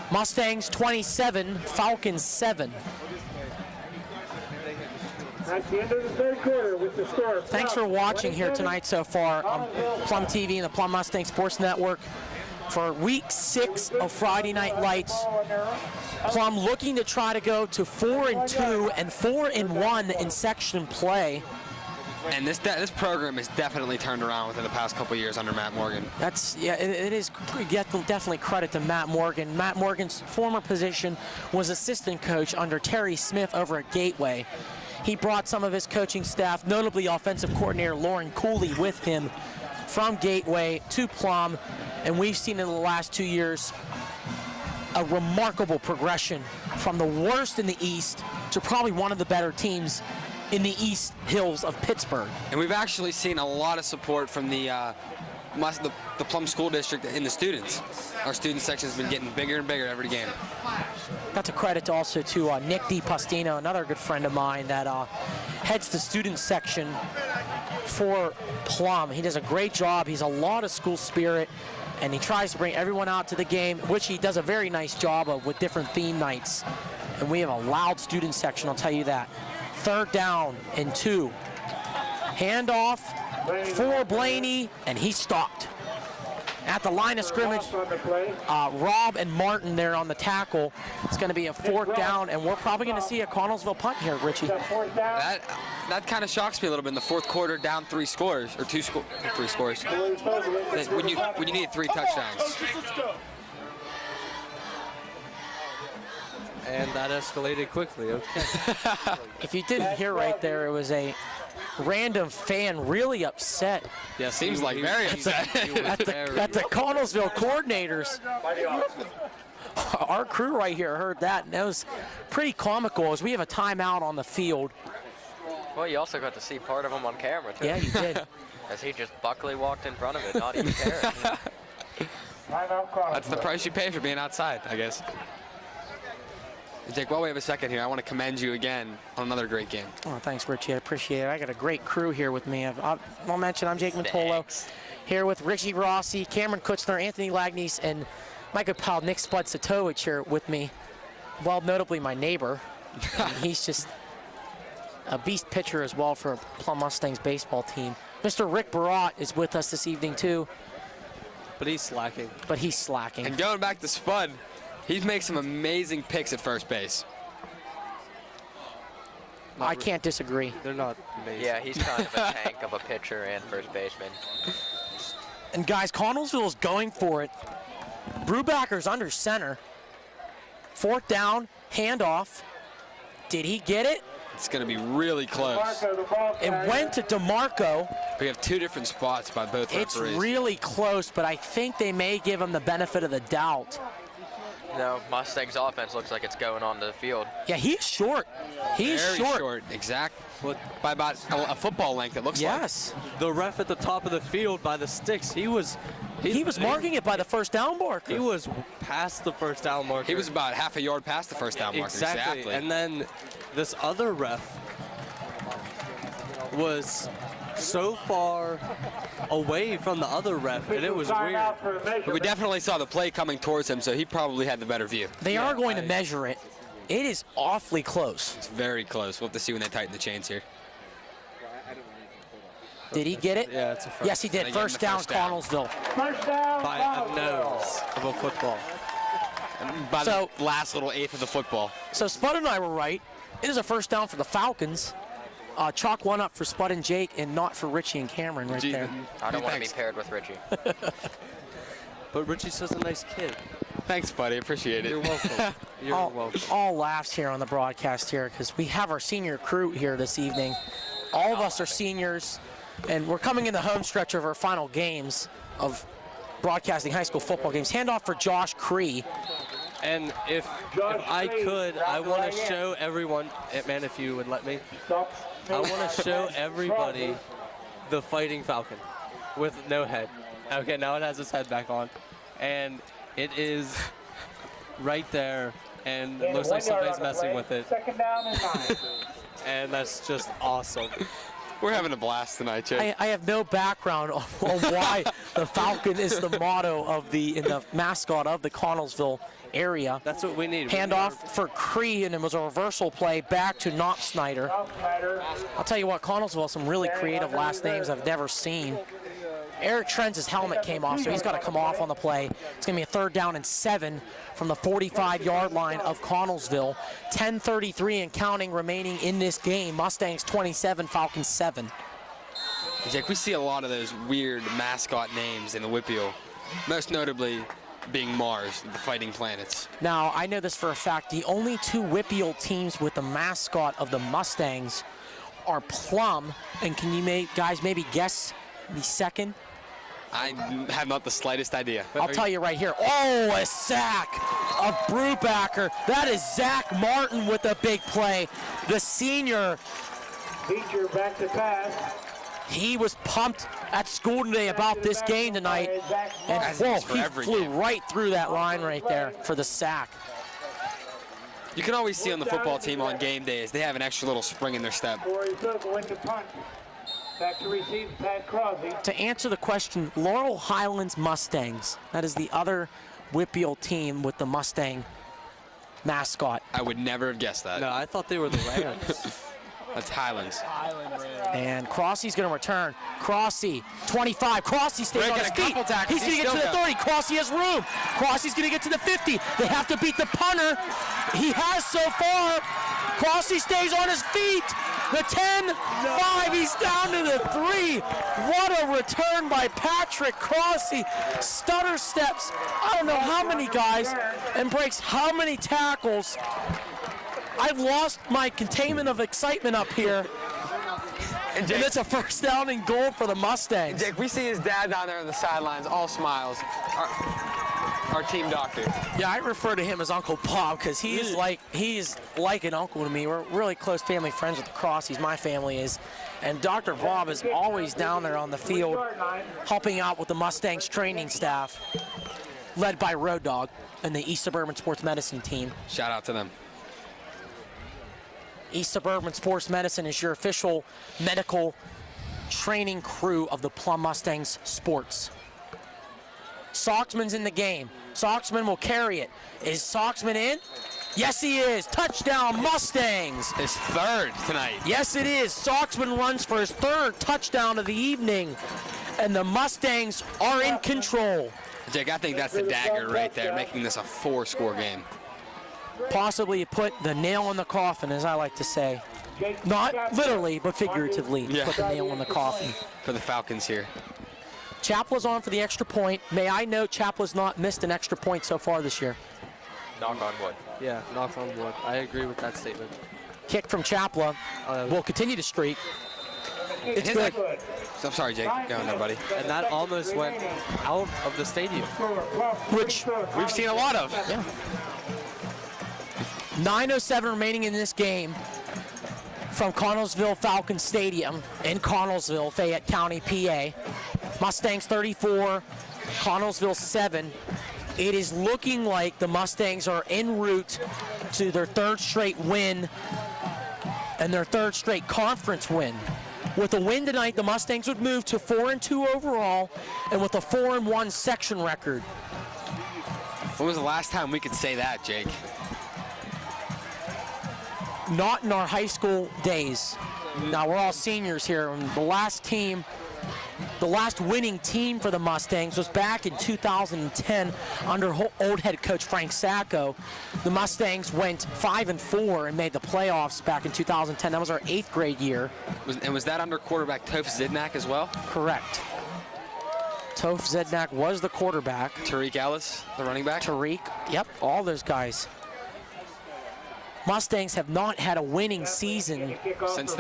Speaker 1: Mustangs 27, Falcons 7.
Speaker 5: That's the end of the third quarter with the score.
Speaker 1: Thanks for watching here tonight so far on Plum TV and the Plum Mustang Sports Network for week 6 of Friday Night Lights. Plum looking to try to go to 4-2 and 4-1 in section play.
Speaker 2: And this program has definitely turned around within the past couple of years under Matt Morgan.
Speaker 1: It is definitely credit to Matt Morgan. Matt Morgan's former position was assistant coach under Terry Smith over at Gateway. He brought some of his coaching staff, notably offensive coordinator Lauren Cooley, with him from Gateway to Plum, and we've seen in the last 2 years a remarkable progression from the worst in the East to probably one of the better teams in the East Hills of Pittsburgh.
Speaker 2: And we've actually seen a lot of support from the Plum School District in the students. Our student section has been getting bigger and bigger every game.
Speaker 1: That's a credit also to Nick DiPastino, another good friend of mine that heads the student section for Plum. He does a great job. He's a lot of school spirit, and he tries to bring everyone out to the game, which he does a very nice job of with different theme nights. And we have a loud student section, I'll tell you that. 3rd down and 2. Handoff for Blaney, and he stopped. At the line of scrimmage, Rob and Martin there on the tackle. It's going to be a 4th down, and we're probably going to see a Connellsville punt here, Richie.
Speaker 2: That kind of shocks me a little bit in the fourth quarter, down 3 scores, or 3 scores. When you need 3 touchdowns.
Speaker 7: And that escalated quickly, okay.
Speaker 1: If you didn't hear right there, it was a random fan really upset.
Speaker 2: Yeah, seems like very upset.
Speaker 1: At the Connellsville coordinators. Our crew right here heard that, and that was pretty comical as we have a timeout on the field.
Speaker 11: Well, you also got to see part of him on camera, too.
Speaker 1: Yeah, you did.
Speaker 11: As he just buckly walked in front of it, not even caring.
Speaker 2: That's the price you pay for being outside, I guess. Jake, while we have a second here, I want to commend you again on another great game.
Speaker 1: Oh, thanks, Richie. I appreciate it. I got a great crew here with me. I'll mention I'm Jake Mantolo, here with Richie Rossi, Cameron Kutzner, Anthony Lagnies, and my good pal Nick Spud-Satowicz here with me. Well, notably my neighbor. He's just a beast pitcher as well for Plum Mustangs baseball team. Mr. Rick Barat is with us this evening, too.
Speaker 7: But he's slacking.
Speaker 2: And going back to Spud, he's made some amazing picks at first base.
Speaker 1: I can't disagree.
Speaker 7: They're not amazing.
Speaker 11: Yeah, he's kind of a tank of a pitcher and first baseman.
Speaker 1: And guys, Connellsville is going for it. Brubacher's under center. 4th down, handoff. Did he get it?
Speaker 2: It's going to be really close.
Speaker 1: It went to DeMarco.
Speaker 2: We have 2 different spots by both referees.
Speaker 1: It's really close, but I think they may give him the benefit of the doubt.
Speaker 11: No, Mustang's offense looks like it's going onto the field.
Speaker 1: Yeah, he's short. He's
Speaker 2: very short. Exact. By about a football length, it looks like.
Speaker 1: Yes.
Speaker 7: The ref at the top of the field by the sticks, he was
Speaker 1: marking it by the first down marker.
Speaker 7: He was past the first down marker.
Speaker 2: He was about half a yard past the first down marker. Exactly.
Speaker 7: And then this other ref was so far away from the other ref, and it was weird.
Speaker 2: But we definitely saw the play coming towards him, so he probably had the better view.
Speaker 1: They are going to measure it. It is awfully close.
Speaker 2: It's very close. We'll have to see when they tighten the chains here.
Speaker 1: Did he get it?
Speaker 7: Yeah, it's a first.
Speaker 1: Yes, he did. First down, Connellsville.
Speaker 7: By a nose of a football.
Speaker 2: By the last little eighth of the football.
Speaker 1: So Spud and I were right. It is a first down for the Falcons. Chalk one up for Spud and Jake and not for Richie and Cameron right there.
Speaker 11: I don't want to be paired with Richie.
Speaker 7: But Richie's such a nice kid.
Speaker 2: Thanks, buddy. Appreciate it.
Speaker 7: You're welcome. You're welcome.
Speaker 1: All laughs here on the broadcast here because we have our senior crew here this evening. All of us are seniors, and we're coming in the home stretch of our final games of broadcasting high school football games. Handoff for Josh Cree.
Speaker 7: And if I could, I want to show everyone, man, if you would let me, I want to show everybody the Fighting Falcon with no head. Okay, now it has its head back on. And it is right there, and it looks like somebody's messing with it.
Speaker 5: Second down and 9.
Speaker 7: And that's just awesome.
Speaker 2: We're having a blast tonight, Jake.
Speaker 1: I have no background on why the Falcon is the motto of the mascot of the Connellsville area.
Speaker 7: That's what we need.
Speaker 1: Handoff for Cree, and it was a reversal play back to Knop Snyder. I'll tell you what, Connellsville has some really creative last names I've never seen. Eric Trent's helmet came off, so he's got to come off on the play. It's going to be a 3rd down and 7 from the 45-yard line of Connellsville. 10:33 and counting remaining in this game. Mustangs 27, Falcons 7.
Speaker 2: Jake, we see a lot of those weird mascot names in the WPIAL, most notably being Mars, the Fighting Planets.
Speaker 1: Now, I know this for a fact. The only 2 WPIAL teams with the mascot of the Mustangs are Plum, and can you guys maybe guess the second?
Speaker 2: I have not the slightest idea.
Speaker 1: I'll tell you right here. Oh, a sack of Brubaker. That is Zach Martin with a big play. The senior.
Speaker 5: Feature back to pass.
Speaker 1: He was pumped at school today about this game tonight. And whoa, he flew right through that line right there for the sack.
Speaker 2: You can always see on the football team on game days, they have an extra little spring in their step.
Speaker 5: Back to receive, Pat Crosby.
Speaker 1: To answer the question, Laurel Highlands Mustangs. That is the other WPIAL team with the Mustang mascot.
Speaker 2: I would never have guessed that.
Speaker 7: No, I thought they were the Rams.
Speaker 2: That's Highlands.
Speaker 1: And Crossy's going to return. Crossy, 25. Crossy stays on his feet. He's going to get to the 30. Crossy has room. Crossy's going to get to the 50. They have to beat the punter. He has so far. Crossy stays on his feet. The 10, 5, he's down to the 3. What a return by Patrick Crossy. Stutter steps, I don't know how many guys, and breaks how many tackles. I've lost my containment of excitement up here. And it's a 1st down and goal for the Mustangs.
Speaker 2: Jake, we see his dad down there on the sidelines, all smiles. Our team doctor.
Speaker 1: Yeah, I refer to him as Uncle Bob because he's like an uncle to me. We're really close family friends with the Crossies, my family is. And Dr. Bob is always down there on the field helping out with the Mustangs training staff, led by Road Dogg and the East Suburban Sports Medicine team.
Speaker 2: Shout out to them.
Speaker 1: East Suburban Sports Medicine is your official medical training crew of the Plum Mustangs sports. Soxman's in the game. Soxman will carry it. Is Soxman in? Yes, he is. Touchdown, Mustangs.
Speaker 2: His 3rd tonight.
Speaker 1: Yes, it is. Soxman runs for his 3rd touchdown of the evening, and the Mustangs are in control.
Speaker 2: Jake, I think that's the dagger right there, making this a 4-score game.
Speaker 1: Possibly put the nail in the coffin, as I like to say. Not literally, but figuratively, put the nail in the coffin.
Speaker 2: For the Falcons here.
Speaker 1: Chapla's on for the extra point. May I note Chapla's not missed an extra point so far this year.
Speaker 11: Knock on wood.
Speaker 7: Yeah, knock on wood. I agree with that statement.
Speaker 1: Kick from Chapla will continue to streak. It's good.
Speaker 2: I'm sorry, Jake. Go on there, buddy.
Speaker 7: And that almost went out of the stadium.
Speaker 1: Which
Speaker 2: we've seen a lot of.
Speaker 1: Yeah. 9:07 remaining in this game from Connellsville Falcon Stadium in Connellsville, Fayette County, PA. Mustangs 34, Connellsville 7. It is looking like the Mustangs are en route to their 3rd straight win and their 3rd straight conference win. With a win tonight, the Mustangs would move to 4-2 overall and with a 4-1 section record.
Speaker 2: When was the last time we could say that, Jake?
Speaker 1: Not in our high school days. Now, we're all seniors here, and the last team The last winning team for the Mustangs was back in 2010 under old head coach Frank Sacco. The Mustangs went 5-4 and made the playoffs back in 2010. That was our 8th grade year.
Speaker 2: And was that under quarterback Toph Zidnak as well?
Speaker 1: Correct. Toph Zidnak was the quarterback.
Speaker 2: Tariq Ellis, the running back?
Speaker 1: Tariq, yep, all those guys. Mustangs have not had a winning season since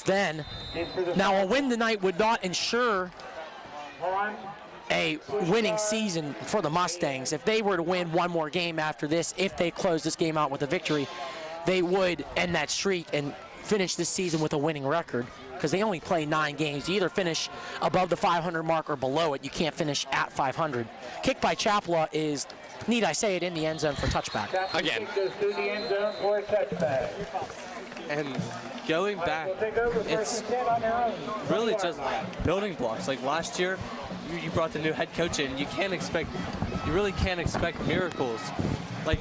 Speaker 1: then. Now, a win tonight would not ensure a winning season for the Mustangs. If they were to win one more game after this, if they close this game out with a victory, they would end that streak and finish this season with a winning record, because they only play 9 games. You either finish above the 500 mark or below it. You can't finish at 500. Kick by Chapla is, need I say it, in the end zone for touchback.
Speaker 2: Again.
Speaker 7: And going back, it's really just building blocks. Like last year, you brought the new head coach in. You really can't expect miracles. Like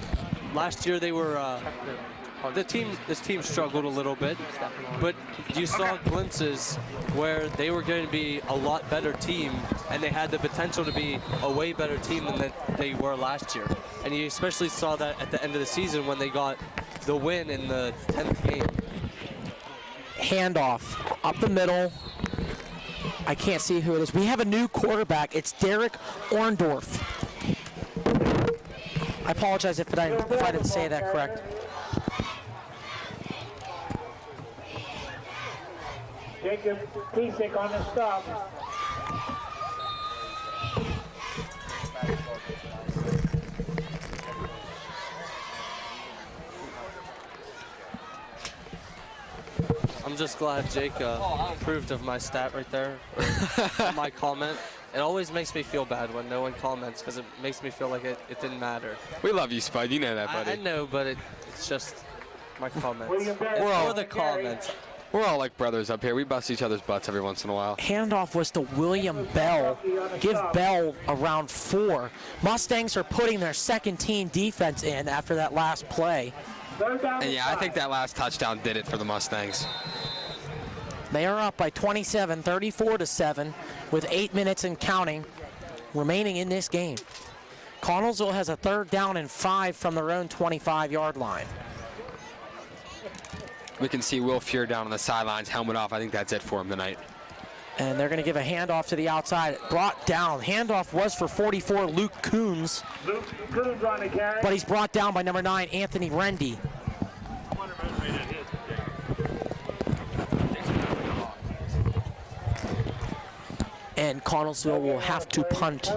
Speaker 7: last year, they were this team struggled a little bit, but you saw glimpses where they were going to be a lot better team, and they had the potential to be a way better team than they were last year. And you especially saw that at the end of the season when they got the win in the 10th game.
Speaker 1: Handoff up the middle. I can't see who it is. We have a new quarterback. It's Derek Orndorff. I apologize if I didn't say that correct.
Speaker 5: Jacob Piesick on the stop.
Speaker 7: I'm just glad Jake approved of my stat right there, my comment. It always makes me feel bad when no one comments, because it makes me feel like it didn't matter.
Speaker 2: We love you, Spud. You know that, buddy.
Speaker 7: I know, but it's just my comments.
Speaker 2: We're all
Speaker 7: the comments.
Speaker 2: We're all like brothers up here. We bust each other's butts every once in a while.
Speaker 1: Handoff was to William Bell. Give Bell around 4. Mustangs are putting their second team defense in after that last play.
Speaker 2: And yeah, I think that last touchdown did it for the Mustangs.
Speaker 1: They are up by 27, 34-7, with 8 minutes and counting remaining in this game. Connellsville has a 3rd down and 5 from their own 25-yard line.
Speaker 2: We can see Will Fuhr down on the sidelines, helmet off. I think that's it for him tonight.
Speaker 1: And they're going to give a handoff to the outside. Brought down. Handoff was for 44, Luke Coons. But he's brought down by number 9, Anthony Rendy. And Connellsville will have to punt.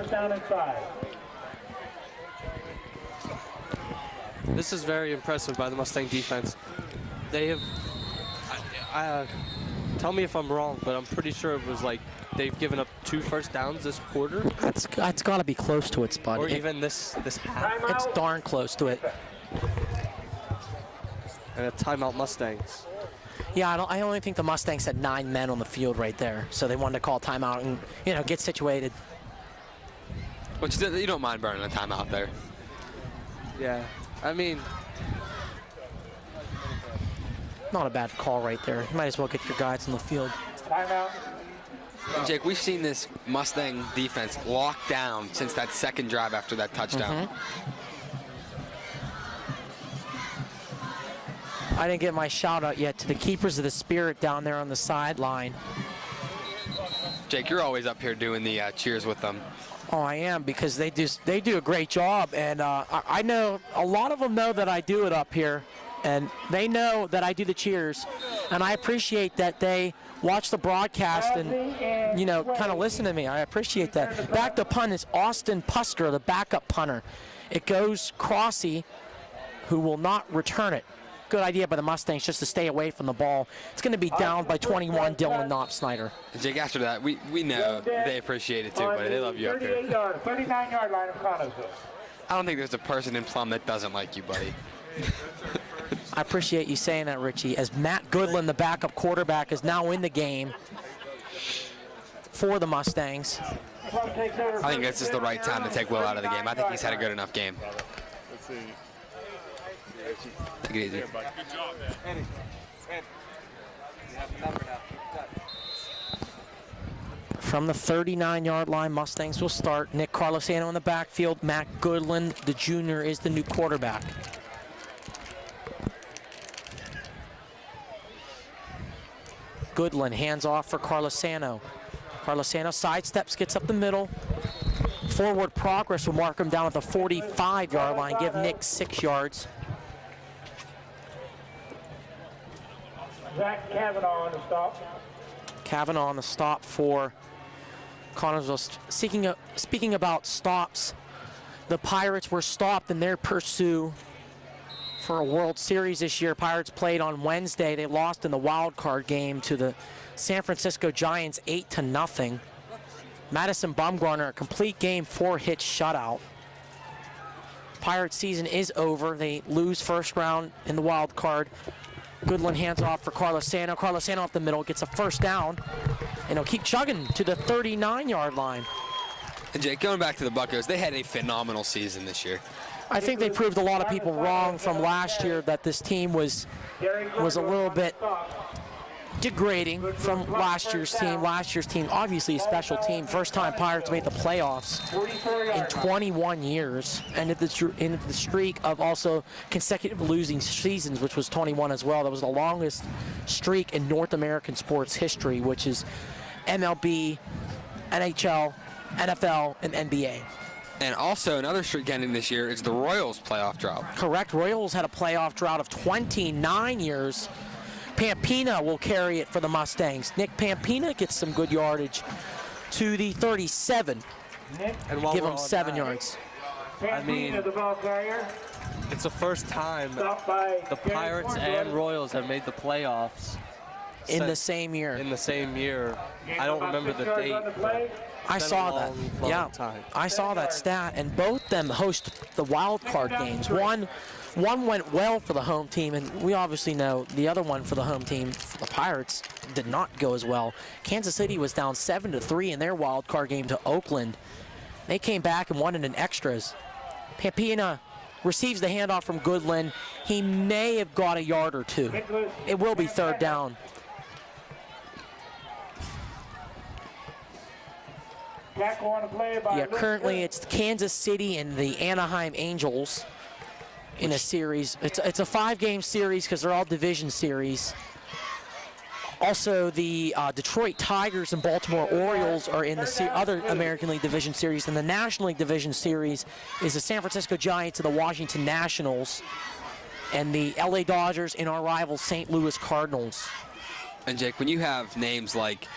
Speaker 7: This is very impressive by the Mustang defense. They have, tell me if I'm wrong, but I'm pretty sure it was like they've given up 2 first downs this quarter.
Speaker 1: It's got to be close to it, Spud.
Speaker 7: Or even this half.
Speaker 1: It's darn close to it.
Speaker 7: And a timeout Mustangs.
Speaker 1: Yeah, I only think the Mustangs had 9 men on the field right there, so they wanted to call timeout and, you know, get situated.
Speaker 2: Which you don't mind burning a timeout there.
Speaker 7: Yeah, I mean,
Speaker 1: not a bad call right there. You might as well get your guys on the field.
Speaker 5: Timeout.
Speaker 2: Jake, we've seen this Mustang defense locked down since that second drive after that touchdown.
Speaker 1: I didn't get my shout out yet to the keepers of the spirit down there on the sideline.
Speaker 2: Jake, you're always up here doing the cheers with them.
Speaker 1: Oh, I am, because they do a great job, and I know a lot of them know that I do it up here, and they know that I do the cheers, and I appreciate that they watch the broadcast and, you know, kind of listen to me. I appreciate that. Back to punt is Austin Pusker, the backup punter. It goes Crossy, who will not return it. Good idea by the Mustangs just to stay away from the ball. It's going to be down by 21, Dylan Knopf-Snyder.
Speaker 2: Jake, after that, we know they appreciate it too, buddy. They love you up here.
Speaker 5: 39-yard line of Connellsville.
Speaker 2: I don't think there's a person in Plum that doesn't like you, buddy.
Speaker 1: I appreciate you saying that, Richie. As Matt Goodland, the backup quarterback, is now in the game for the Mustangs.
Speaker 2: I think this is the right time to take Will out of the game. I think he's had a good enough game. Take it easy.
Speaker 9: Good job, man.
Speaker 1: From the 39-yard line, Mustangs will start. Nick Carlosano in the backfield. Matt Goodland, the junior, is the new quarterback. Goodland hands off for Carlosano. Carlosano sidesteps, gets up the middle. Forward progress will mark him down at the 45-yard line, give Nick 6 yards.
Speaker 5: Zach Kavanaugh on the stop.
Speaker 1: Kavanaugh on the stop for Connellsville. Speaking about stops, the Pirates were stopped in their pursuit for a World Series this year. Pirates played on Wednesday. They lost in the wild card game to the San Francisco Giants 8-0. Madison Bumgarner, a complete game, 4-hit shutout. Pirates season is over. They lose first round in the wild card. Goodland hands off for Carlosano. Carlosano up the middle, gets a first down, and he'll keep chugging to the 39-yard line.
Speaker 2: And Jake, going back to the Buccos, they had a phenomenal season this year.
Speaker 1: I think they proved a lot of people wrong from last year that this team was a little bit degrading from last year's team. Last year's team, obviously a special team. First time Pirates made the playoffs in 21 years. Ended the streak of also consecutive losing seasons, which was 21 as well. That was the longest streak in North American sports history, which is MLB, NHL, NFL, and NBA.
Speaker 2: And also another streak ending this year is the Royals playoff drought.
Speaker 1: Correct. Royals had a playoff drought of 29 years. Pampina will carry it for the Mustangs. Nick Pampina gets some good yardage to the 37.
Speaker 7: And
Speaker 1: give him 7 yards.
Speaker 7: I mean, it's the first time the Pirates and Royals have made the playoffs
Speaker 1: in the same year.
Speaker 7: In the same year. I don't remember the date. But
Speaker 1: I saw that. Yeah, I saw that stat, and both them host the wild card games. One went well for the home team, and we obviously know the other one for the home team, for the Pirates, did not go as well. Kansas City was down 7-3 in their wild card game to Oakland. They came back and won it in extras. Pampina receives the handoff from Goodland. He may have got a yard or two. It will be third down. Yeah, currently it's Kansas City and the Anaheim Angels in a series. It's a 5-game series because they're all division series. Also, the Detroit Tigers and Baltimore Orioles are in the other American League Division Series, and the National League Division Series is the San Francisco Giants and the Washington Nationals, and the LA Dodgers and our rival St. Louis Cardinals.
Speaker 2: And Jake, when you have names like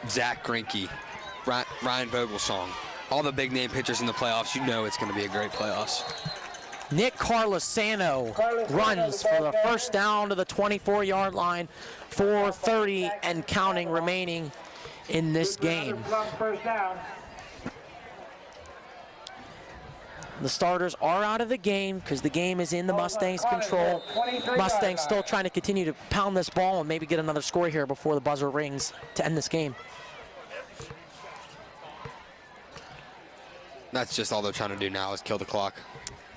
Speaker 2: Zach Greinke, Ryan Vogelsong, all the big name pitchers in the playoffs, you know it's going to be a great playoffs.
Speaker 1: Nick Carlosano runs for the first down to the 24-yard line, 4:30 and counting remaining in this game. The starters are out of the game because the game is in the Mustangs' control. Mustangs still trying to continue to pound this ball and maybe get another score here before the buzzer rings to end this game.
Speaker 2: That's just all they're trying to do now is kill the clock.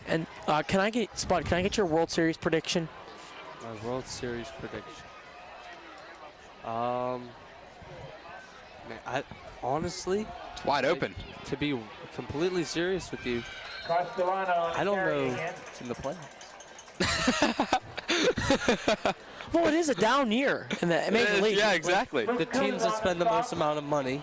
Speaker 1: And can I get your World Series prediction?
Speaker 7: My World Series prediction. Man, honestly,
Speaker 2: it's wide open.
Speaker 7: To be completely serious with you, I don't know who's in the playoffs.
Speaker 1: Well, it is a down year in the Major League.
Speaker 2: Yeah, exactly.
Speaker 7: The teams that spend the most amount of money.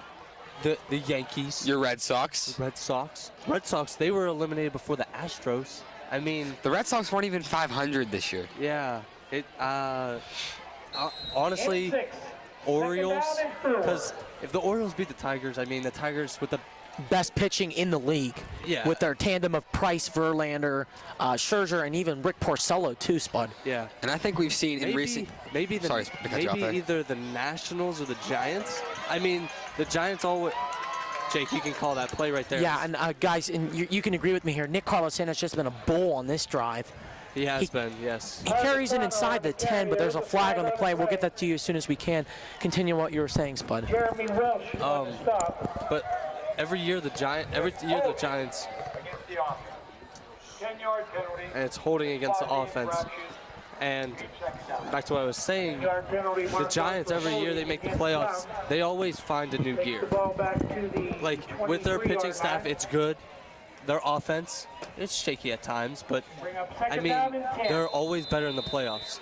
Speaker 7: The Yankees.
Speaker 2: Your Red Sox.
Speaker 7: Red Sox. Red Sox, they were eliminated before the Astros. I mean...
Speaker 2: The Red Sox weren't even 500 this year.
Speaker 7: Yeah. Honestly, Orioles, because if the Orioles beat the Tigers, I mean, the Tigers with the
Speaker 1: best pitching in the league.
Speaker 7: Yeah.
Speaker 1: With their tandem of Price, Verlander, Scherzer, and even Rick Porcello too, Spud.
Speaker 7: Yeah.
Speaker 2: And I think we've seen in recent...
Speaker 7: Maybe either the Nationals or the Giants. I mean, the Giants always... Jake, you can call that play right there.
Speaker 1: Yeah, and guys, and you can agree with me here. Nick Carlosano's just been a bull on this drive.
Speaker 7: He has been, yes.
Speaker 1: He carries it inside the 10, but there's a flag on the play. We'll get that to you as soon as we can. Continue what you were saying, Spud.
Speaker 7: But every year the Giants, and it's holding against the offense. And back to what I was saying, the Giants, every year they make the playoffs, they always find a new gear. Like, with their pitching staff, it's good. Their offense, it's shaky at times, but, I mean, they're always better in the playoffs.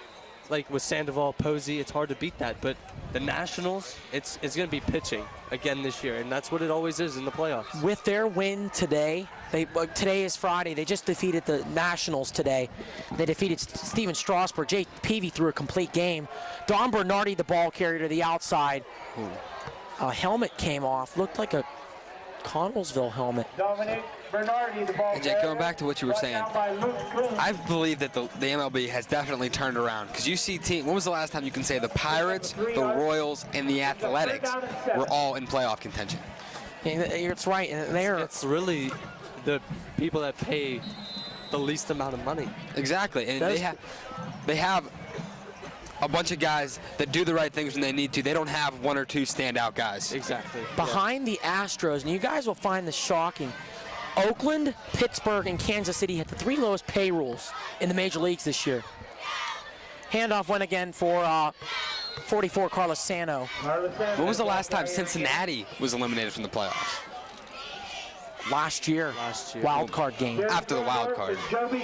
Speaker 7: Like, with Sandoval, Posey, it's hard to beat that, but the Nationals, it's going to be pitching again this year, and that's what it always is in the playoffs.
Speaker 1: With their win today, today is Friday. They just defeated the Nationals today. They defeated Steven Strasburg. Jake Peavy threw a complete game. Don Bernardi, the ball carrier to the outside. A helmet came off. Looked like a Connellsville helmet.
Speaker 2: And Jake, going back to what you were saying, I believe that the MLB has definitely turned around. Because you see when was the last time you can say the Pirates, the Royals, and the Athletics were all in playoff contention?
Speaker 1: Yeah, it's right. And
Speaker 7: it's really the people that pay the least amount of money.
Speaker 2: Exactly. And they have a bunch of guys that do the right things when they need to. They don't have one or two standout guys.
Speaker 7: Exactly.
Speaker 1: Behind the Astros, and you guys will find this shocking, Oakland, Pittsburgh, and Kansas City had the 3 lowest payrolls in the major leagues this year. Handoff went again for 44, Carlos Sano.
Speaker 2: When was the last time Cincinnati was eliminated from the playoffs?
Speaker 1: Last year. Wild card game.
Speaker 2: After the wild card.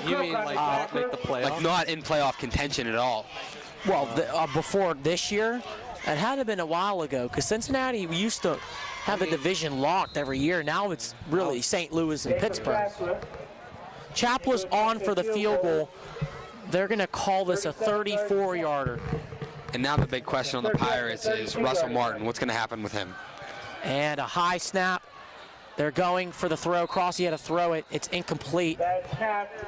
Speaker 7: You mean like not make the playoffs?
Speaker 2: Like not in playoff contention at all.
Speaker 1: Well, before this year, it had to have been a while ago, because Cincinnati used to have the division locked every year. Now it's really St. Louis and Pittsburgh. Chapla's on for the field goal. They're going to call this a 34-yarder.
Speaker 2: And now the big question on the Pirates is Russell Martin. What's going to happen with him?
Speaker 1: And a high snap. They're going for the throw. Crossy had to throw it. It's incomplete.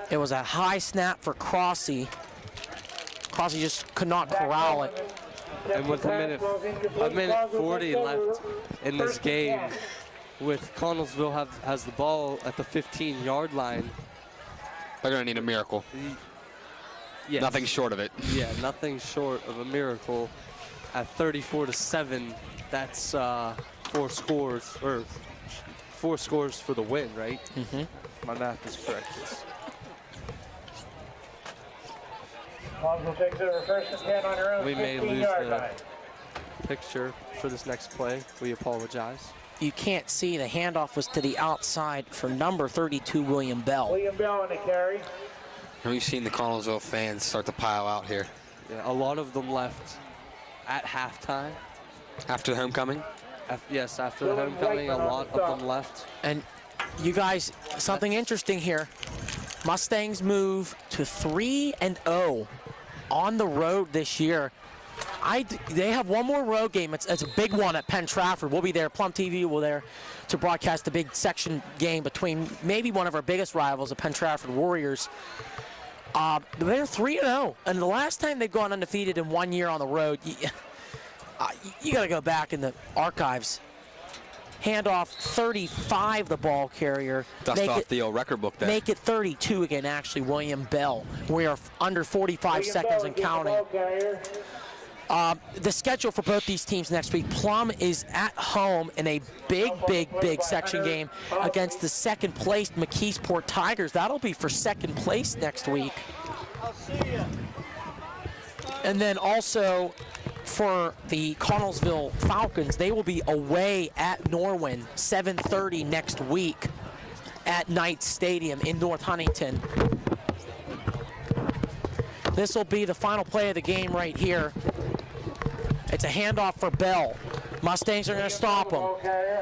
Speaker 1: It was a high snap for Crossy. Crossy just could not corral it.
Speaker 7: And with a minute 40 left in this game, with Connellsville has the ball at the 15-yard line.
Speaker 2: They're going to need a miracle.
Speaker 7: Yes.
Speaker 2: Nothing short of it.
Speaker 7: Yeah, nothing short of a miracle. At 34-7, that's 4 scores for the win, right?
Speaker 1: Mm-hmm.
Speaker 7: My math is correct. We may lose the picture for this next play. We apologize.
Speaker 1: You can't see, the handoff was to the outside for number 32, William Bell.
Speaker 5: William Bell on the carry.
Speaker 2: And we've seen the Connellsville fans start to pile out here.
Speaker 7: Yeah, a lot of them left at halftime.
Speaker 2: After the homecoming?
Speaker 7: Yes, after the homecoming, a lot of them left.
Speaker 1: And you guys, something interesting here. Mustangs move to 3-0 on the road this year. They have one more road game. It's a big one at Penn Trafford. We'll be there. Plum TV will be there to broadcast the big section game between maybe one of our biggest rivals, the Penn Trafford Warriors. They're 3-0, and the last time they've gone undefeated in 1 year on the road, you got to go back in the archives. Handoff 35, the ball carrier.
Speaker 2: Dust off the old record book there.
Speaker 1: Make it 32 again, actually, William Bell. We are under 45 seconds and counting. The schedule for both these teams next week, Plum is at home in a big section game against the second-placed McKeesport Tigers. That'll be for second place next week.
Speaker 5: I'll see you.
Speaker 1: And then also for the Connellsville Falcons, they will be away at Norwin, 7:30 next week at Knight Stadium in North Huntington. This will be the final play of the game right here. It's a handoff for Bell. Mustangs are going to stop them.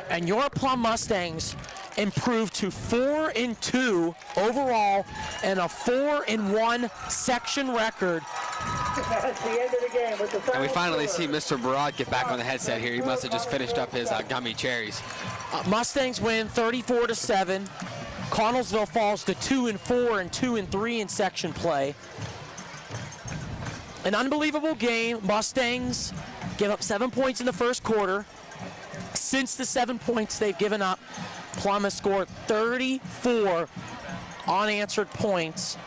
Speaker 1: And your Plum Mustangs improved to 4-2 overall and a 4-1 section record.
Speaker 5: That's the end of the game with the
Speaker 2: and we finally see Mr. Barad get back on the headset here. He must have just finished up his gummy cherries.
Speaker 1: Mustangs win 34-7. Connellsville falls to 2-4 and 2-3 in section play. An unbelievable game. Mustangs give up 7 points in the first quarter. Since the 7 points they've given up, Plum has scored 34 unanswered points.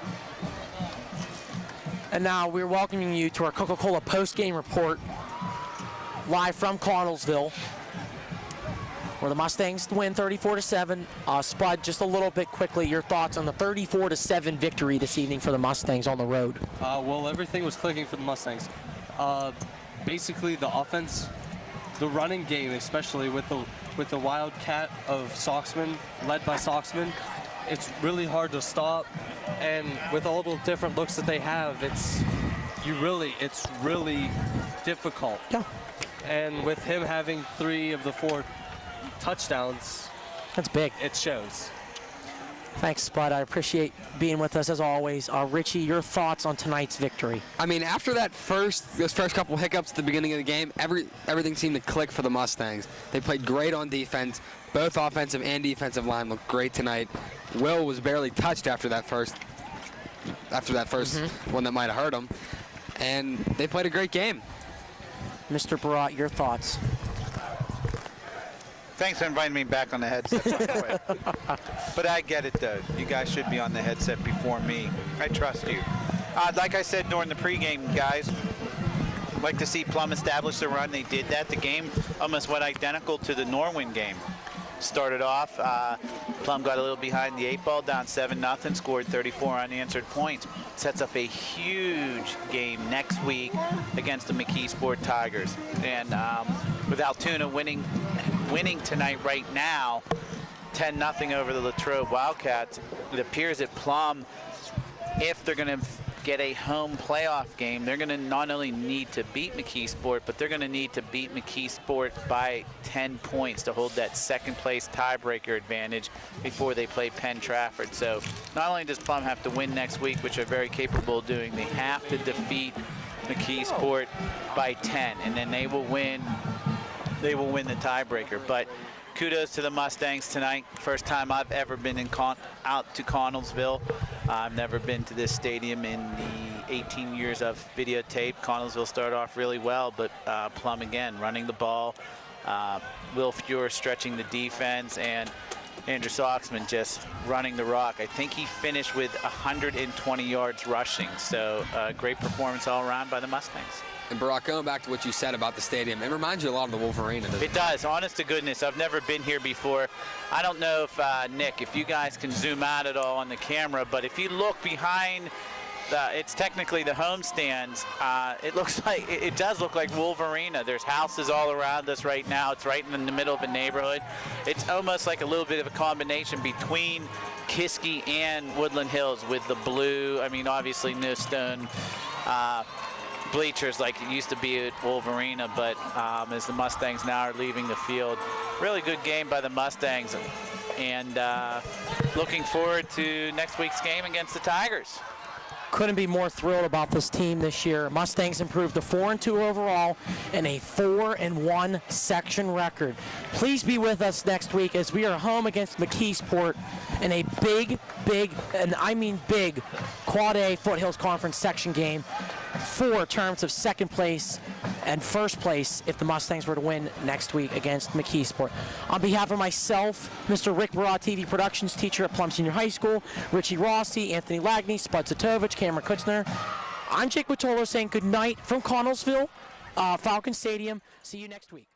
Speaker 1: And now we're welcoming you to our Coca-Cola post-game report live from Connellsville, where the Mustangs win 34-7. Spud, just a little bit quickly, your thoughts on the 34-7 victory this evening for the Mustangs on the road.
Speaker 7: Well, everything was clicking for the Mustangs. Basically, the offense, the running game, especially with the Wildcat of Soxman, led by Soxman, it's really hard to stop. And with all the different looks that they have, it's really difficult.
Speaker 1: Yeah.
Speaker 7: And with him having 3 of the 4 touchdowns,
Speaker 1: that's big.
Speaker 7: It shows.
Speaker 1: Thanks, Spud. I appreciate being with us as always. Richie, your thoughts on tonight's victory?
Speaker 2: I mean, after those first couple hiccups at the beginning of the game, everything seemed to click for the Mustangs. They played great on defense. Both offensive and defensive line looked great tonight. Will was barely touched after that first one that might have hurt him, and they played a great game.
Speaker 1: Mr. Barat, your thoughts?
Speaker 12: Thanks for inviting me back on the headset so quick. But I get it, though. You guys should be on the headset before me. I trust you. Like I said during the pregame, guys, like to see Plum establish the run. They did that. The game almost went identical to the Norwin game. Started off, Plum got a little behind the 8 ball, down 7-0, scored 34 unanswered points. Sets up a huge game next week against the McKeesport Tigers. And with Altoona winning tonight right now, 10-0 over the Latrobe Wildcats, it appears that Plum, if they're going to get a home playoff game, they're going to not only need to beat McKeesport, but they're going to need to beat McKeesport by 10 points to hold that second place tiebreaker advantage before they play Penn Trafford. So not only does Plum have to win next week, which they're very capable of doing, they have to defeat McKeesport by 10, and then they will win the tiebreaker. But kudos to the Mustangs tonight. First time I've ever been out to Connellsville. I've never been to this stadium in the 18 years of videotape. Connellsville started off really well, but Plum again running the ball. Will Fuhr stretching the defense, and Andrew Soxman just running the rock. I think he finished with 120 yards rushing. So great performance all around by the Mustangs.
Speaker 2: And Barack, going back to what you said about the stadium, it reminds you a lot of the Wolverine.
Speaker 12: It does, honest to goodness. I've never been here before. I don't know if, Nick, if you guys can zoom out at all on the camera, but if you look behind, it's technically the home stands, it does look like Wolverina. There's houses all around us right now. It's right in the middle of a neighborhood. It's almost like a little bit of a combination between Kiski and Woodland Hills with the blue, I mean, obviously no stone bleachers like it used to be at Wolverina, but as the Mustangs now are leaving the field, really good game by the Mustangs, and looking forward to next week's game against the Tigers.
Speaker 1: Couldn't be more thrilled about this team this year. Mustangs improved to 4-2 overall and a 4-1 section record. Please be with us next week as we are home against McKeesport in a big, and I mean big, Quad A Foothills Conference section game for terms of second place and first place if the Mustangs were to win next week against McKeesport. On behalf of myself, Mr. Rick Barat, TV Productions teacher at Plum Senior High School, Richie Rossi, Anthony Lagney, Spud Satovich, Cameron Kutzner, I'm Jake Witolo saying good night from Connellsville, Falcon Stadium. See you next week.